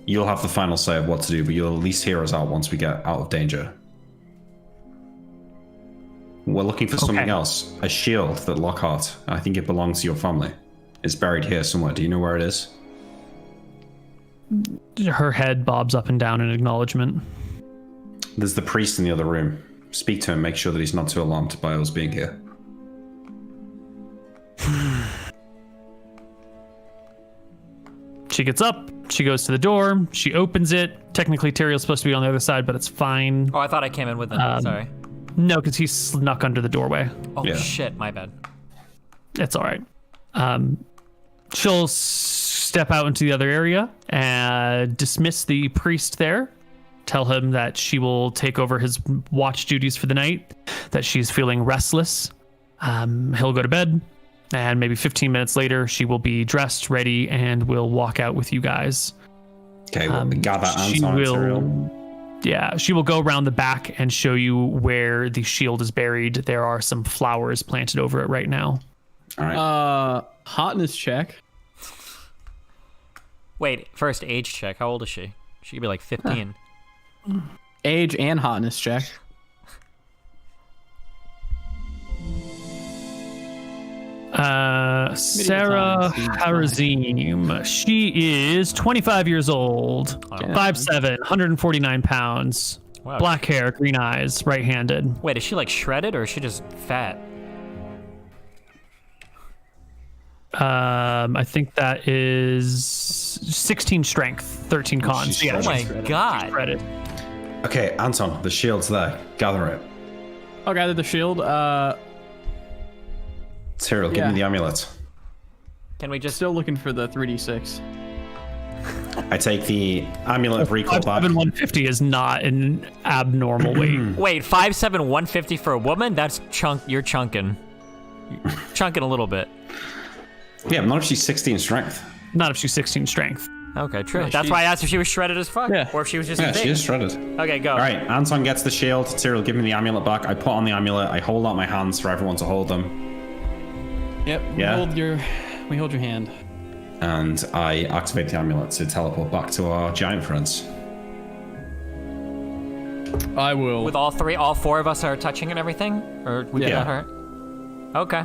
You'll have the final say of what to do, but you'll at least hear us out once we get out of danger. We're looking for something else. A shield that Lockhart, I think it belongs to your family, is buried here somewhere. Do you know where it is? Her head bobs up and down in acknowledgement. There's the priest in the other room. Speak to him, make sure that he's not too alarmed by us being here. She gets up, she goes to the door, she opens it. Technically, Tyriel's supposed to be on the other side, but it's fine. Oh, I thought I came in with them. Sorry. No, because he snuck under the doorway. Oh, Yeah. shit. My bad. It's all right. She'll step out into the other area and dismiss the priest there. Tell him that she will take over his watch duties for the night, that she's feeling restless. He'll go to bed, and maybe 15 minutes later, she will be dressed, ready, and will walk out with you guys. Okay, well, gather She Anton and will, Tyriel. yeah, she will go around the back and show you where the shield is buried. There are some flowers planted over it right now. All right. Hotness check. Wait, first age check. How old is she? She could be like 15. Age and hotness check. Sarah Harazim. She is 25 years old, 5'7", 149 pounds, Wow. black hair, green eyes, right-handed. Wait, is she like shredded or is she just fat? I think that is 16 strength, 13 con. She's So yeah, Oh my god. shredded. Okay, Anton, the shield's there. Gather it. I'll gather the shield. Tyriel, give Yeah. me the amulet. Can we just... Still looking for the 3d6. I take the amulet of recall back. 5'7", 150 is not an abnormal weight. Wait, 5'7", 150 for a woman? That's chunk. You're chunking. Chunking a little bit. Yeah, not if she's 16 strength. Not if she's 16 strength. Okay, true. That's why I asked if she was shredded as fuck, or if she was just Yeah, big. she is shredded. Okay, go. All right, Anton gets the shield. Cyril, give me the amulet back. I put on the amulet. I hold out my hands for everyone to hold them. Yep. Yeah. We hold your hand. And I activate the amulet to teleport back to our giant friends. I will. With all four of us are touching and everything, or we Yeah. got hurt. Okay.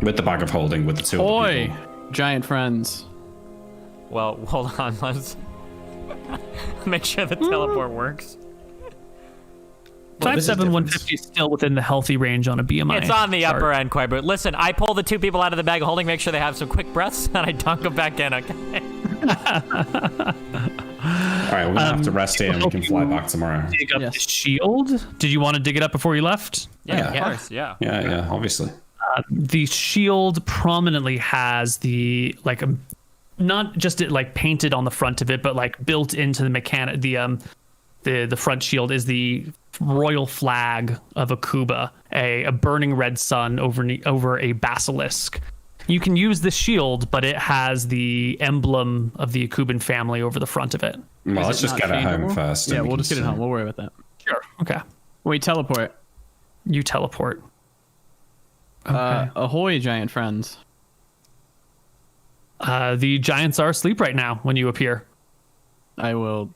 With the bag of holding, with the two other Oi, people. giant friends. Well, hold on. Let's make sure the teleport works. 5'7", 150 is still within the healthy range on a BMI. It's on the chart. upper end, Koibu. Listen, I pull the two people out of the bag of holding, make sure they have some quick breaths, and I dunk them back in, okay? All right, we're going to have to rest here and we can fly back tomorrow. Dig up the shield. Did you want to dig it up before you left? Yeah, of Yeah. course, yeah. Yeah, obviously. The shield prominently has the not just it like painted on the front of it, but like built into the mechanic. The front shield is the royal flag of Akuba, a burning red sun over a basilisk. You can use the shield, but it has the emblem of the Akuban family over the front of it. Well, let's just get it home first. Yeah, and we we'll can just get it see. home. We'll worry about that. Sure. Okay. We teleport. You teleport. Okay. Ahoy, giant friends. The giants are asleep right now when you appear. I will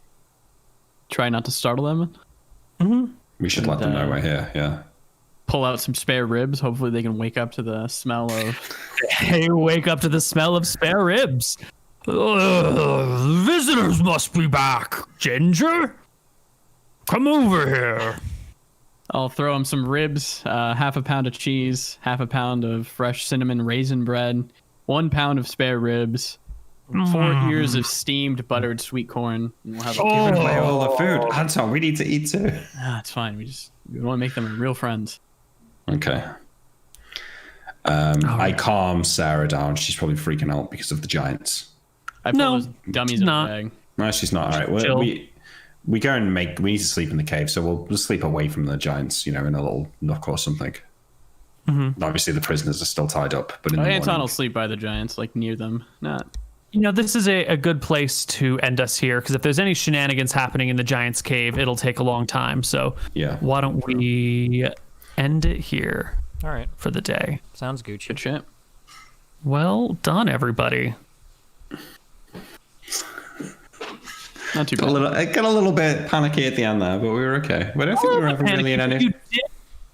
try not to startle them. We should let them know we're here, yeah. Pull out some spare ribs. Hopefully they can wake up to the smell of... Hey, wake up to the smell of spare ribs. Visitors must be back. Ginger, come over here. I'll throw them some ribs, half a pound of cheese, half a pound of fresh cinnamon raisin bread, 1 pound of spare ribs, 4 ears of steamed buttered sweet corn. And we'll have Giving away all the food. Anton, we need to eat too. it's fine. We want to make them real friends. Okay. I calm Sarah down. She's probably freaking out because of the giants. I pull No, those dummies in the bag. No, she's not. All right. Chill. We go and we need to sleep in the cave, so we'll sleep away from the giants, in a little nook or something. Mm-hmm. Obviously, the prisoners are still tied up, but in the Anton morning... will sleep by the giants, like near them. Not. This is a good place to end us here, because if there's any shenanigans happening in the giants' cave, it'll take a long time. So Yeah. why don't we end it here All right. for the day? Sounds Gucci. Good shit. Well done, everybody. Not too Got bad. a little bit panicky at the end there, but we were okay. But I don't think we were ever really in any...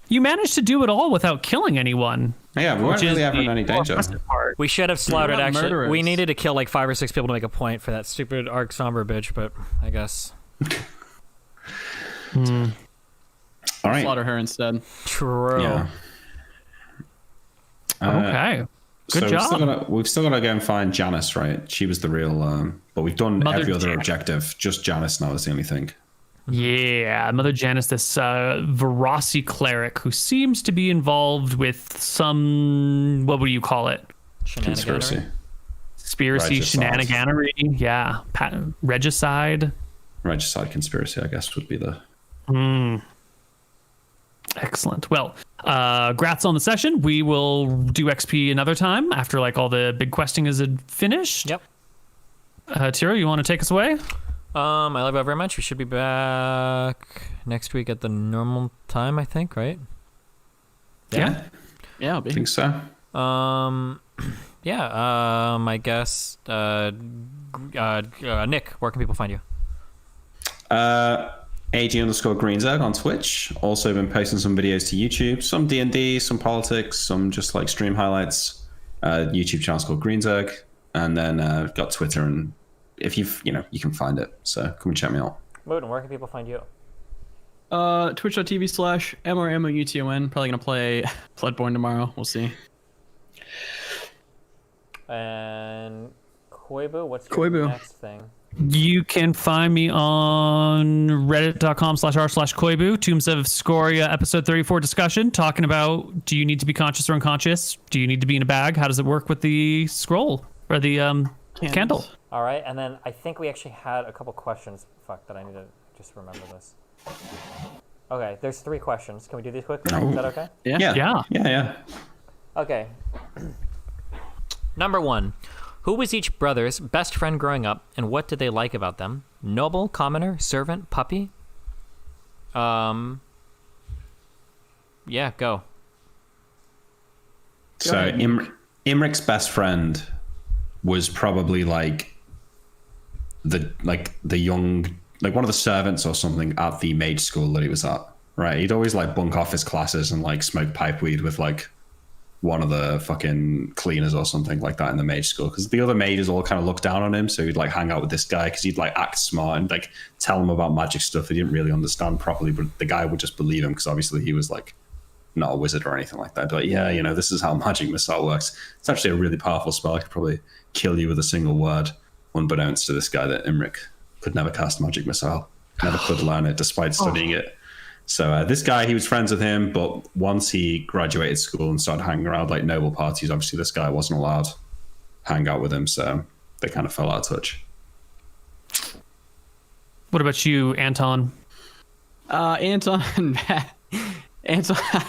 You managed to do it all without killing anyone. Yeah, we weren't really ever in any danger. Part. We should have slaughtered, What about actually. murderers? We needed to kill like 5 or 6 people to make a point for that stupid Arc Somber bitch, but I guess. All right. Slaughter her instead. True. Yeah. Okay. Good job. We've still got to go and find Janice, right? She was the real... but we've done Mother every other Janice. objective. Just Janice now is the only thing. Yeah, Mother Janice, this Verossi cleric who seems to be involved with some, what would you call it? Conspiracy. Conspiracy, Regicide. shenaniganery. Yeah, regicide. Regicide conspiracy, I guess, would be the... Excellent. Well, grats on the session. We will do XP another time after all the big questing is finished. Yep. Tiro, you want to take us away? I love you very much. We should be back next week at the normal time, I think, right? Yeah. Yeah, I'll be. I think so. Yeah. I guess. Nick, where can people find you? AG_GreenZerg on Twitch. Also been posting some videos to YouTube. Some D&D, some politics, some just stream highlights. YouTube channel's called GreenZerg. And then got Twitter, and if you can find it. So come and check me out. MrMouton, where can people find you? Twitch.tv/MrMouton. Probably going to play Bloodborne tomorrow. We'll see. And Koibu, what's your next thing? You can find me on reddit.com/r/Koibu, Tombs of Scoria, episode 34 discussion, talking about, do you need to be conscious or unconscious? Do you need to be in a bag? How does it work with the scroll or the Candle. All right, and then I think we actually had a couple questions. Fuck, that I need to just remember this. Okay, there's 3 questions. Can we do these quickly? Is that okay? Yeah. Okay. Number 1. Who was each brother's best friend growing up, and what did they like about them? Noble, commoner, servant, puppy? Yeah, go. So Imric's best friend was probably like the young, like one of the servants or something at the mage school that he was at, right? He'd always like bunk off his classes and like smoke pipe weed with like one of the fucking cleaners or something like that in the mage school, because the other mages all kind of looked down on him, so he'd like hang out with this guy because he'd like act smart and like tell him about magic stuff he didn't really understand properly, but the guy would just believe him because obviously he was like not a wizard or anything like that. But yeah, you know, this is how magic missile works. It's actually a really powerful spell. I could probably kill you with a single word, unbeknownst to this guy that Imric could never cast magic missile, never could learn it despite studying it. So this guy, he was friends with him, but once he graduated school and started hanging around like noble parties, obviously this guy wasn't allowed to hang out with him, so they kind of fell out of touch. What about you, Anton? Anton, I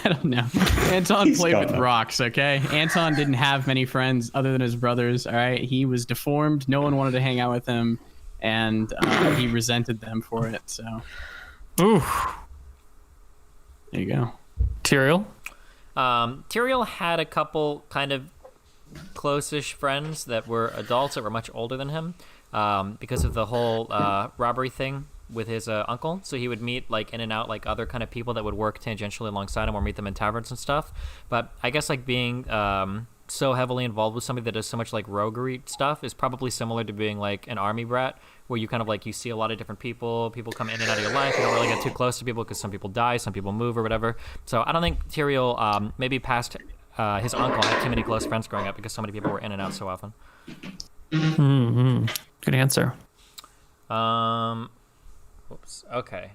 don't know. Anton played with rocks, okay? Anton didn't have many friends other than his brothers, all right? He was deformed. No one wanted to hang out with him, and he resented them for it, so. Oof. There you go. Tyrael? Tyrael had a couple kind of close-ish friends that were adults that were much older than him because of the whole robbery thing with his uncle. So he would meet like in and out like other kind of people that would work tangentially alongside him or meet them in taverns and stuff. But I guess like being so heavily involved with somebody that does so much like roguery stuff is probably similar to being like an army brat, where you kind of like you see a lot of different people come in and out of your life. You don't really get too close to people because some people die, some people move or whatever. So I don't think Tyrael maybe past his uncle had too many close friends growing up because so many people were in and out so often. Mm-hmm. Good answer. Oops. Okay.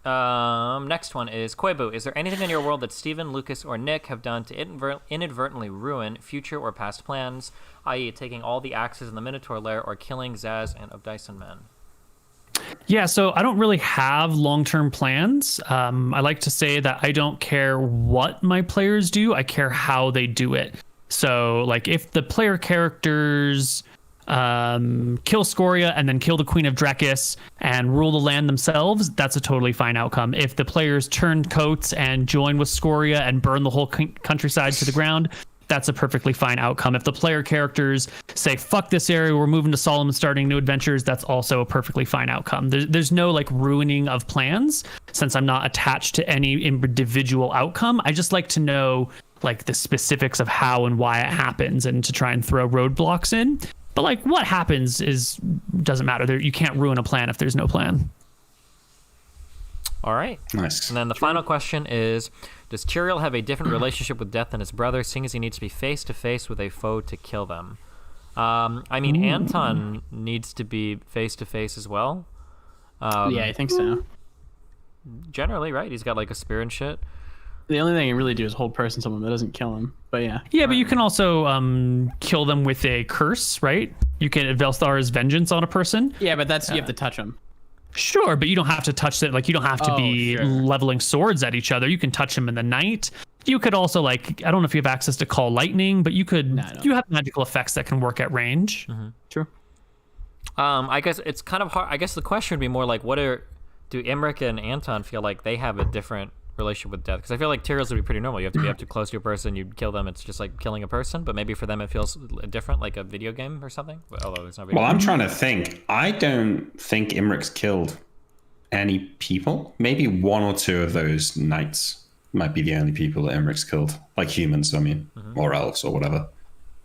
Next one is Koibu. Is there anything in your world that Steven, Lucas, or Nick have done to inadvertently ruin future or past plans, i.e. taking all the axes in the Minotaur lair or killing Zaz and of Dyson Men? Yeah, so I don't really have long-term plans. I like to say that I don't care what my players do, I care how they do it. So like if the player characters kill Scoria and then kill the Queen of Drekis and rule the land themselves, that's a totally fine outcome. If the players turn coats and join with Scoria and burn the whole countryside to the ground, that's a perfectly fine outcome. If the player characters say, fuck this area, we're moving to Solomon, starting new adventures, that's also a perfectly fine outcome. There's no like ruining of plans, since I'm not attached to any individual outcome. I just like to know like the specifics of how and why it happens and to try and throw roadblocks in. But like what happens doesn't matter. You can't ruin a plan if there's no plan. All right. Nice. And then the final question is, does Tyrael have a different relationship with death than his brother, seeing as he needs to be face to face with a foe to kill them? I mean, Anton needs to be face to face as well. Yeah, I think so. Generally, right? He's got like a spear and shit. The only thing I can really do is hold person someone that doesn't kill him. But yeah. Yeah, but you can also kill them with a curse, right? You can Velstar's vengeance on a person. Yeah, but that's you have to touch them. Sure, but you don't have to touch it. Like you don't have to be leveling swords at each other. You can touch them in the night. You could also like, I don't know if you have access to call lightning, but you could. You have magical effects that can work at range. Mm-hmm. True. I guess it's kind of hard. I guess the question would be more like, do Imric and Anton feel like they have a different relationship with death? Because I feel like Tyrell's would be pretty normal. You have to be up too close to a person, you kill them, it's just like killing a person. But maybe for them it feels different, like a video game or something. Although there's no video game. I'm trying to think. I don't think Imric's killed any people. Maybe one or two of those knights might be the only people that Imric's killed, like humans, I mean, or elves or whatever.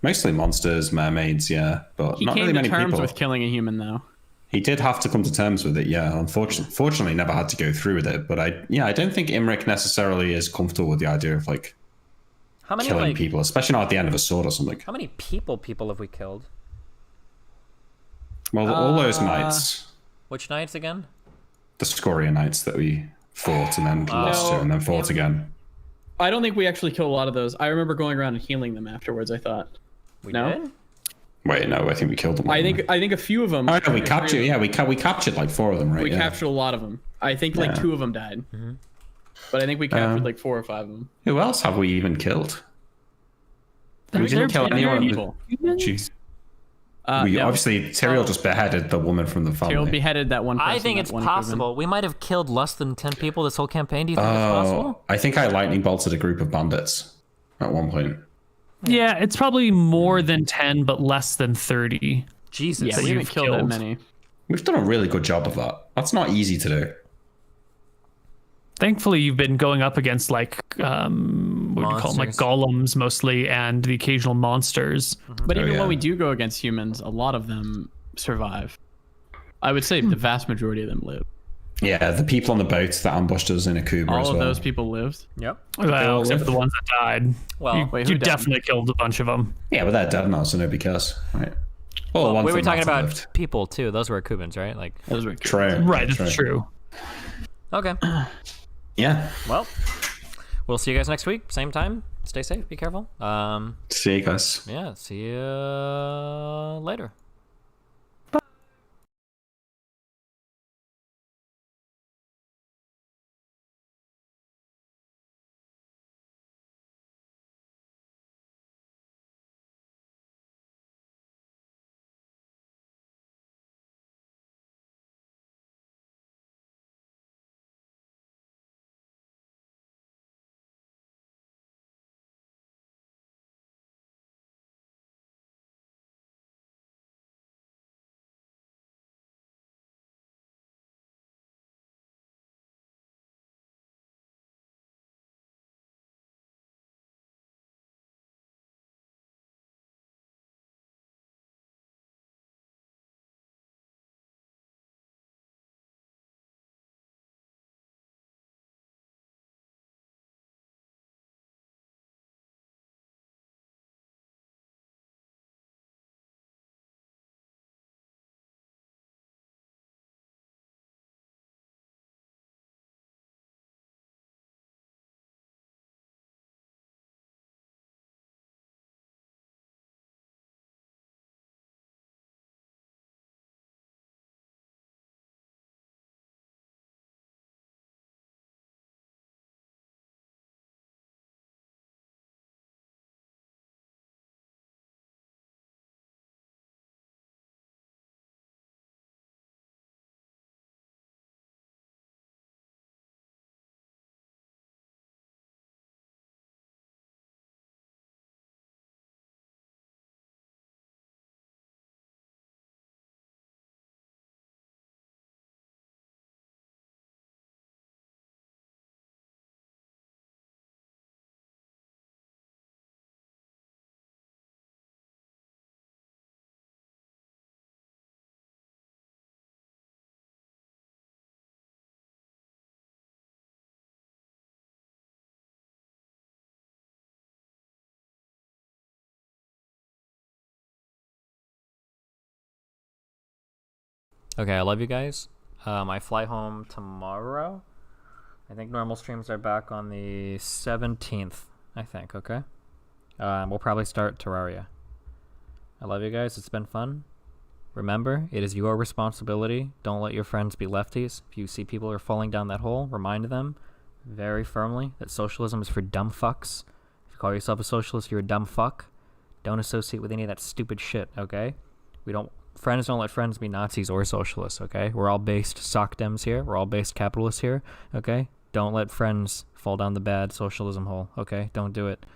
Mostly monsters, mermaids, yeah, but not really many people. He came to terms with killing a human, though. He did have to come to terms with it, yeah. Fortunately, never had to go through with it. But I don't think Imric necessarily is comfortable with the idea of like killing people, especially not at the end of a sword or something. How many people have we killed? Well, all those knights. Which knights again? The Scoria knights that we fought and then lost to, and then fought again. I don't think we actually killed a lot of those. I remember going around and healing them afterwards. I thought we did. Wait, no, I think we killed them. I think a few of them. Oh, no, we captured. Yeah, we captured like 4 of them, right? We yeah. captured a lot of them. I think like 2 of them died, but I think we captured like 4 or 5 of them. Who else have we even killed? We There didn't kill anyone. Jeez. We obviously Tyrael just beheaded the woman from the family. Tyrael beheaded that one person. I think it's possible. We might have killed less than 10 people this whole campaign. Do you think it's possible? I think I lightning bolted a group of bandits at one point. Yeah, it's probably more than 10, but less than 30. Jesus. Yeah, we haven't killed that many. We've done a really good job of that. That's not easy to do. Thankfully, you've been going up against like what do you call them, like golems mostly, and the occasional monsters. But even when we do go against humans, a lot of them survive. I would say the vast majority of them live. Yeah, the people on the boats that ambushed us in Akuba All as of well. those people lived. Yep. Well, except for the ones that died. Well, you definitely killed a bunch of them. Yeah, but they're dead now, so nobody cares, right? Well, we were talking about people too. Those were Cubans, right? Like those were true. Right, that's true. Okay. Yeah. Well, we'll see you guys next week. Same time. Stay safe. Be careful. See you guys. Yeah. See you later. Okay, I love you guys. I fly home tomorrow. I think normal streams are back on the 17th, I think, okay? We'll probably start Terraria. I love you guys. It's been fun. Remember, it is your responsibility. Don't let your friends be lefties. If you see people are falling down that hole, remind them very firmly that socialism is for dumb fucks. If you call yourself a socialist, you're a dumb fuck. Don't associate with any of that stupid shit, okay? Friends don't let friends be Nazis or socialists, okay? We're all based sock dems here. We're all based capitalists here, okay? Don't let friends fall down the bad socialism hole, okay? Don't do it.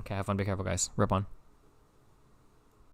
Okay, have fun. Be careful, guys. Rip on.